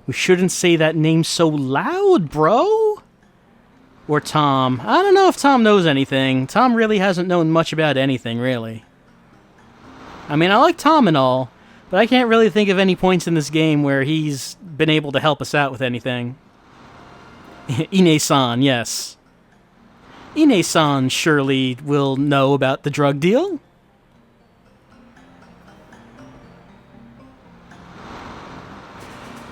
We shouldn't say that name so loud, bro! Or Tom. I don't know if Tom knows anything. Tom really hasn't known much about anything, really. I mean, I like Tom and all, but I can't really think of any points in this game where he's been able to help us out with anything. Ine-san, yes. Ine-san surely will know about the drug deal.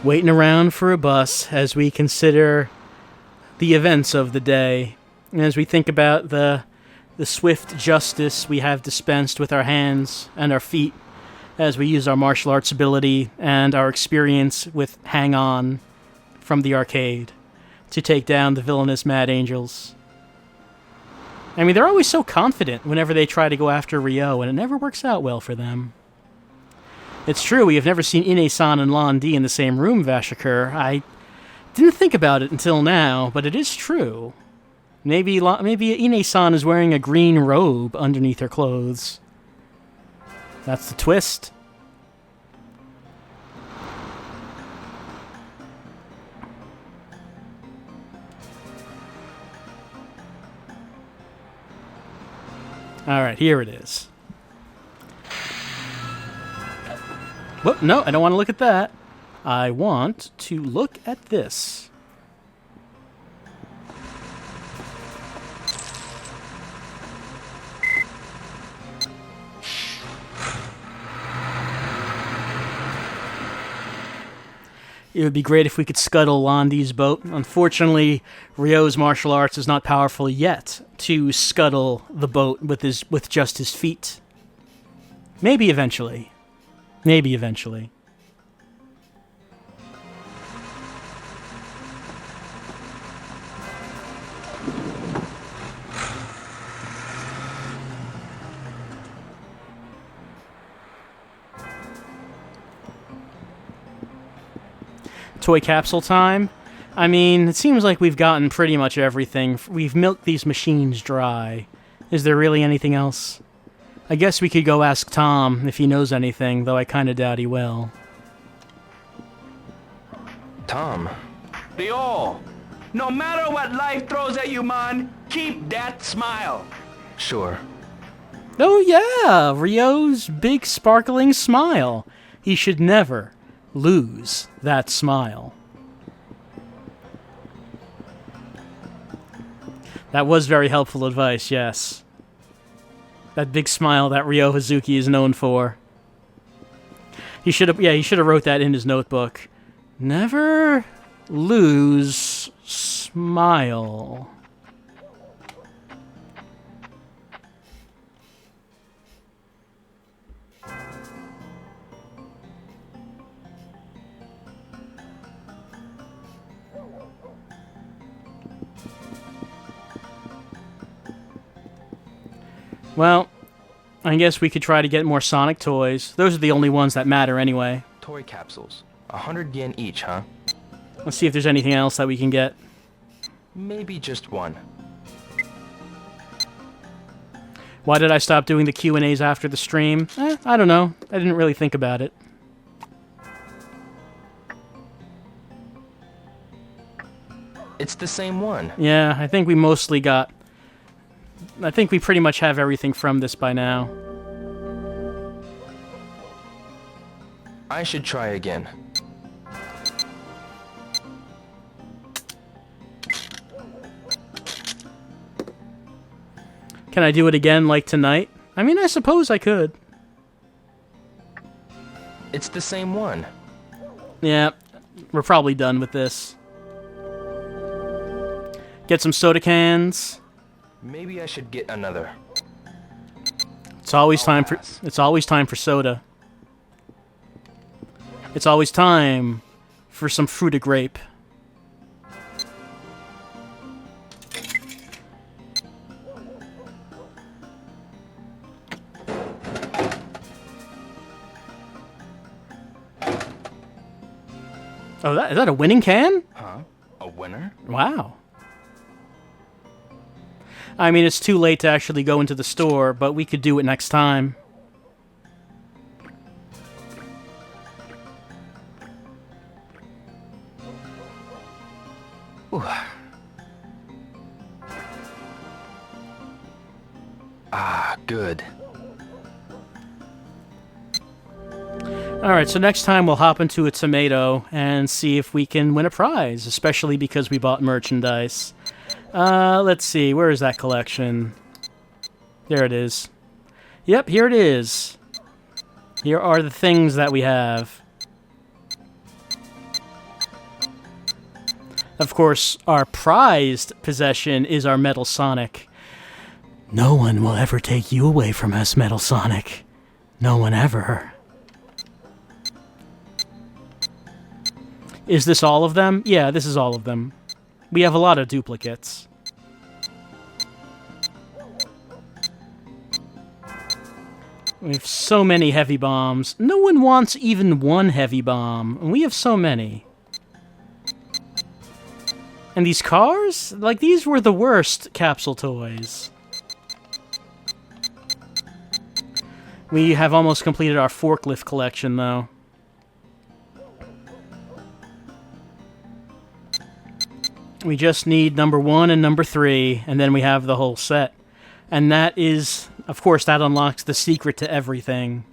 Waiting around for a bus as we consider the events of the day, and as we think about the swift justice we have dispensed with our hands and our feet, as we use our martial arts ability and our experience with Hang On from the arcade to take down the villainous Mad Angels. I mean, they're always so confident whenever they try to go after Ryo, and it never works out well for them. It's true, we have never seen Ine-san and Lan Di in the same room, Vashakur. I didn't think about it until now, but it is true. Maybe Ine-san is wearing a green robe underneath her clothes. That's the twist. Alright, here it is. Whoop, no, I don't want to look at that. I want to look at this. It would be great if we could scuttle Landi's boat. Unfortunately, Ryo's martial arts is not powerful yet to scuttle the boat with just his feet. Maybe eventually. Maybe eventually. Toy capsule time? I mean, it seems like we've gotten pretty much everything. We've milked these machines dry. Is there really anything else? I guess we could go ask Tom if he knows anything, though I kinda doubt he will.
Tom?
Ryo, no matter what life throws at you, man, keep that smile.
Sure.
Oh yeah, Ryo's big sparkling smile. He should never lose that smile. That was very helpful advice, yes. That big smile that Ryo Hazuki is known for. He should have wrote that in his notebook. Never lose smile. Well, I guess we could try to get more Sonic toys. Those are the only ones that matter anyway.
Toy capsules. 100 yen each, huh?
Let's see if there's anything else that we can get.
Maybe just one.
Why did I stop doing the Q&As after the stream? I don't know. I didn't really think about it.
It's the same one.
Yeah, I think we mostly got... I think we pretty much have everything from this by now.
I should try again.
Can I do it again like tonight? I mean, I suppose I could.
It's the same one.
Yeah, we're probably done with this. Get some soda cans.
Maybe I should get another.
It's always time for soda. It's always time for some fruit of grape. Oh, is that a winning can?
Huh? A winner?
Wow. I mean, it's too late to actually go into the store, but we could do it next time.
Ooh. Ah, good.
Alright, so next time we'll hop into a tomato and see if we can win a prize, especially because we bought merchandise. Let's see, where is that collection? There it is. Yep, here it is. Here are the things that we have. Of course, our prized possession is our Metal Sonic. No one will ever take you away from us, Metal Sonic. No one ever. Is this all of them? Yeah, this is all of them. We have a lot of duplicates. We have so many heavy bombs. No one wants even one heavy bomb. And we have so many. And these cars? Like, these were the worst capsule toys. We have almost completed our forklift collection, though. We just need number 1 and number 3, and then we have the whole set. And that is, of course, that unlocks the secret to everything.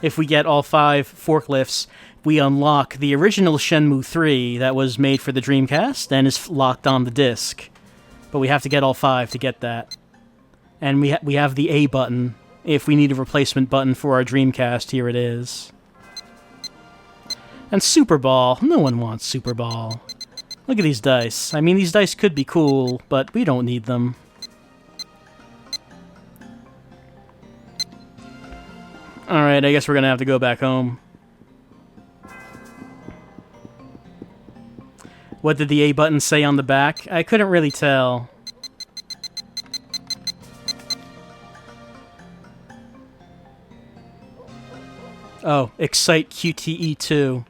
If we get all 5 forklifts, we unlock the original Shenmue 3 that was made for the Dreamcast and is locked on the disc. But we have to get all 5 to get that. And we have the A button. If we need a replacement button for our Dreamcast, here it is. And Super Ball. No one wants Super Ball. Look at these dice. I mean, these dice could be cool, but we don't need them. Alright, I guess we're gonna have to go back home. What did the A button say on the back? I couldn't really tell. Oh, Excite QTE 2.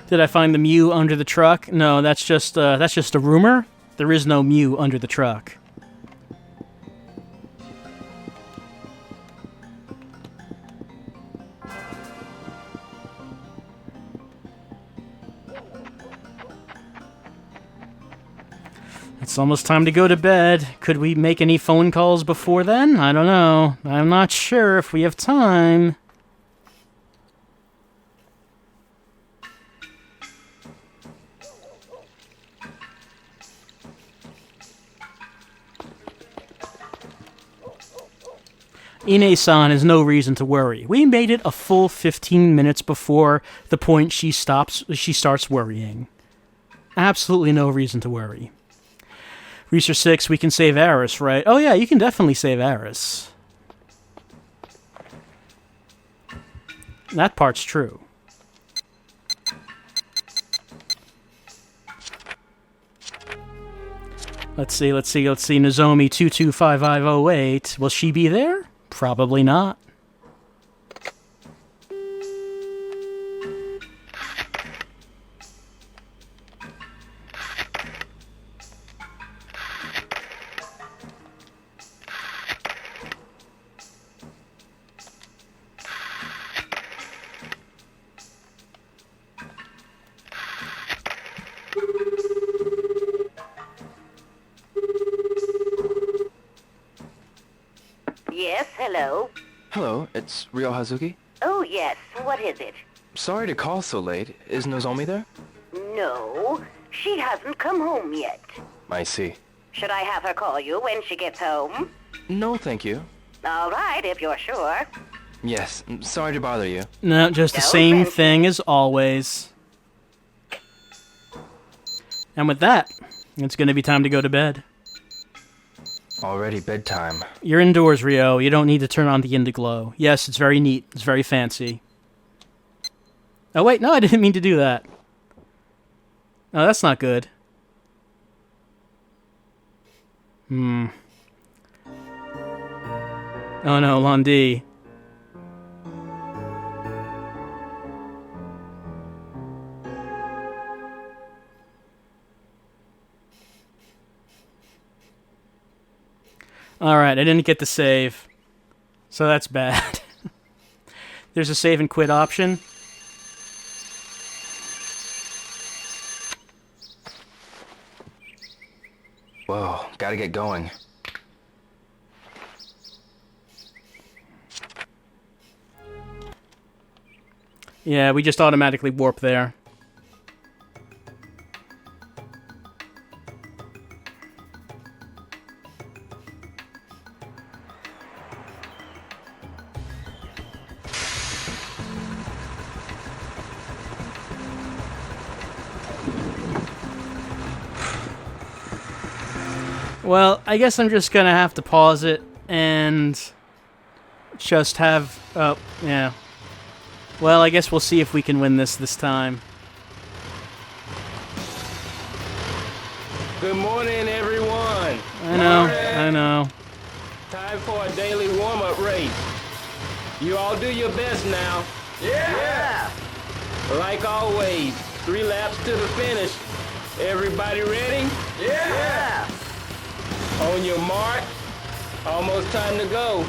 Did I find the Mew under the truck? No, that's just a rumor. There is no Mew under the truck. It's almost time to go to bed. Could we make any phone calls before then? I don't know. I'm not sure if we have time. Ine-san has no reason to worry. We made it a full 15 minutes before the point she starts worrying. Absolutely no reason to worry. Research 6, we can save Aris, right? Oh yeah, you can definitely save Aris. That part's true. Let's see. Nozomi 225508. Will she be there? Probably not.
Yes, hello.
Hello, it's Ryo Hazuki.
Oh, yes. What is it?
Sorry to call so late. Is Nozomi there?
No, she hasn't come home yet.
I see.
Should I have her call you when she gets home?
No, thank you.
All right, if you're sure.
Yes, sorry to bother you.
No, just the same thing as always. And with that, it's going to be time to go to bed.
Already bedtime.
You're indoors, Ryo. You don't need to turn on the Indiglow. Yes, it's very neat. It's very fancy. Oh, wait, no, I didn't mean to do that. Oh, that's not good. Oh no, Londi. Alright, I didn't get the save. So that's bad. There's a save and quit option.
Whoa, gotta get going.
Yeah, we just automatically warp there. Well, I guess I'm just gonna have to pause it and just have... Oh, yeah. Well, I guess we'll see if we can win this time.
Good morning, everyone.
I know.
Time for a daily warm-up race. You all do your best now.
Yeah!
Like always, 3 laps to the finish. Everybody ready?
Yeah!
On your mark. Almost time to go.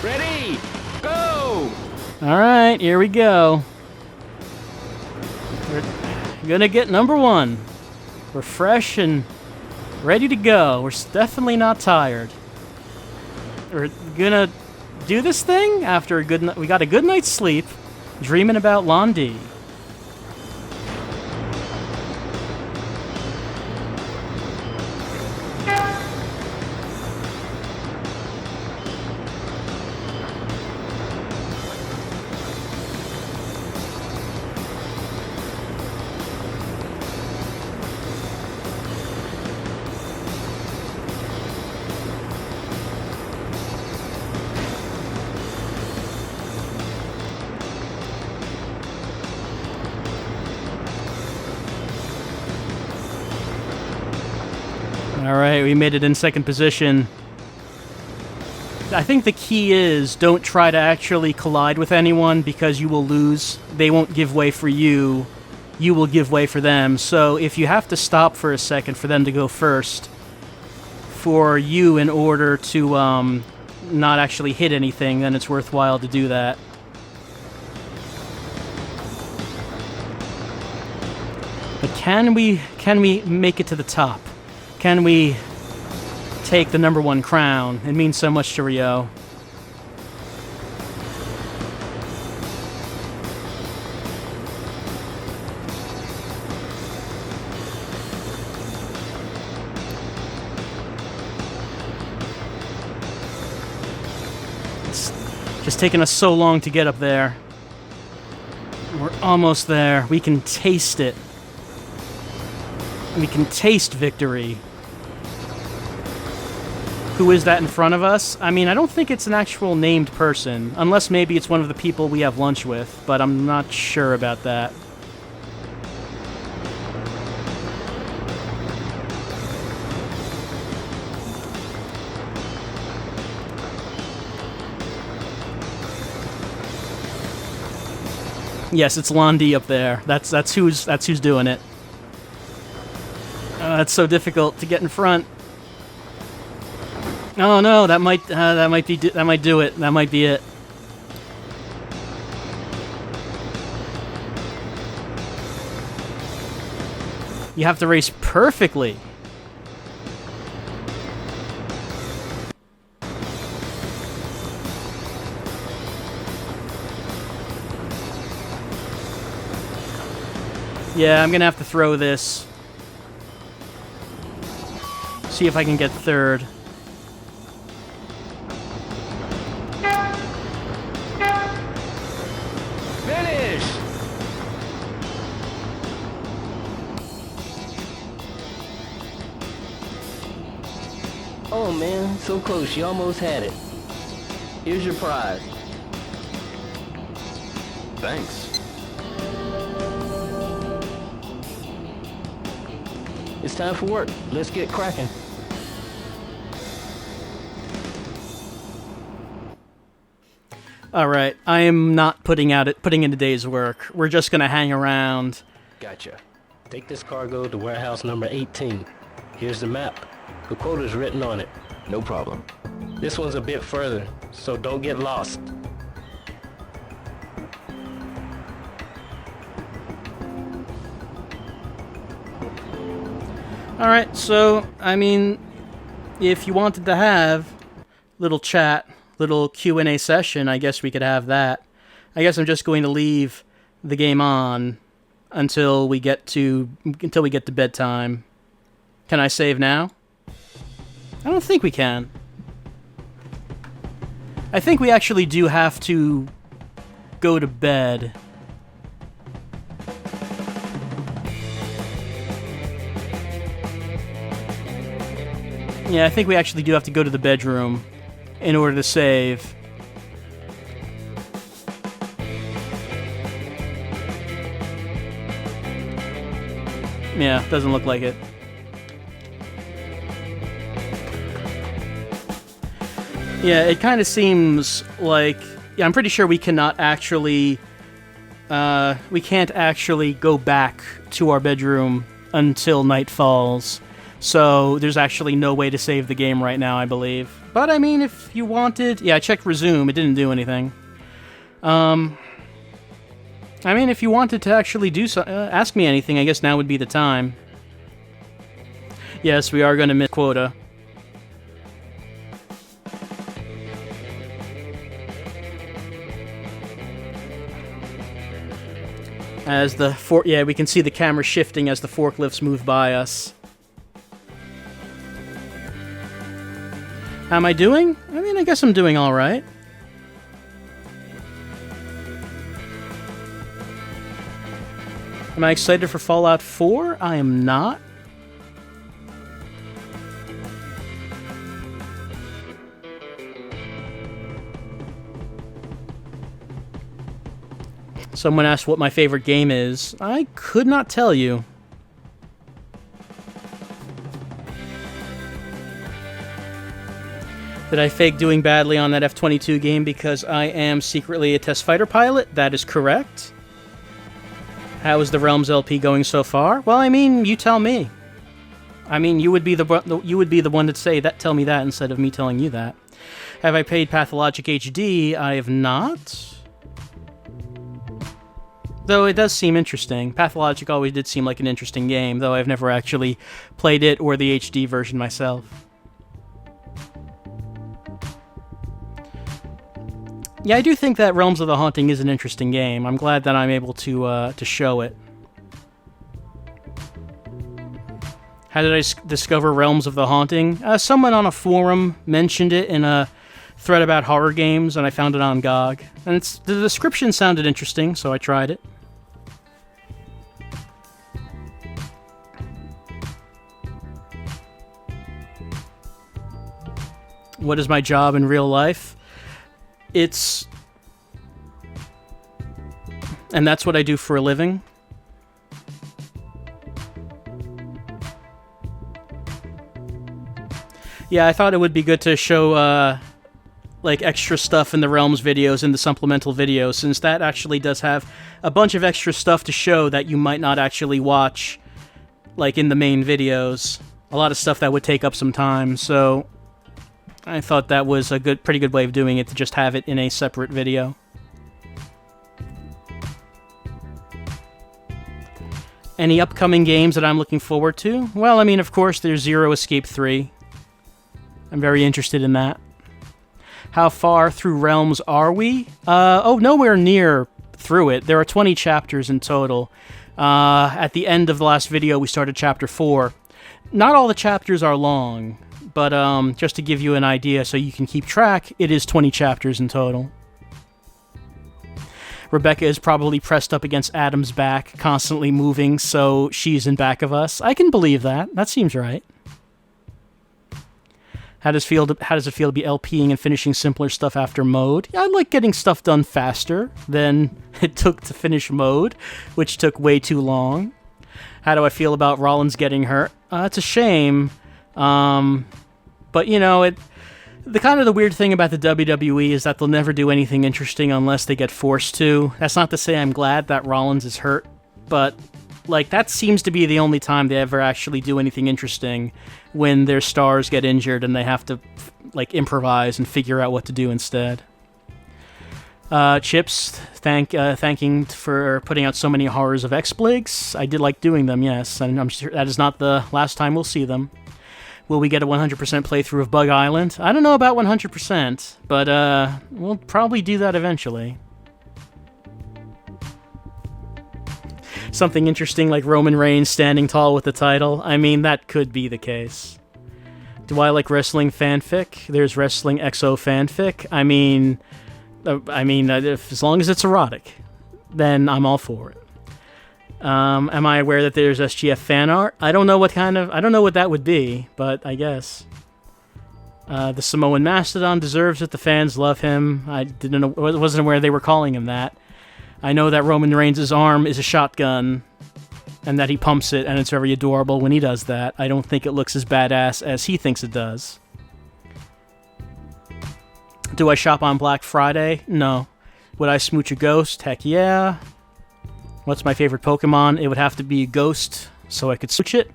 Ready? Go!
Alright, here we go. We're gonna get number 1. We're fresh and ready to go. We're definitely not tired. We're gonna do this thing after a good we got a good night's sleep, dreaming about Londi. Alright, we made it in second position. I think the key is don't try to actually collide with anyone because you will lose. They won't give way for you. You will give way for them. So if you have to stop for a second for them to go first, for you in order to not actually hit anything, then it's worthwhile to do that. But can we make it to the top? Can we take the #1 crown? It means so much to Rio. It's just taking us so long to get up there. We're almost there. We can taste it. We can taste victory. Who is that in front of us? I mean, I don't think it's an actual named person, unless maybe it's one of the people we have lunch with, but I'm not sure about that. Yes, it's Londi up there. That's who's doing it. It's so difficult to get in front. Oh no, that might do it. That might be it. You have to race perfectly. Yeah, I'm gonna have to throw this. See if I can get third.
Finish! Oh man, so close, you almost had it. Here's your prize.
Thanks.
It's time for work. Let's get cracking.
Alright, I am not putting in a day's work. We're just gonna hang around.
Gotcha. Take this cargo to warehouse number 18. Here's the map. The quota's written on it.
No problem.
This one's a bit further, so don't get lost.
Alright, so, I mean, if you wanted to have little chat, little Q&A session, I guess we could have that. I guess I'm just going to leave the game on until we get to bedtime. Can I save now? I don't think we can. I think we actually do have to go to bed. Yeah, I think we actually do have to go to the bedroom in order to save. Yeah, doesn't look like it. Yeah, it kind of seems like... Yeah, I'm pretty sure we cannot actually... we can't actually go back to our bedroom until night falls. So there's actually no way to save the game right now, I believe. But, I mean, if you wanted... Yeah, I checked resume. It didn't do anything. I mean, if you wanted to actually do so... ask me anything, I guess now would be the time. Yes, we are going to miss quota. As the... Yeah, we can see the camera shifting as the forklifts move by us. How am I doing? I mean, I guess I'm doing alright. Am I excited for Fallout 4? I am not. Someone asked what my favorite game is. I could not tell you. Did I fake doing badly on that F-22 game because I am secretly a test fighter pilot? That is correct. How is the Realms LP going so far? Well, I mean, you tell me. I mean, you would be the one to say that. Tell me that instead of me telling you that. Have I played Pathologic HD? I have not. Though it does seem interesting. Pathologic always did seem like an interesting game, though I've never actually played it or the HD version myself. Yeah, I do think that Realms of the Haunting is an interesting game. I'm glad that I'm able to show it. How did I discover Realms of the Haunting? Someone on a forum mentioned it in a thread about horror games, and I found it on GOG. And the description sounded interesting, so I tried it. What is my job in real life? And that's what I do for a living. Yeah, I thought it would be good to show, like, extra stuff in the Realms videos, in the supplemental videos, since that actually does have a bunch of extra stuff to show that you might not actually watch, like, in the main videos. A lot of stuff that would take up some time, so I thought that was a pretty good way of doing it, to just have it in a separate video. Any upcoming games that I'm looking forward to? Well, I mean, of course, there's Zero Escape 3. I'm very interested in that. How far through Realms are we? Nowhere near through it. There are 20 chapters in total. At the end of the last video, we started Chapter 4. Not all the chapters are long, but just to give you an idea so you can keep track, it is 20 chapters in total. Rebecca is probably pressed up against Adam's back, constantly moving, so she's in back of us. I can believe that. That seems right. How does it feel to be LPing and finishing simpler stuff after mode? I like getting stuff done faster than it took to finish mode, which took way too long. How do I feel about Rollins getting hurt? It's a shame. But, you know, the weird thing about the WWE is that they'll never do anything interesting unless they get forced to. That's not to say I'm glad that Rollins is hurt, but, like, that seems to be the only time they ever actually do anything interesting, when their stars get injured and they have to, like, improvise and figure out what to do instead. Chips, thanking for putting out so many horrors of X-Bligs. I did like doing them, yes, and I'm sure that is not the last time we'll see them. Will we get a 100% playthrough of Bug Island? I don't know about 100%, but we'll probably do that eventually. Something interesting like Roman Reigns standing tall with the title. I mean, that could be the case. Do I like wrestling fanfic? There's wrestling XO fanfic. I mean, as long as it's erotic, then I'm all for it. Am I aware that there's SGF fan art? I don't know what that would be, but I guess. The Samoan Mastodon deserves it. The fans love him. I wasn't aware they were calling him that. I know that Roman Reigns' arm is a shotgun, and that he pumps it, and it's very adorable when he does that. I don't think it looks as badass as he thinks it does. Do I shop on Black Friday? No. Would I smooch a ghost? Heck yeah. What's my favorite Pokemon? It would have to be a ghost, so I could switch it.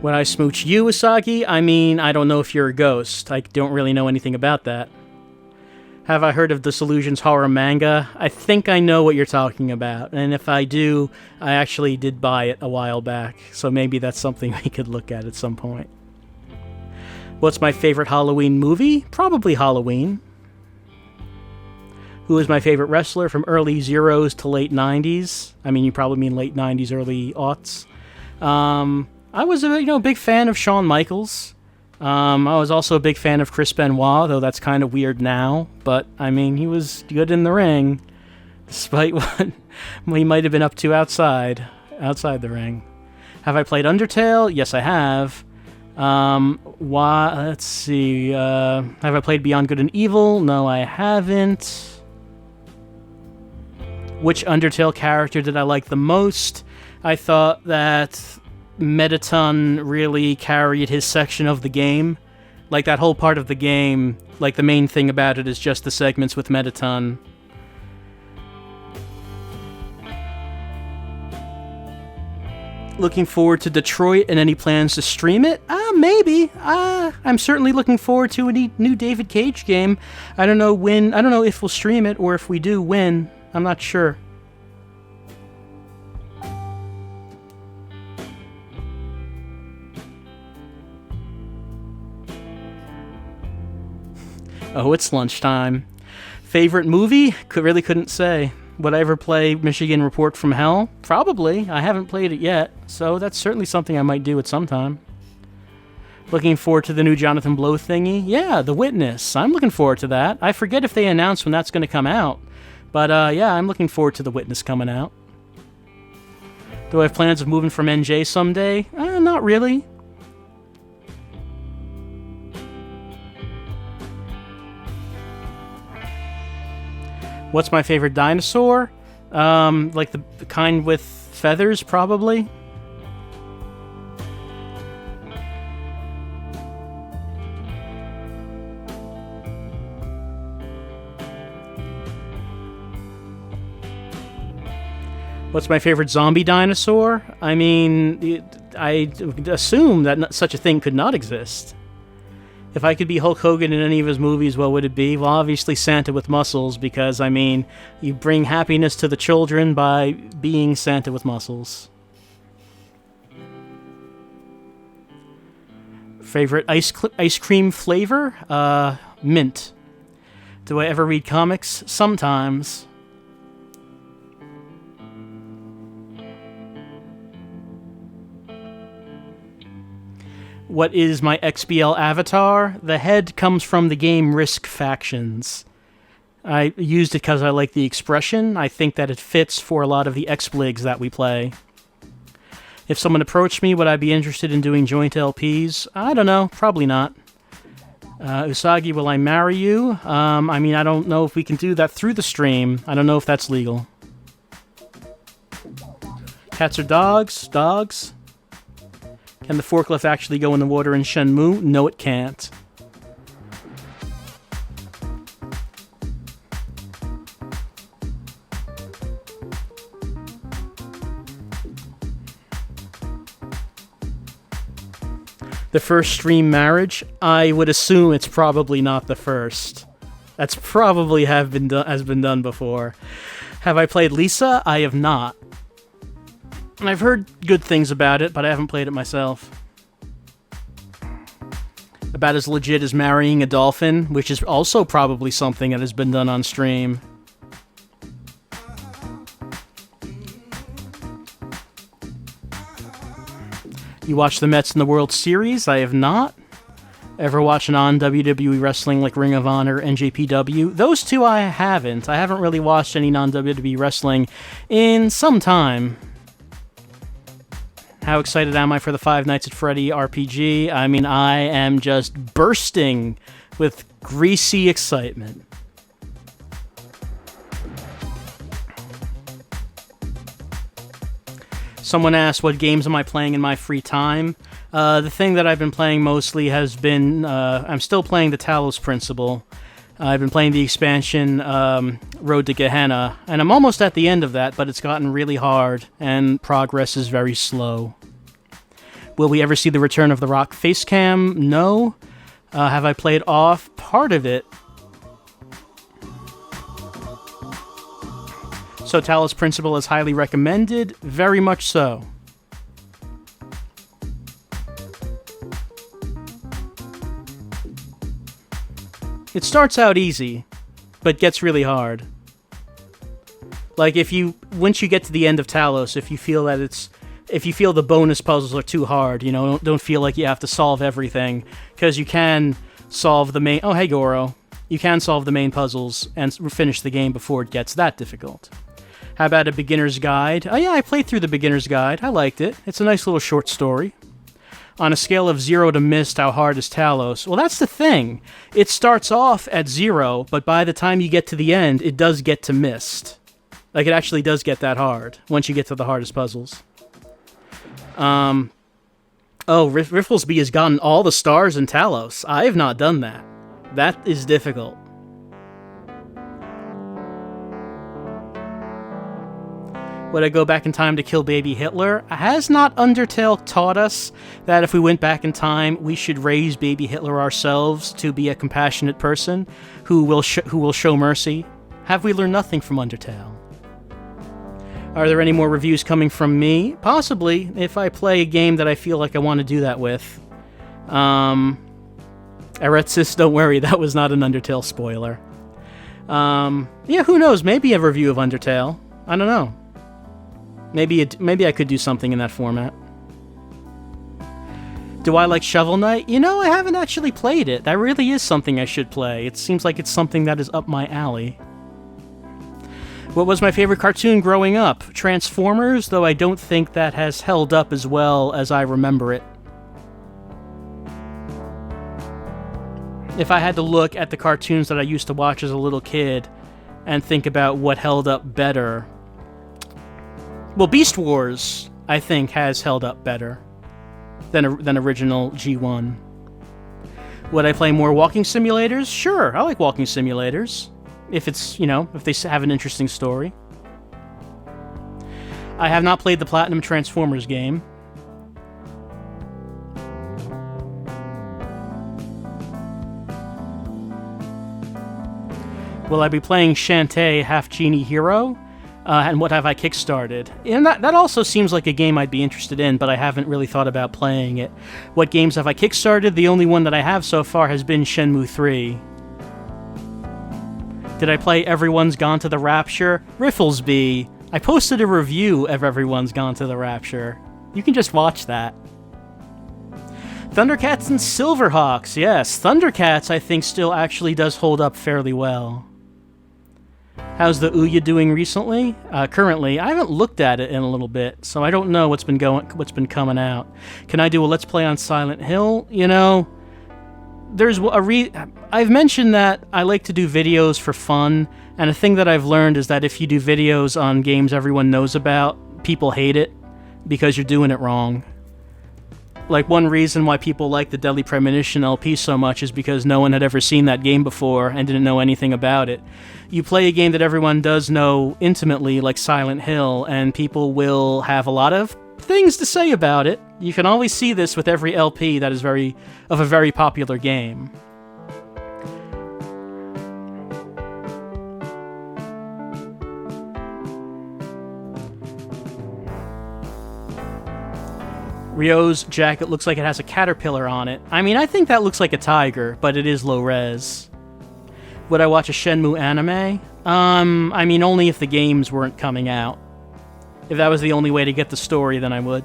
Would I smooch you, Usagi? I mean, I don't know if you're a ghost. I don't really know anything about that. Have I heard of Disillusion's horror manga? I think I know what you're talking about, and if I do, I actually did buy it a while back, so maybe that's something we could look at some point. What's my favorite Halloween movie? Probably Halloween. Who is my favorite wrestler from early Zeros to late 90s? I mean, you probably mean late 90s, early aughts. I was a big fan of Shawn Michaels. I was also a big fan of Chris Benoit, though that's kind of weird now. But, I mean, he was good in the ring, despite what he might have been up to outside the ring. Have I played Undertale? Yes, I have. Let's see. Have I played Beyond Good and Evil? No, I haven't. Which Undertale character did I like the most? I thought that Mettaton really carried his section of the game. Like, that whole part of the game, like, the main thing about it is just the segments with Mettaton. Looking forward to Detroit and any plans to stream it? Maybe. I'm certainly looking forward to a new David Cage game. I don't know when. I don't know if we'll stream it or if we do, when. I'm not sure. Oh, it's lunchtime. Favorite movie? Really couldn't say. Would I ever play Michigan Report from Hell? Probably. I haven't played it yet, so that's certainly something I might do at some time. Looking forward to the new Jonathan Blow thingy? Yeah, The Witness. I'm looking forward to that. I forget if they announce when that's going to come out. But, yeah, I'm looking forward to The Witness coming out. Do I have plans of moving from NJ someday? Not really. What's my favorite dinosaur? Like the kind with feathers, probably. What's my favorite zombie dinosaur? I mean, I assume that such a thing could not exist. If I could be Hulk Hogan in any of his movies, what would it be? Well, obviously Santa with muscles, because, I mean, you bring happiness to the children by being Santa with muscles. Favorite ice cream flavor? Mint. Do I ever read comics? Sometimes. What is my XBL avatar? The head comes from the game Risk Factions. I used it because I like the expression. I think that it fits for a lot of the X-Bligs that we play. If someone approached me, would I be interested in doing joint LPs? I don't know. Probably not. Usagi, will I marry you? I mean, I don't know if we can do that through the stream. I don't know if that's legal. Cats or dogs? Dogs? Can the forklift actually go in the water in Shenmue? No, it can't. The first stream marriage? I would assume it's probably not the first. That's probably has been done before. Have I played Lisa? I have not. I've heard good things about it, but I haven't played it myself. About as legit as marrying a dolphin, which is also probably something that has been done on stream. You watch the Mets in the World Series? I have not. Ever watch non-WWE wrestling like Ring of Honor, NJPW? Those two I haven't. I haven't really watched any non-WWE wrestling in some time. How excited am I for the Five Nights at Freddy RPG? I mean, I am just bursting with greasy excitement. Someone asked, what games am I playing in my free time? The thing that I've been playing mostly has been, I'm still playing the Talos Principle. I've been playing the expansion, Road to Gehenna, and I'm almost at the end of that, but it's gotten really hard, and progress is very slow. Will we ever see the return of the Rock Facecam? No. Have I played off? Part of it. So Talos Principle is highly recommended? Very much so. It starts out easy, but gets really hard. Like once you get to the end of Talos, if you feel the bonus puzzles are too hard, don't feel like you have to solve everything, because you can solve the main. Oh, hey Goro, you can solve the main puzzles and finish the game before it gets that difficult. How about a beginner's guide? Oh yeah, I played through the beginner's guide. I liked it. It's a nice little short story. On a scale of 0 to Myst, how hard is Talos? Well, that's the thing. It starts off at 0, but by the time you get to the end, it does get to Myst. Like, it actually does get that hard, once you get to the hardest puzzles. Rifflesby has gotten all the stars in Talos. I have not done that. That is Would I go back in time to kill baby Hitler? Has not Undertale taught us that if we went back in time, we should raise baby Hitler ourselves to be a compassionate person who will show mercy? Have we learned nothing from Undertale? Are there any more reviews coming from me? Possibly, if I play a game that I feel like I want to do that with. Eretsis, don't worry, that was not an Undertale spoiler. Yeah, who knows? Maybe a review of Undertale. I don't know. Maybe I could do something in that format. Do I like Shovel Knight? You know, I haven't actually played it. That really is something I should play. It seems like it's something that is up my alley. What was my favorite cartoon growing up? Transformers, though I don't think that has held up as well as I remember it. If I had to look at the cartoons that I used to watch as a little kid and think about what held up better... Well, Beast Wars, I think, has held up better than original G1. Would I play more walking simulators? Sure, I like walking simulators. If it's, if they have an interesting story. I have not played the Platinum Transformers game. Will I be playing Shantae Half Genie Hero? And what have I kickstarted? And that also seems like a game I'd be interested in, but I haven't really thought about playing it. What games have I kickstarted? The only one that I have so far has been Shenmue 3. Did I play Everyone's Gone to the Rapture? Rifflesby, I posted a review of Everyone's Gone to the Rapture. You can just watch that. Thundercats and Silverhawks, yes. Thundercats, I think, still actually does hold up fairly well. How's the Ouya doing recently? Currently, I haven't looked at it in a little bit, so I don't know what's been coming out. Can I do a Let's Play on Silent Hill? There's I've mentioned that I like to do videos for fun, and a thing that I've learned is that if you do videos on games everyone knows about, people hate it because you're doing it wrong. Like, one reason why people like the Deadly Premonition LP so much is because no one had ever seen that game before and didn't know anything about it. You play a game that everyone does know intimately, like Silent Hill, and people will have a lot of things to say about it. You can always see this with every LP that is of a very popular game. Ryo's jacket looks like it has a caterpillar on it. I mean, I think that looks like a tiger, but it is low res. Would I watch a Shenmue anime? I mean, only if the games weren't coming out. If that was the only way to get the story, then I would.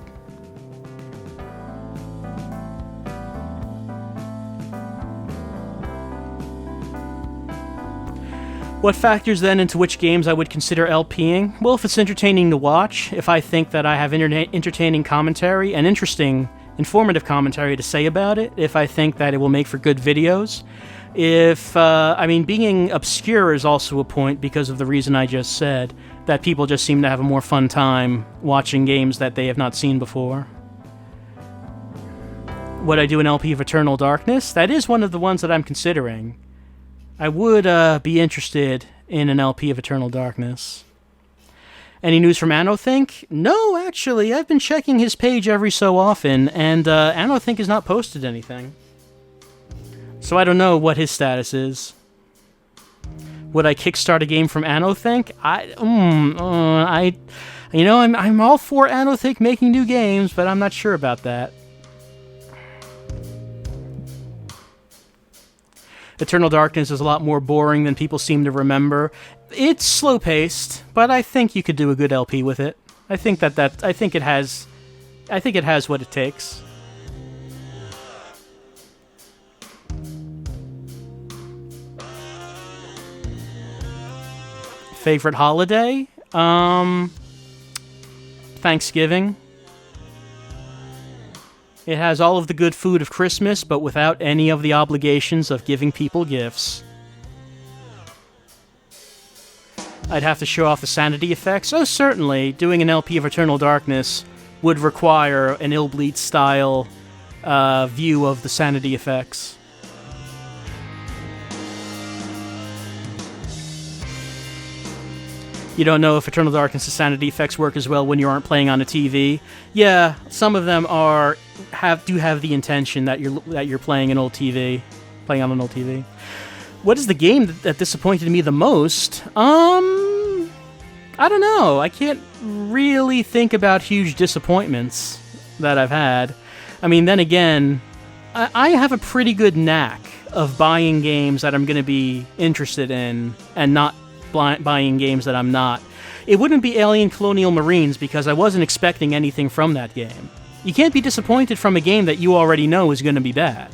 What factors then into which games I would consider LPing? Well, if it's entertaining to watch, if I think that I have entertaining commentary and interesting, informative commentary to say about it, if I think that it will make for good videos, being obscure is also a point because of the reason I just said, that people just seem to have a more fun time watching games that they have not seen before. Would I do an LP of Eternal Darkness? That is one of the ones that I'm considering. I would be interested in an LP of Eternal Darkness. Any news from Anothink? No, actually, I've been checking his page every so often, and Anothink has not posted anything. So I don't know what his status is. Would I kickstart a game from Anothink? I'm all for Anothink making new games, but I'm not sure about that. Eternal Darkness is a lot more boring than people seem to remember. It's slow-paced, but I think you could do a good LP with it. I think it has what it takes. Favorite holiday? Thanksgiving. It has all of the good food of Christmas, but without any of the obligations of giving people gifts. I'd have to show off the sanity effects. Oh, certainly, doing an LP of Eternal Darkness would require an Illbleed-style view of the sanity effects. You don't know if Eternal Darkness and Sanity effects work as well when you aren't playing on a TV. Yeah, some of them do have the intention that you're playing an old TV, playing on an old TV. What is the game that disappointed me the most? I don't know. I can't really think about huge disappointments that I've had. I mean, then again, I have a pretty good knack of buying games that I'm going to be interested in and not buying games that I'm not. It wouldn't be Alien Colonial Marines because I wasn't expecting anything from that game. You can't be disappointed from a game that you already know is going to be bad.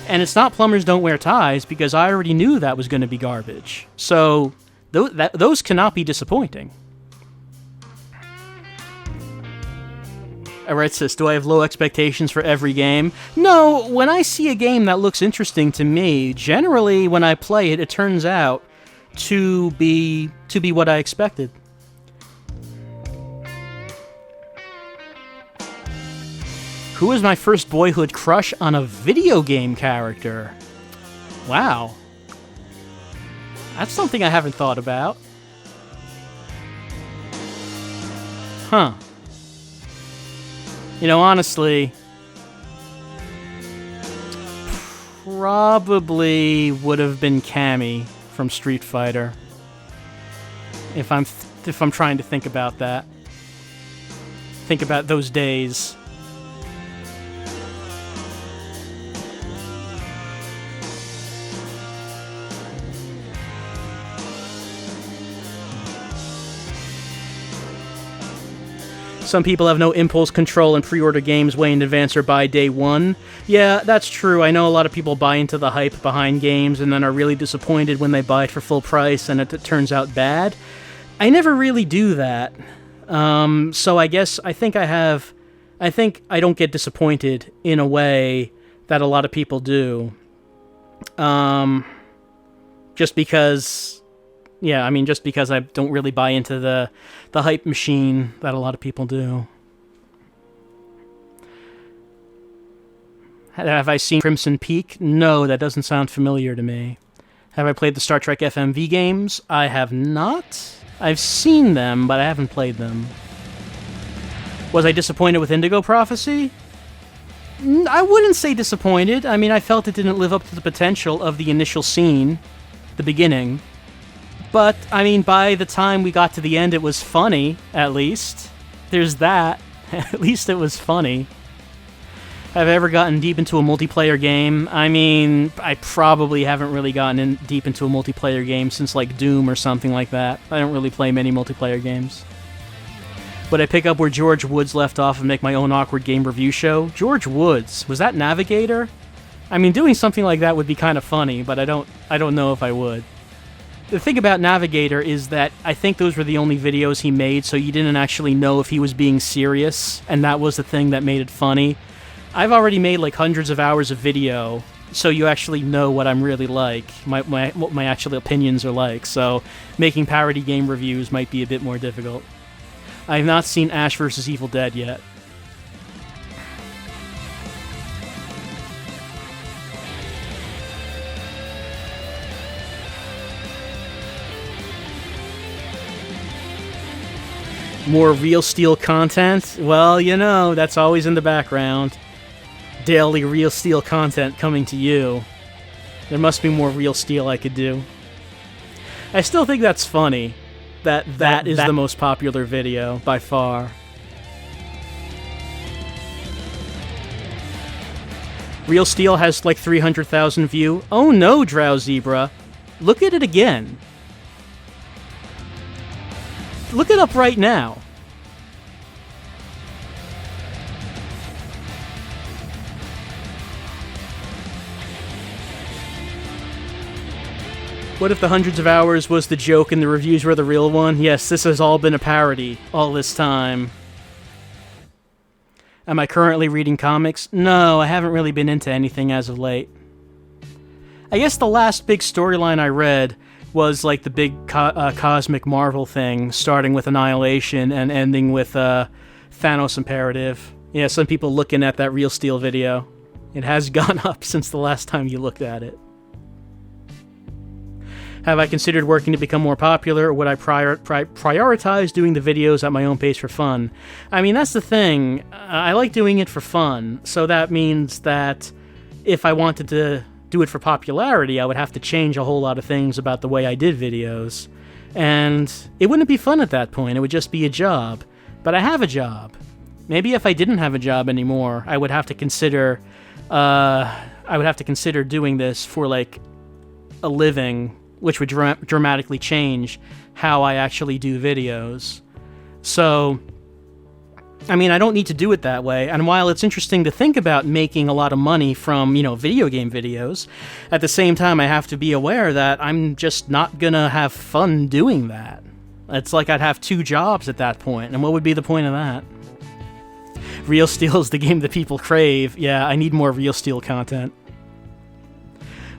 And it's not Plumbers Don't Wear Ties because I already knew that was going to be garbage. So those cannot be disappointing. Alright, sis, do I have low expectations for every game? No, when I see a game that looks interesting to me, generally when I play it, it turns out to be what I expected. Who was my first boyhood crush on a video game character? Wow. That's something I haven't thought about. Huh. You know, honestly, probably would have been Cammy from Street Fighter. If I'm trying to think about that. Think about those days. Some people have no impulse control and pre-order games way in advance or by day one. Yeah, that's true. I know a lot of people buy into the hype behind games and then are really disappointed when they buy it for full price and it turns out bad. I never really do that. So I guess I think I don't get disappointed in a way that a lot of people do. Just because I don't really buy into the hype machine that a lot of people do. Have I seen Crimson Peak? No, that doesn't sound familiar to me. Have I played the Star Trek FMV games? I have not. I've seen them, but I haven't played them. Was I disappointed with Indigo Prophecy? I wouldn't say disappointed. I mean, I felt it didn't live up to the potential of the initial scene, the beginning. But, I mean, by the time we got to the end, it was funny, at least. There's that. At least it was funny. Have I ever gotten deep into a multiplayer game? I mean, I probably haven't really gotten deep into a multiplayer game since, like, Doom or something like that. I don't really play many multiplayer games. Would I pick up where George Woods left off and make my own awkward game review show? George Woods? Was that Navigator? I mean, doing something like that would be kind of funny, but I don't know if I would. The thing about Navigator is that I think those were the only videos he made, so you didn't actually know if he was being serious, and that was the thing that made it funny. I've already made like hundreds of hours of video, so you actually know what I'm really like, what my actual opinions are like, so making parody game reviews might be a bit more difficult. I have not seen Ash vs. Evil Dead yet. More Real Steel content? Well, you know, that's always in the background. Daily Real Steel content coming to you. There must be more Real Steel I could do. I still think that's funny. That is the most popular video, by far. Real Steel has like 300,000 views. Oh no, Drow Zebra. Look at it again. Look it up right now. What if the hundreds of hours was the joke and the reviews were the real one? Yes, this has all been a parody all this time. Am I currently reading comics? No, I haven't really been into anything as of late. I guess the last big storyline I read was like the big cosmic Marvel thing, starting with Annihilation and ending with Thanos Imperative. Yeah, some people looking at that Real Steel video. It has gone up since the last time you looked at it. Have I considered working to become more popular, or would I prioritize doing the videos at my own pace for fun? I mean, that's the thing. I like doing it for fun, so that means that if I wanted to do it for popularity, I would have to change a whole lot of things about the way I did videos. And it wouldn't be fun at that point, it would just be a job. But I have a job. Maybe if I didn't have a job anymore, I would have to consider doing this for, like, a living, which would dramatically change how I actually do videos. So, I mean, I don't need to do it that way, and while it's interesting to think about making a lot of money from, video game videos, at the same time I have to be aware that I'm just not gonna have fun doing that. It's like I'd have 2 jobs at that point, and what would be the point of that? Real Steel is the game that people crave. Yeah, I need more Real Steel content.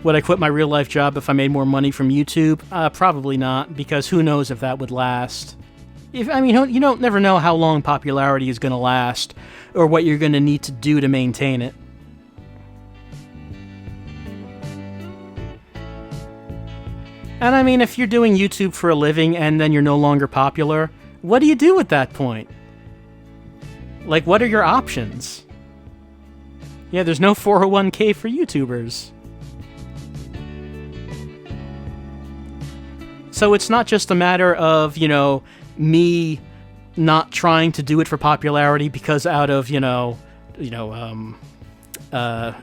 Would I quit my real-life job if I made more money from YouTube? Probably not, because who knows if that would last. You don't never know how long popularity is going to last, or what you're going to need to do to maintain it. And I mean, if you're doing YouTube for a living and then you're no longer popular, what do you do at that point? Like, what are your options? Yeah, there's no 401k for YouTubers. So it's not just a matter of, me not trying to do it for popularity because out of,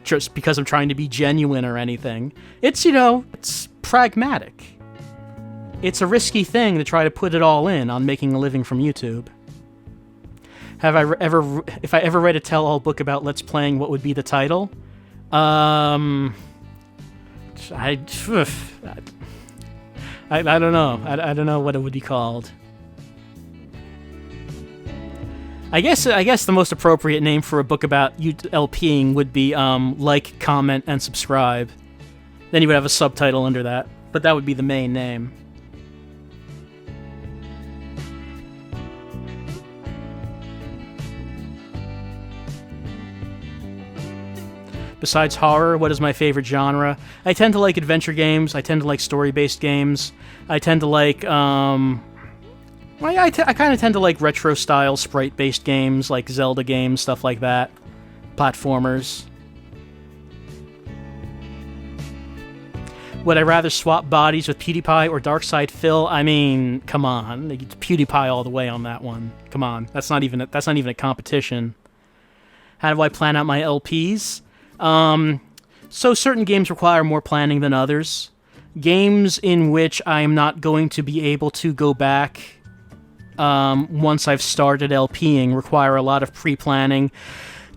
just because I'm trying to be genuine or anything. It's, it's pragmatic. It's a risky thing to try to put it all in on making a living from YouTube. If I ever read a tell-all book about Let's Playing, what would be the title? I don't know. I don't know what it would be called. I guess the most appropriate name for a book about LPing would be like, comment, and subscribe. Then you would have a subtitle under that, but that would be the main name. Besides horror, what is my favorite genre? I tend to like adventure games. I tend to like story-based games. I tend to like, I kind of tend to like retro-style, sprite-based games, like Zelda games, stuff like that. Platformers. Would I rather swap bodies with PewDiePie or Darkside Phil? I mean, come on. PewDiePie all the way on that one. Come on. That's not even a competition. How do I plan out my LPs? So certain games require more planning than others. Games in which I'm not going to be able to go back once I've started LPing require a lot of pre-planning.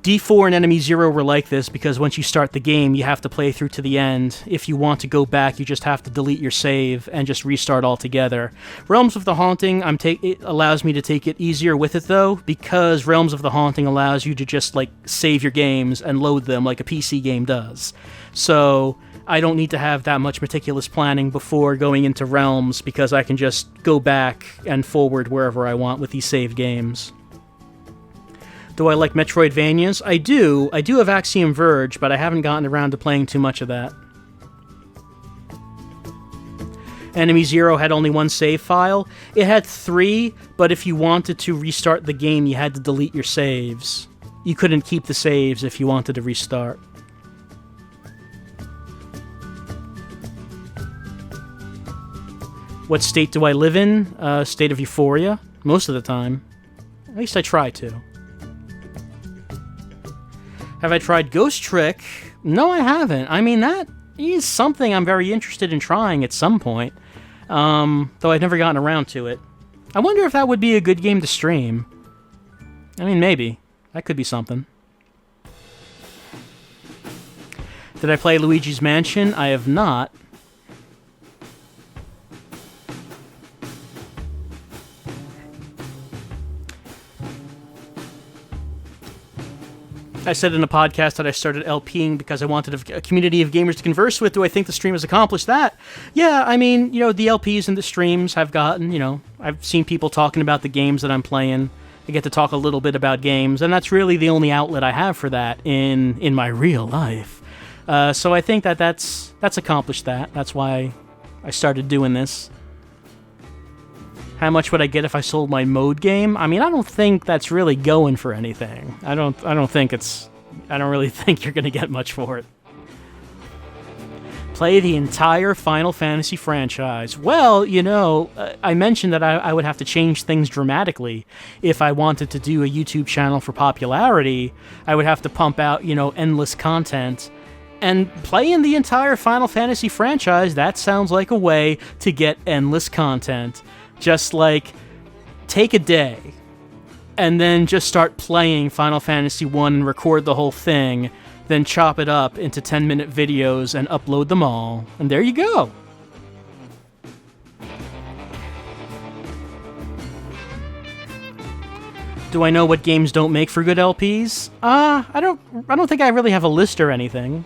D4 and Enemy Zero were like this because once you start the game, you have to play through to the end. If you want to go back, you just have to delete your save and just restart altogether. Realms of the Haunting, it allows me to take it easier with it though, because Realms of the Haunting allows you to just like save your games and load them like a PC game does. So I don't need to have that much meticulous planning before going into Realms because I can just go back and forward wherever I want with these saved games. Do I like Metroidvanias? I do. I do have Axiom Verge, but I haven't gotten around to playing too much of that. Enemy Zero had only 1 save file. It had 3, but if you wanted to restart the game, you had to delete your saves. You couldn't keep the saves if you wanted to restart. What state do I live in? State of euphoria, most of the time. At least I try to. Have I tried Ghost Trick? No, I haven't. I mean, that is something I'm very interested in trying at some point, though I've never gotten around to it. I wonder if that would be a good game to stream. I mean, maybe. That could be something. Did I play Luigi's Mansion? I have not. I said in a podcast that I started LPing because I wanted a community of gamers to converse with. Do I think the stream has accomplished that? Yeah, I mean, the LPs and the streams have gotten, I've seen people talking about the games that I'm playing. I get to talk a little bit about games, and that's really the only outlet I have for that in my real life. So I think that's accomplished that. That's why I started doing this. How much would I get if I sold my mode game? I mean, I don't think that's really going for anything. I don't really think you're gonna get much for it. Play the entire Final Fantasy franchise. Well, you know, I mentioned that I would have to change things dramatically. If I wanted to do a YouTube channel for popularity, I would have to pump out, you know, endless content. And playing the entire Final Fantasy franchise, that sounds like a way to get endless content. Just like, take a day, and then just start playing Final Fantasy 1 and record the whole thing, then chop it up into 10-minute videos and upload them all. And there you go. Do I know what games don't make for good LPs? I don't think I really have a list or anything.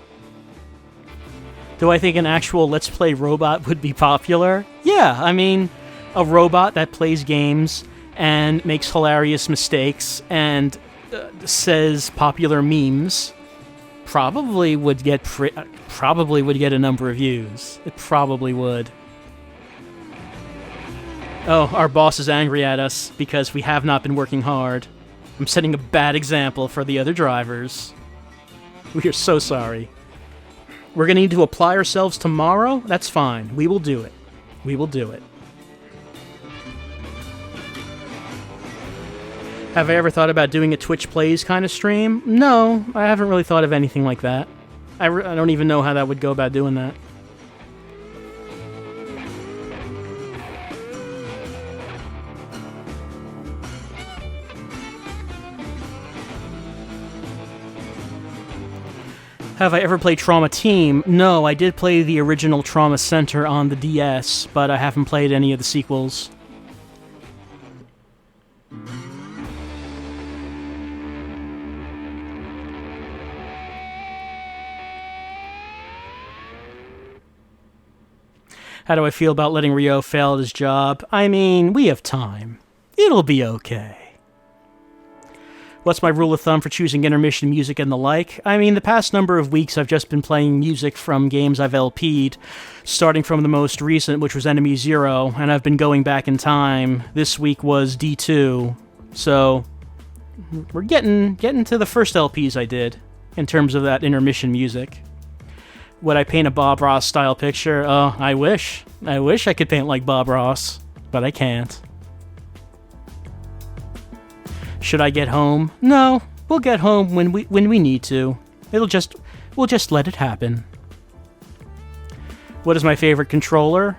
Do I think an actual Let's Play robot would be popular? Yeah, I mean, a robot that plays games and makes hilarious mistakes and says popular memes probably would get a number of views. It probably would. Oh, our boss is angry at us because we have not been working hard. I'm setting a bad example for the other drivers. We are so sorry. We're going to need to apply ourselves tomorrow? That's fine. We will do it. We will do it. Have I ever thought about doing a Twitch Plays kind of stream? No, I haven't really thought of anything like that. I don't even know how that would go about doing that. Have I ever played Trauma Team? No, I did play the original Trauma Center on the DS, but I haven't played any of the sequels. How do I feel about letting Ryo fail at his job? I mean, we have time. It'll be okay. What's my rule of thumb for choosing intermission music and the like? I mean, the past number of weeks I've just been playing music from games I've LP'd, starting from the most recent, which was Enemy Zero, and I've been going back in time. This week was D2, so we're getting to the first LPs I did in terms of that intermission music. Would I paint a Bob Ross style picture? Oh, I wish. I wish I could paint like Bob Ross, but I can't. Should I get home? No, we'll get home when we need to. We'll just let it happen. What is my favorite controller?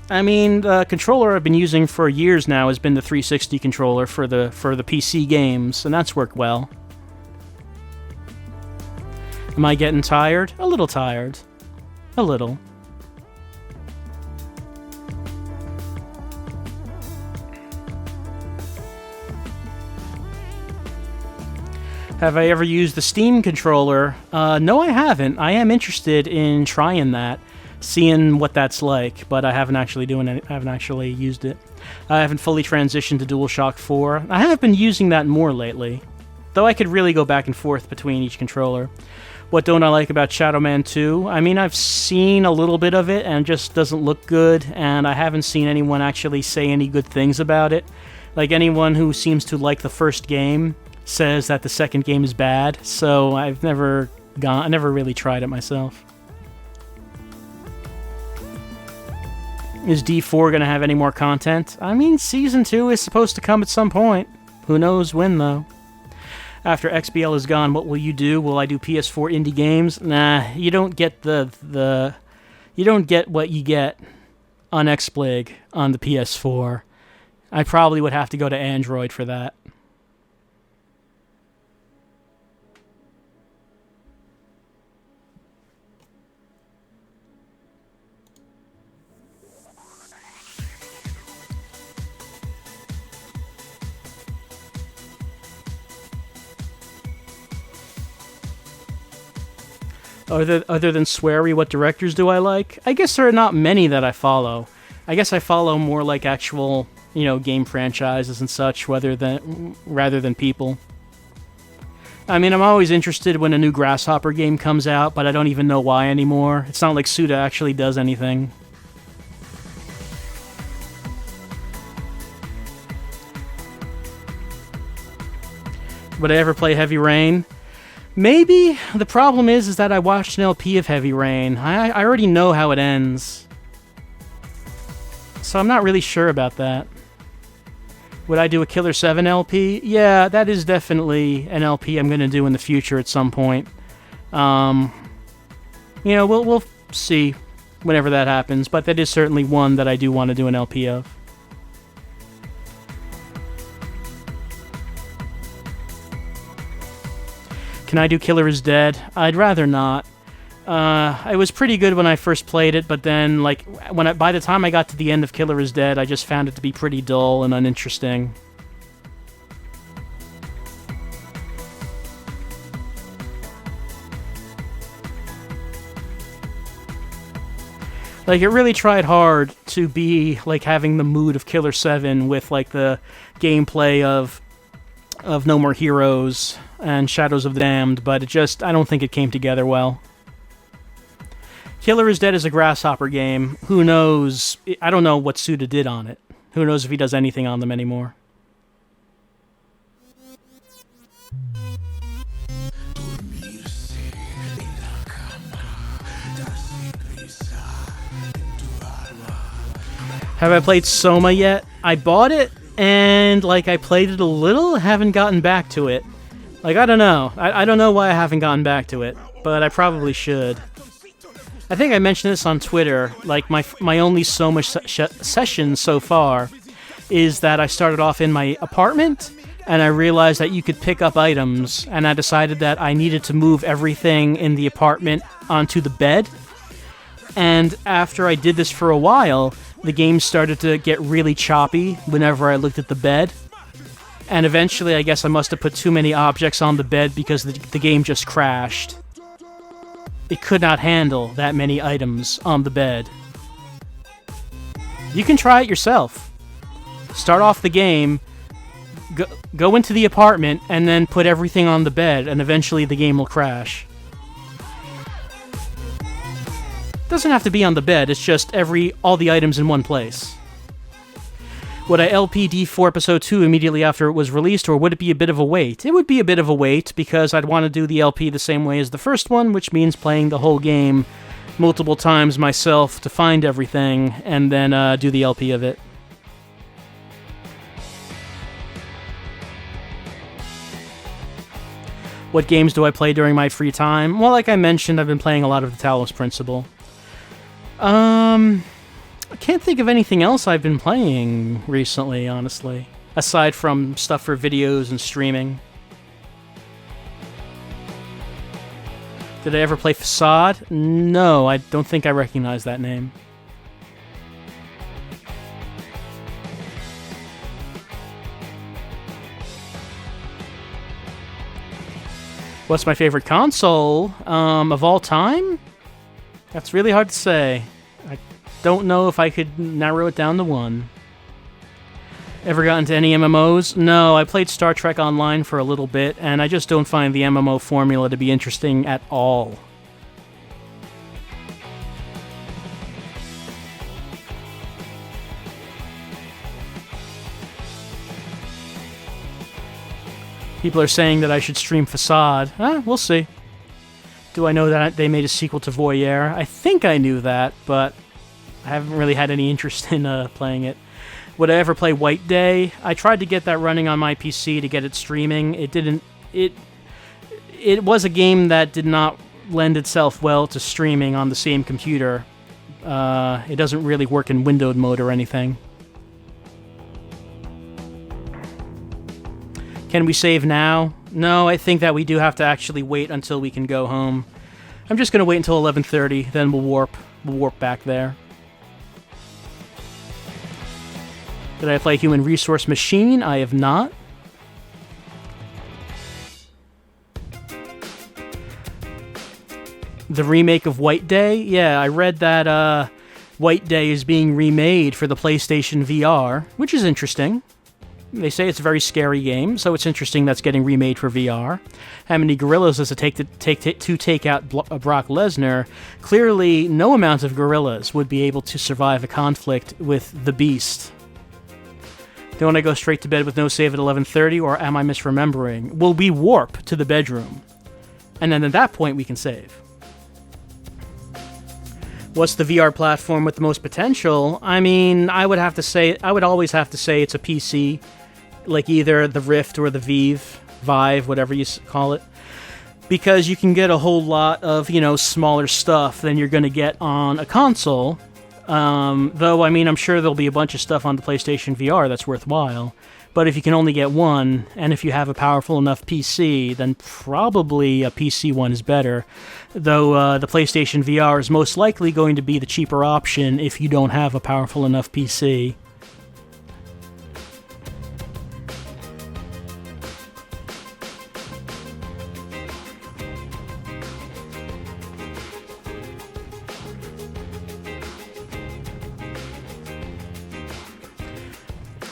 I mean, the controller I've been using for years now has been the 360 controller for the PC games, and that's worked well. Am I getting tired? A little tired. A little. Have I ever used the Steam controller? No, I haven't. I am interested in trying that, seeing what that's like, but I haven't actually used it. I haven't fully transitioned to DualShock 4. I have been using that more lately, though I could really go back and forth between each controller. What don't I like about Shadow Man 2? I mean, I've seen a little bit of it, and it just doesn't look good, and I haven't seen anyone actually say any good things about it. Like, anyone who seems to like the first game says that the second game is bad, so I never really tried it myself. Is D4 gonna have any more content? I mean, Season 2 is supposed to come at some point. Who knows when, though? After XBL is gone, what will you do? Will I do PS4 indie games? Nah, you don't get you don't get what you get on XBLIG on the PS4. I probably would have to go to Android for that. Other than sweary, what directors do I like? I guess there are not many that I follow. I guess I follow more like actual, game franchises and such, rather than people. I mean, I'm always interested when a new Grasshopper game comes out, but I don't even know why anymore. It's not like Suda actually does anything. Would I ever play Heavy Rain? Maybe. The problem is that I watched an LP of Heavy Rain. I already know how it ends. So I'm not really sure about that. Would I do a Killer 7 LP? Yeah, that is definitely an LP I'm going to do in the future at some point. You know, we'll see whenever that happens, but that is certainly one that I do want to do an LP of. Can I do Killer is Dead? I'd rather not. It was pretty good when I first played it, but then, like, by the time I got to the end of Killer is Dead, I just found it to be pretty dull and uninteresting. Like, it really tried hard to be, like, having the mood of Killer 7 with, like, the gameplay of No More Heroes and Shadows of the Damned, but I don't think it came together well. Killer is Dead is a Grasshopper game. Who knows? I don't know what Suda did on it. Who knows if he does anything on them anymore. Have I played Soma yet? I bought it, and, like, I played it a little, haven't gotten back to it. Like, I don't know. I don't know why I haven't gotten back to it, but I probably should. I think I mentioned this on Twitter. Like, my only Soma session so far is that I started off in my apartment, and I realized that you could pick up items, and I decided that I needed to move everything in the apartment onto the bed. And after I did this for a while, the game started to get really choppy whenever I looked at the bed. And eventually, I guess I must have put too many objects on the bed because the game just crashed. It could not handle that many items on the bed. You can try it yourself. Start off the game, go into the apartment, and then put everything on the bed, and eventually the game will crash. Doesn't have to be on the bed, it's just all the items in one place. Would I LPD for Episode 2 immediately after it was released, or would it be a bit of a wait? It would be a bit of a wait, because I'd want to do the LP the same way as the first one, which means playing the whole game multiple times myself to find everything, and then do the LP of it. What games do I play during my free time? Well, like I mentioned, I've been playing a lot of the Talos Principle. I can't think of anything else I've been playing recently, honestly. Aside from stuff for videos and streaming. Did I ever play Facade? No, I don't think I recognize that name. What's my favorite console? Of all time? That's really hard to say. I don't know if I could narrow it down to one. Ever gotten to any MMOs? No, I played Star Trek Online for a little bit, and I just don't find the MMO formula to be interesting at all. People are saying that I should stream Facade. We'll see. Do I know that they made a sequel to Voyeur? I think I knew that, but I haven't really had any interest in playing it. Would I ever play White Day? I tried to get that running on my PC to get it streaming. It didn't. It was a game that did not lend itself well to streaming on the same computer. It doesn't really work in windowed mode or anything. Can we save now? No, I think that we do have to actually wait until we can go home. I'm just going to wait until 11:30, then we'll warp. We'll warp back there. Did I play Human Resource Machine? I have not. The remake of White Day? Yeah, I read that White Day is being remade for the PlayStation VR, which is interesting. They say it's a very scary game, so it's interesting that's getting remade for VR. How many gorillas does it take to take out Brock Lesnar? Clearly, no amount of gorillas would be able to survive a conflict with the Beast. Don't I go straight to bed with no save at 11:30, or am I misremembering? Will we warp to the bedroom? And then at that point, we can save. What's the VR platform with the most potential? I mean, I would always have to say it's a PC, like either the Rift or the Vive, whatever you call it. Because you can get a whole lot of, smaller stuff than you're going to get on a console. Though, I mean, I'm sure there'll be a bunch of stuff on the PlayStation VR that's worthwhile. But if you can only get one, and if you have a powerful enough PC, then probably a PC one is better. Though the PlayStation VR is most likely going to be the cheaper option if you don't have a powerful enough PC.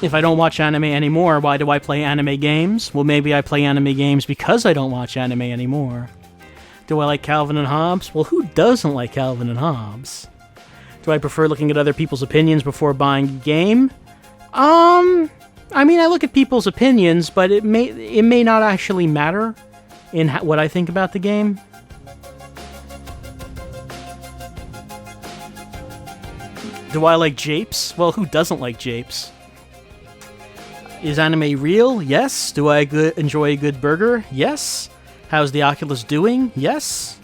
If I don't watch anime anymore, why do I play anime games? Well, maybe I play anime games because I don't watch anime anymore. Do I like Calvin and Hobbes? Well, who doesn't like Calvin and Hobbes? Do I prefer looking at other people's opinions before buying a game? I mean, I look at people's opinions, but it may not actually matter in what I think about the game. Do I like japes? Well, who doesn't like japes? Is anime real? Yes. Do I enjoy a good burger? Yes. How's the Oculus doing? Yes.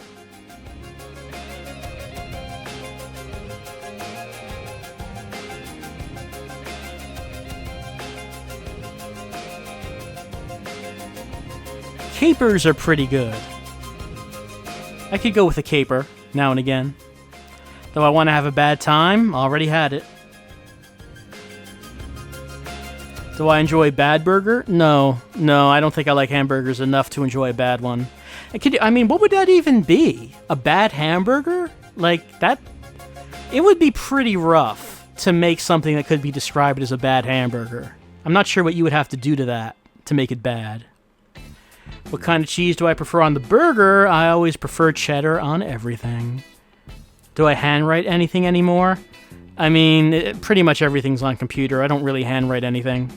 Capers are pretty good. I could go with a caper now and again. Though I want to have a bad time, already had it. Do I enjoy bad burger? No, I don't think I like hamburgers enough to enjoy a bad one. What would that even be? A bad hamburger? Like, that... It would be pretty rough to make something that could be described as a bad hamburger. I'm not sure what you would have to do to that to make it bad. What kind of cheese do I prefer on the burger? I always prefer cheddar on everything. Do I handwrite anything anymore? I mean, pretty much everything's on computer. I don't really handwrite anything.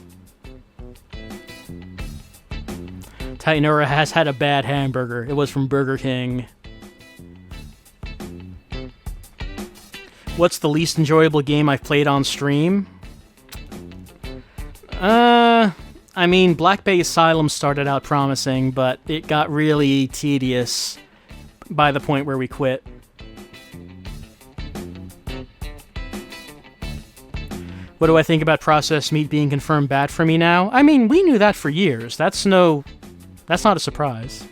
Titanura has had a bad hamburger. It was from Burger King. What's the least enjoyable game I've played on stream? I mean, Black Bay Asylum started out promising, but it got really tedious by the point where we quit. What do I think about processed meat being confirmed bad for me now? I mean, we knew that for years. That's not a surprise.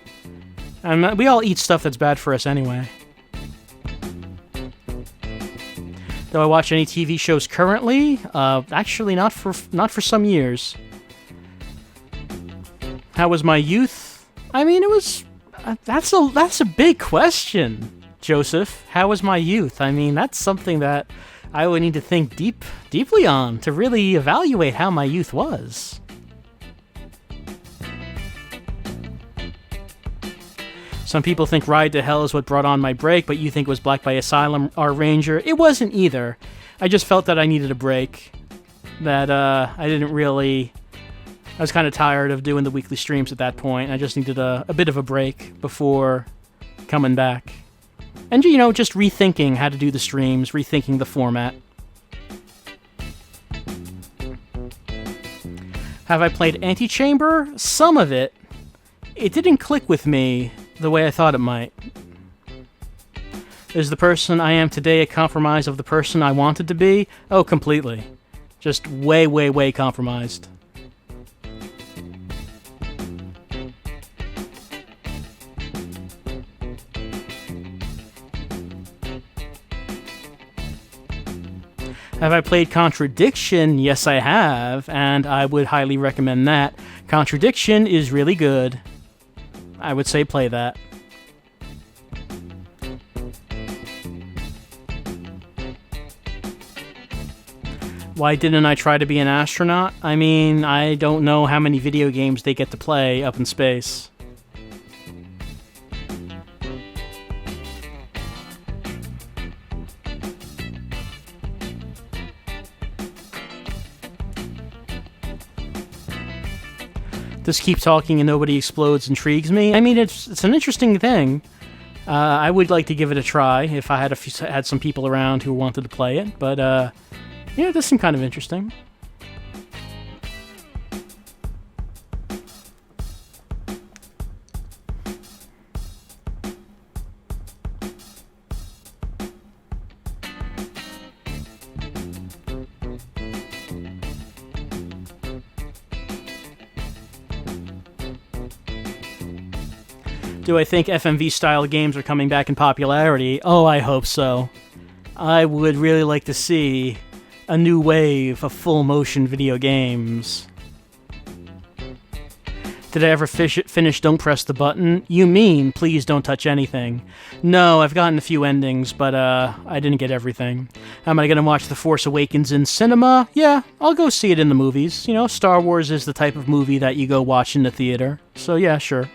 And we all eat stuff that's bad for us anyway. Do I watch any TV shows currently? Actually, not for some years. How was my youth? I mean, it was... That's a big question, Joseph. How was my youth? I mean, that's something that I would need to think deeply on to really evaluate how my youth was. Some people think Ride to Hell is what brought on my break, but you think it was Black Bay Asylum or Ranger. It wasn't either. I just felt that I needed a break. That I didn't really... I was kind of tired of doing the weekly streams at that point. I just needed a bit of a break before coming back. And, just rethinking how to do the streams, rethinking the format. Have I played Antechamber? Some of it. It didn't click with me the way I thought it might. Is the person I am today a compromise of the person I wanted to be? Oh, completely. Just way, way, way compromised. Have I played Contradiction? Yes, I have, and I would highly recommend that. Contradiction is really good. I would say play that. Why didn't I try to be an astronaut? I mean, I don't know how many video games they get to play up in space. This keep talking and nobody explodes intrigues me. I mean, it's an interesting thing. I would like to give it a try if I had some people around who wanted to play it, but yeah, this seemed kind of interesting. Do I think FMV-style games are coming back in popularity? Oh, I hope so. I would really like to see a new wave of full-motion video games. Did I ever finish Don't Press the Button? You mean, please don't touch anything. No, I've gotten a few endings, but I didn't get everything. Am I going to watch The Force Awakens in cinema? Yeah, I'll go see it in the movies. You know, Star Wars is the type of movie that you go watch in the theater. So yeah, sure.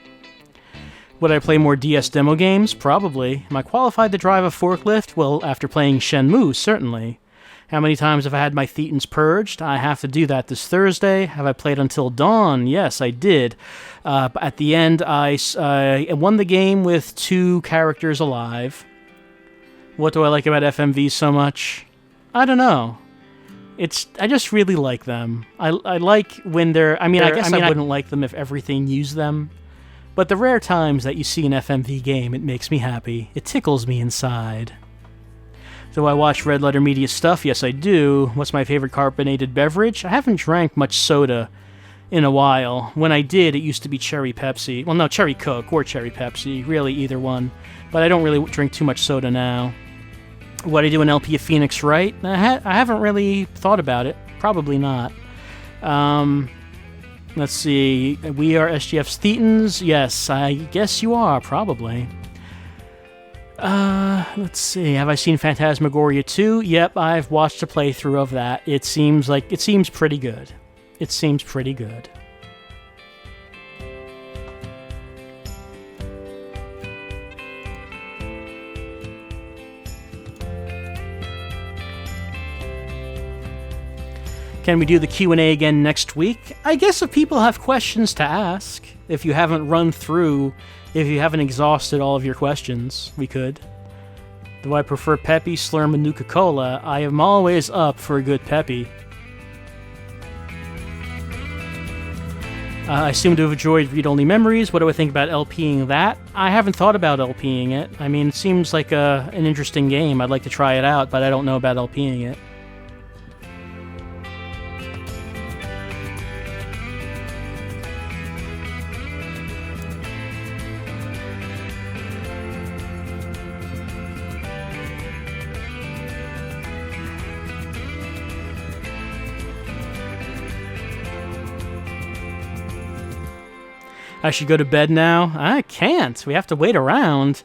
Would I play more DS demo games? Probably. Am I qualified to drive a forklift? Well, after playing Shenmue, certainly. How many times have I had my thetans purged? I have to do that this Thursday. Have I played Until Dawn? Yes, I did. At the end, I won the game with 2 characters alive. What do I like about FMV so much? I don't know. I just really like them. I like when they're... I guess I wouldn't like them if everything used them. But the rare times that you see an FMV game, it makes me happy. It tickles me inside. Do I watch Red Letter Media stuff? Yes, I do. What's my favorite carbonated beverage? I haven't drank much soda in a while. When I did, it used to be Cherry Pepsi. Well, no, Cherry Coke or Cherry Pepsi. Really, either one. But I don't really drink too much soda now. Would I do an LP of Phoenix Wright? I haven't really thought about it. Probably not. Let's see. We are SGF's Thetans. Yes, I guess you are, probably. Let's see. Have I seen Phantasmagoria 2? Yep, I've watched a playthrough of that. It seems pretty good. It seems pretty good. Can we do the Q&A again next week? I guess if people have questions to ask, if you haven't exhausted all of your questions, we could. Do I prefer Peppy, Slurm, and Nuka-Cola? I am always up for a good Peppy. I seem to have enjoyed Read-Only Memories. What do I think about LPing that? I haven't thought about LPing it. I mean, it seems like an interesting game. I'd like to try it out, but I don't know about LPing it. I should go to bed now? I can't. We have to wait around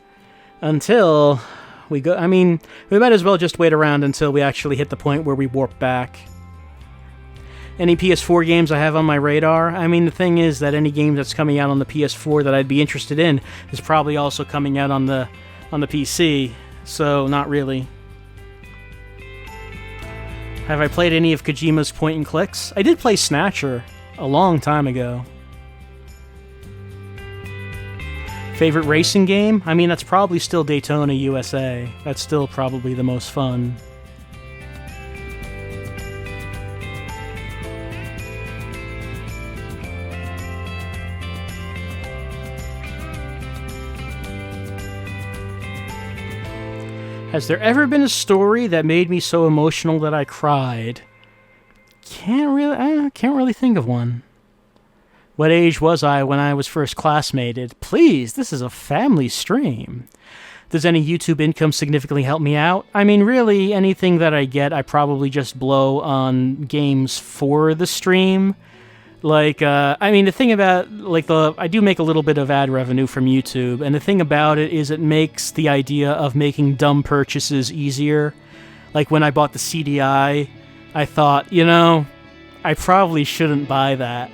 until we go. I mean, we might as well just wait around until we actually hit the point where we warp back. Any PS4 games I have on my radar? I mean, the thing is that any game that's coming out on the PS4 that I'd be interested in is probably also coming out on the PC, so not really. Have I played any of Kojima's point and clicks? I did play Snatcher a long time ago. Favorite racing game? I mean, that's probably still Daytona USA. That's still probably the most fun. Has there ever been a story that made me so emotional that I cried? Can't really think of one. What age was I when I was first classmated? Please, this is a family stream. Does any YouTube income significantly help me out? I mean, really, anything that I get, I probably just blow on games for the stream. Like, I mean, the thing about, like, I do make a little bit of ad revenue from YouTube, and the thing about it is it makes the idea of making dumb purchases easier. Like, when I bought the CDI, I thought, you know, I probably shouldn't buy that.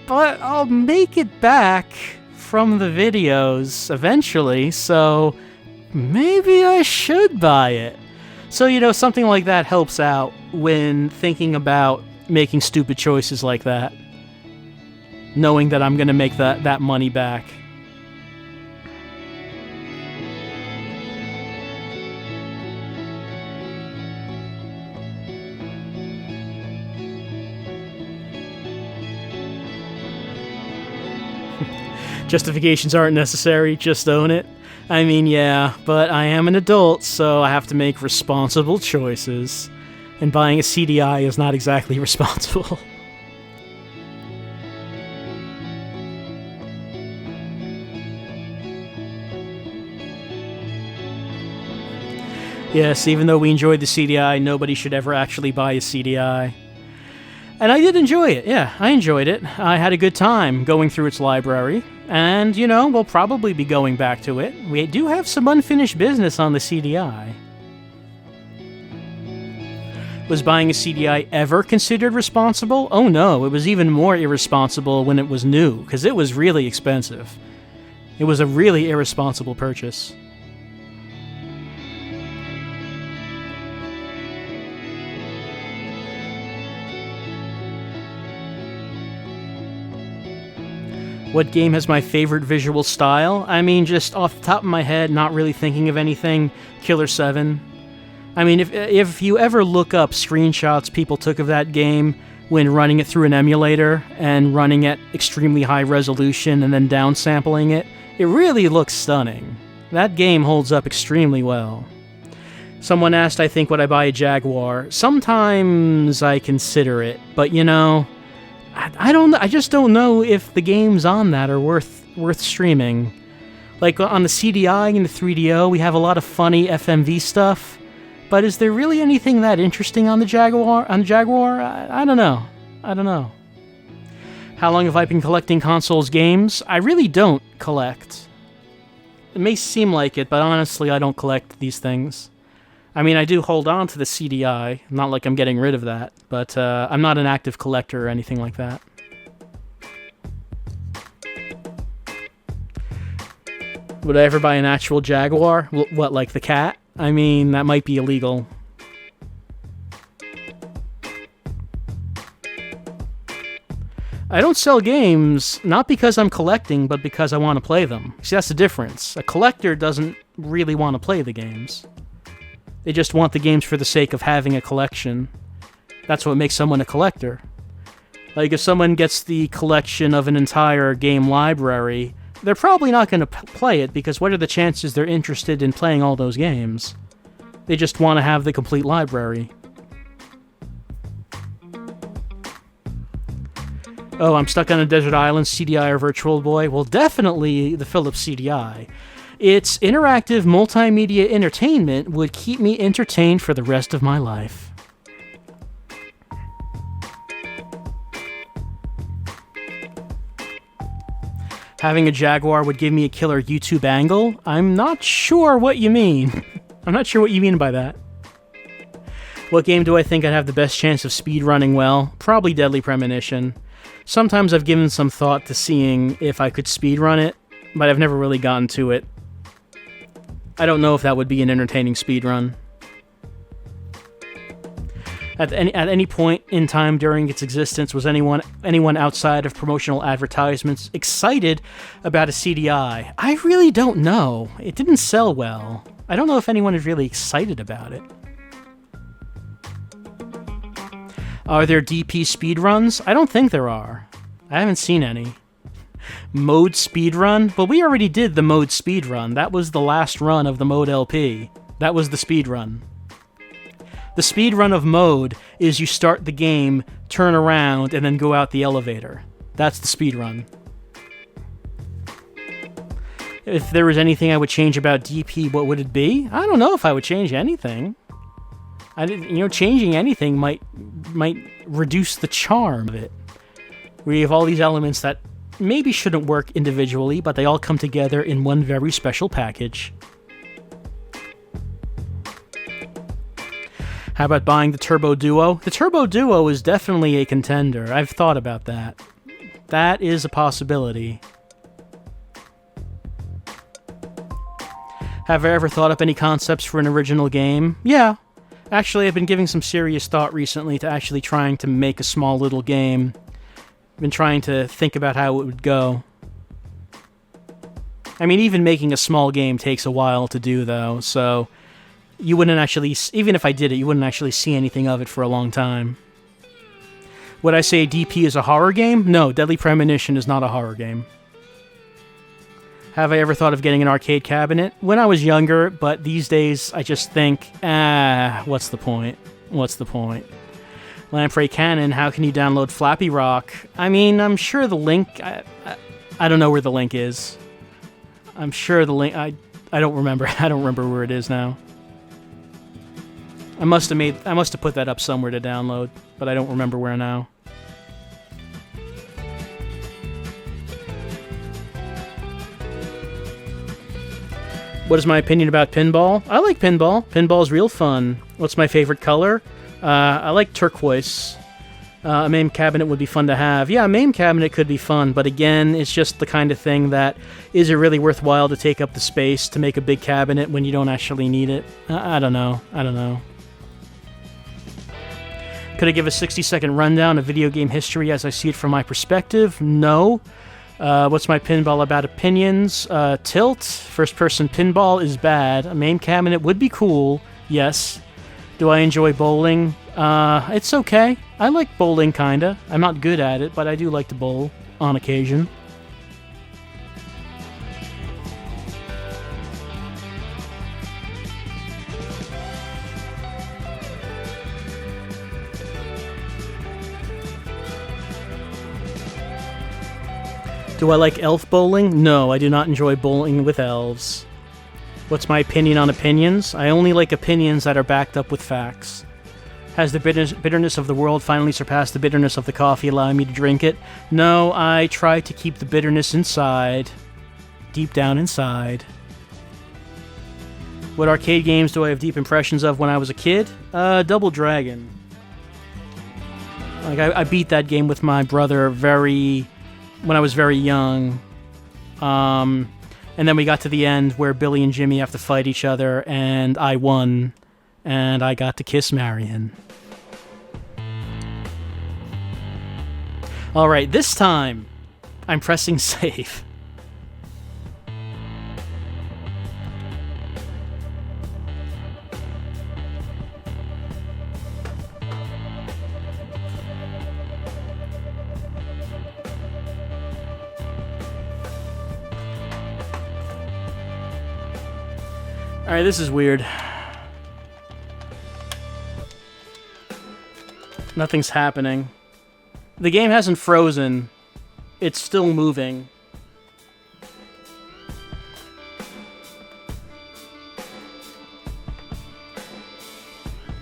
But I'll make it back from the videos eventually, so maybe I should buy it. So, you know, something like that helps out when thinking about making stupid choices like that. knowing that I'm going to make that money back. Justifications aren't necessary, just own it. I mean, yeah, but I am an adult, so I have to make responsible choices. And buying a CDI is not exactly responsible. Yes, even though we enjoyed the CDI, nobody should ever actually buy a CDI. And I did enjoy it, yeah, I enjoyed it. I had a good time going through its library, and, you know, we'll probably be going back to it. We do have some unfinished business on the CDI. Was buying a CDI ever considered responsible? Oh no, it was even more irresponsible when it was new, because it was really expensive. It was a really irresponsible purchase. What game has my favorite visual style? I mean, just off the top of my head, not really thinking of anything, Killer 7. I mean, if you ever look up screenshots people took of that game when running it through an emulator and running at extremely high resolution and then downsampling it, it really looks stunning. That game holds up extremely well. Someone asked, I think, would I buy a Jaguar? Sometimes I consider it, but you know, I don't. I just don't know if the games on that are worth streaming. Like on the CDI and the 3DO, we have a lot of funny FMV stuff, but is there really anything that interesting on the Jaguar? I don't know. I don't know. How long have I been collecting consoles games? I really don't collect. It may seem like it, but honestly, I don't collect these things. I mean, I do hold on to the CDI, not like I'm getting rid of that, but I'm not an active collector or anything like that. Would I ever buy an actual Jaguar? What, like the cat? I mean, that might be illegal. I don't sell games, not because I'm collecting, but because I want to play them. See, that's the difference. A collector doesn't really want to play the games. They just want the games for the sake of having a collection. That's what makes someone a collector. Like, if someone gets the collection of an entire game library, they're probably not going to play it, because what are the chances they're interested in playing all those games? They just want to have the complete library. Oh, I'm stuck on a desert island, CDI or Virtual Boy? Well, definitely the Philips CDI. Its interactive multimedia entertainment would keep me entertained for the rest of my life. Having a Jaguar would give me a killer YouTube angle? I'm not sure what you mean. I'm not sure what you mean by that. What game do I think I'd have the best chance of speedrunning well? Probably Deadly Premonition. Sometimes I've given some thought to seeing if I could speedrun it, but I've never really gotten to it. I don't know if that would be an entertaining speedrun. At any point in time during its existence, was anyone outside of promotional advertisements excited about a CDI? I really don't know. It didn't sell well. I don't know if anyone is really excited about it. Are there DP speedruns? I don't think there are. I haven't seen any. Mode speedrun? Well, we already did the mode speedrun. That was the last run of the mode LP. That was the speedrun. The speedrun of mode is you start the game, turn around, and then go out the elevator. That's the speedrun. If there was anything I would change about DP, what would it be? I don't know if I would change anything. Changing anything might reduce the charm of it. We have all these elements that maybe shouldn't work individually, but they all come together in one very special package. How about buying the Turbo Duo? The Turbo Duo is definitely a contender. I've thought about that. That is a possibility. Have I ever thought up any concepts for an original game? Yeah. Actually, I've been giving some serious thought recently to actually trying to make a small little game. Been trying to think about how it would go. I mean, even making a small game takes a while to do, though, so you wouldn't actually, even if I did it, you wouldn't actually see anything of it for a long time. Would I say DP is a horror game? No, Deadly Premonition is not a horror game. Have I ever thought of getting an arcade cabinet? When I was younger, but these days I just think, what's the point? What's the point? Lamprey Cannon, how can you download Flappy Rock? I mean, I'm sure the link, I don't know where the link is. I'm sure the link, I don't remember. I don't remember where it is now. I must have put that up somewhere to download, but I don't remember where now. What is my opinion about pinball? I like pinball. Pinball's real fun. What's my favorite color? I like turquoise. A MAME cabinet would be fun to have. Yeah, a MAME cabinet could be fun, but again, it's just the kind of thing that, is it really worthwhile to take up the space to make a big cabinet when you don't actually need it? I don't know. Could I give a 60-second rundown of video game history as I see it from my perspective? No. What's my pinball about opinions? Tilt. First-person pinball is bad. A MAME cabinet would be cool. Yes. Do I enjoy bowling? It's okay. I like bowling, kinda. I'm not good at it, but I do like to bowl on occasion. Do I like elf bowling? No, I do not enjoy bowling with elves. What's my opinion on opinions? I only like opinions that are backed up with facts. Has the bitterness of the world finally surpassed the bitterness of the coffee, allowing me to drink it? No, I try to keep the bitterness inside. Deep down inside. What arcade games do I have deep impressions of when I was a kid? Double Dragon. Like, I beat that game with my brother when I was very young. And then we got to the end where Billy and Jimmy have to fight each other, and I won. And I got to kiss Marion. Alright, this time, I'm pressing save. Alright, this is weird. Nothing's happening. The game hasn't frozen. It's still moving.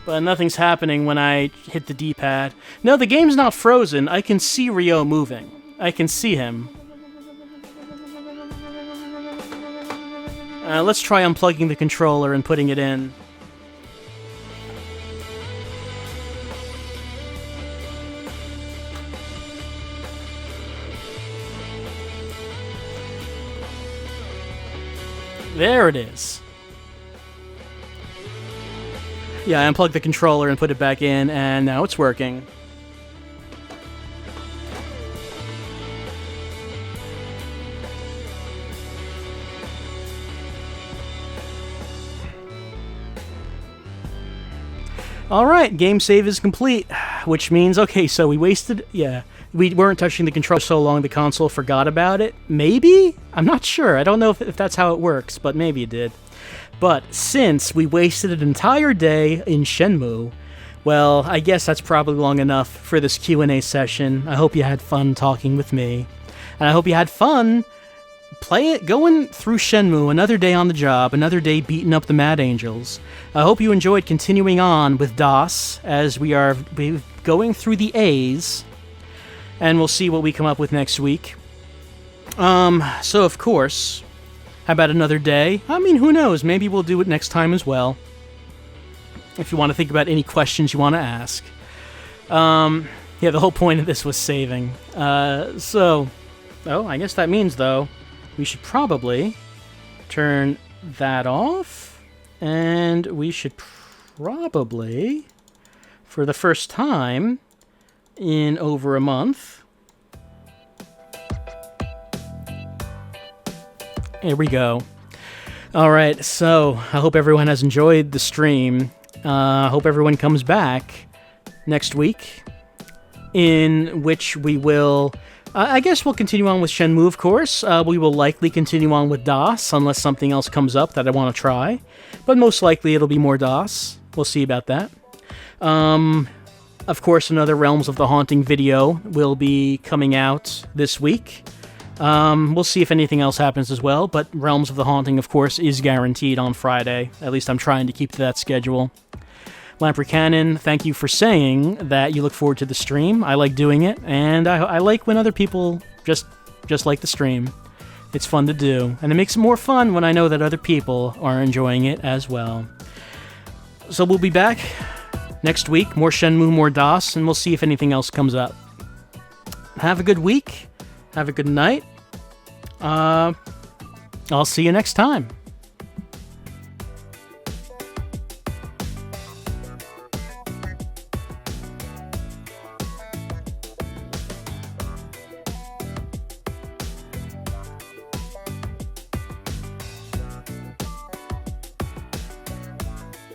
But nothing's happening when I hit the D-pad. No, the game's not frozen. I can see Ryo moving. I can see him. Let's try unplugging the controller and putting it in. There it is. Yeah, I unplugged the controller and put it back in, and now it's working. Alright, game save is complete, which means, okay, so we wasted, we weren't touching the controller so long the console forgot about it. Maybe? I'm not sure. I don't know if that's how it works, but maybe it did. But since we wasted an entire day in Shenmue, well, I guess that's probably long enough for this Q&A session. I hope you had fun talking with me. And I hope you had fun going through Shenmue, another day on the job, another day beating up the Mad Angels. I hope you enjoyed continuing on with DOS as we're going through the A's, and we'll see what we come up with next week. So of course, how about another day? I mean, who knows? Maybe we'll do it next time as well. If you want to think about any questions you want to ask. Yeah, the whole point of this was saving. I guess that means, though, we should probably turn that off, and we should probably, for the first time in over a month, Here we go. All right, so I hope everyone has enjoyed the stream. I hope everyone comes back next week, in which we will... I guess we'll continue on with Shenmue, of course. We will likely continue on with DOS, unless something else comes up that I want to try. But most likely it'll be more DOS. We'll see about that. Of course, another Realms of the Haunting video will be coming out this week. We'll see if anything else happens as well, but Realms of the Haunting, of course, is guaranteed on Friday. At least I'm trying to keep to that schedule. Lamprey Cannon, thank you for saying that you look forward to the stream. I like doing it, and I like when other people just like the stream. It's fun to do, and it makes it more fun when I know that other people are enjoying it as well. So we'll be back next week, more Shenmue, more DOS, and we'll see if anything else comes up. Have a good week. Have a good night. I'll see you next time.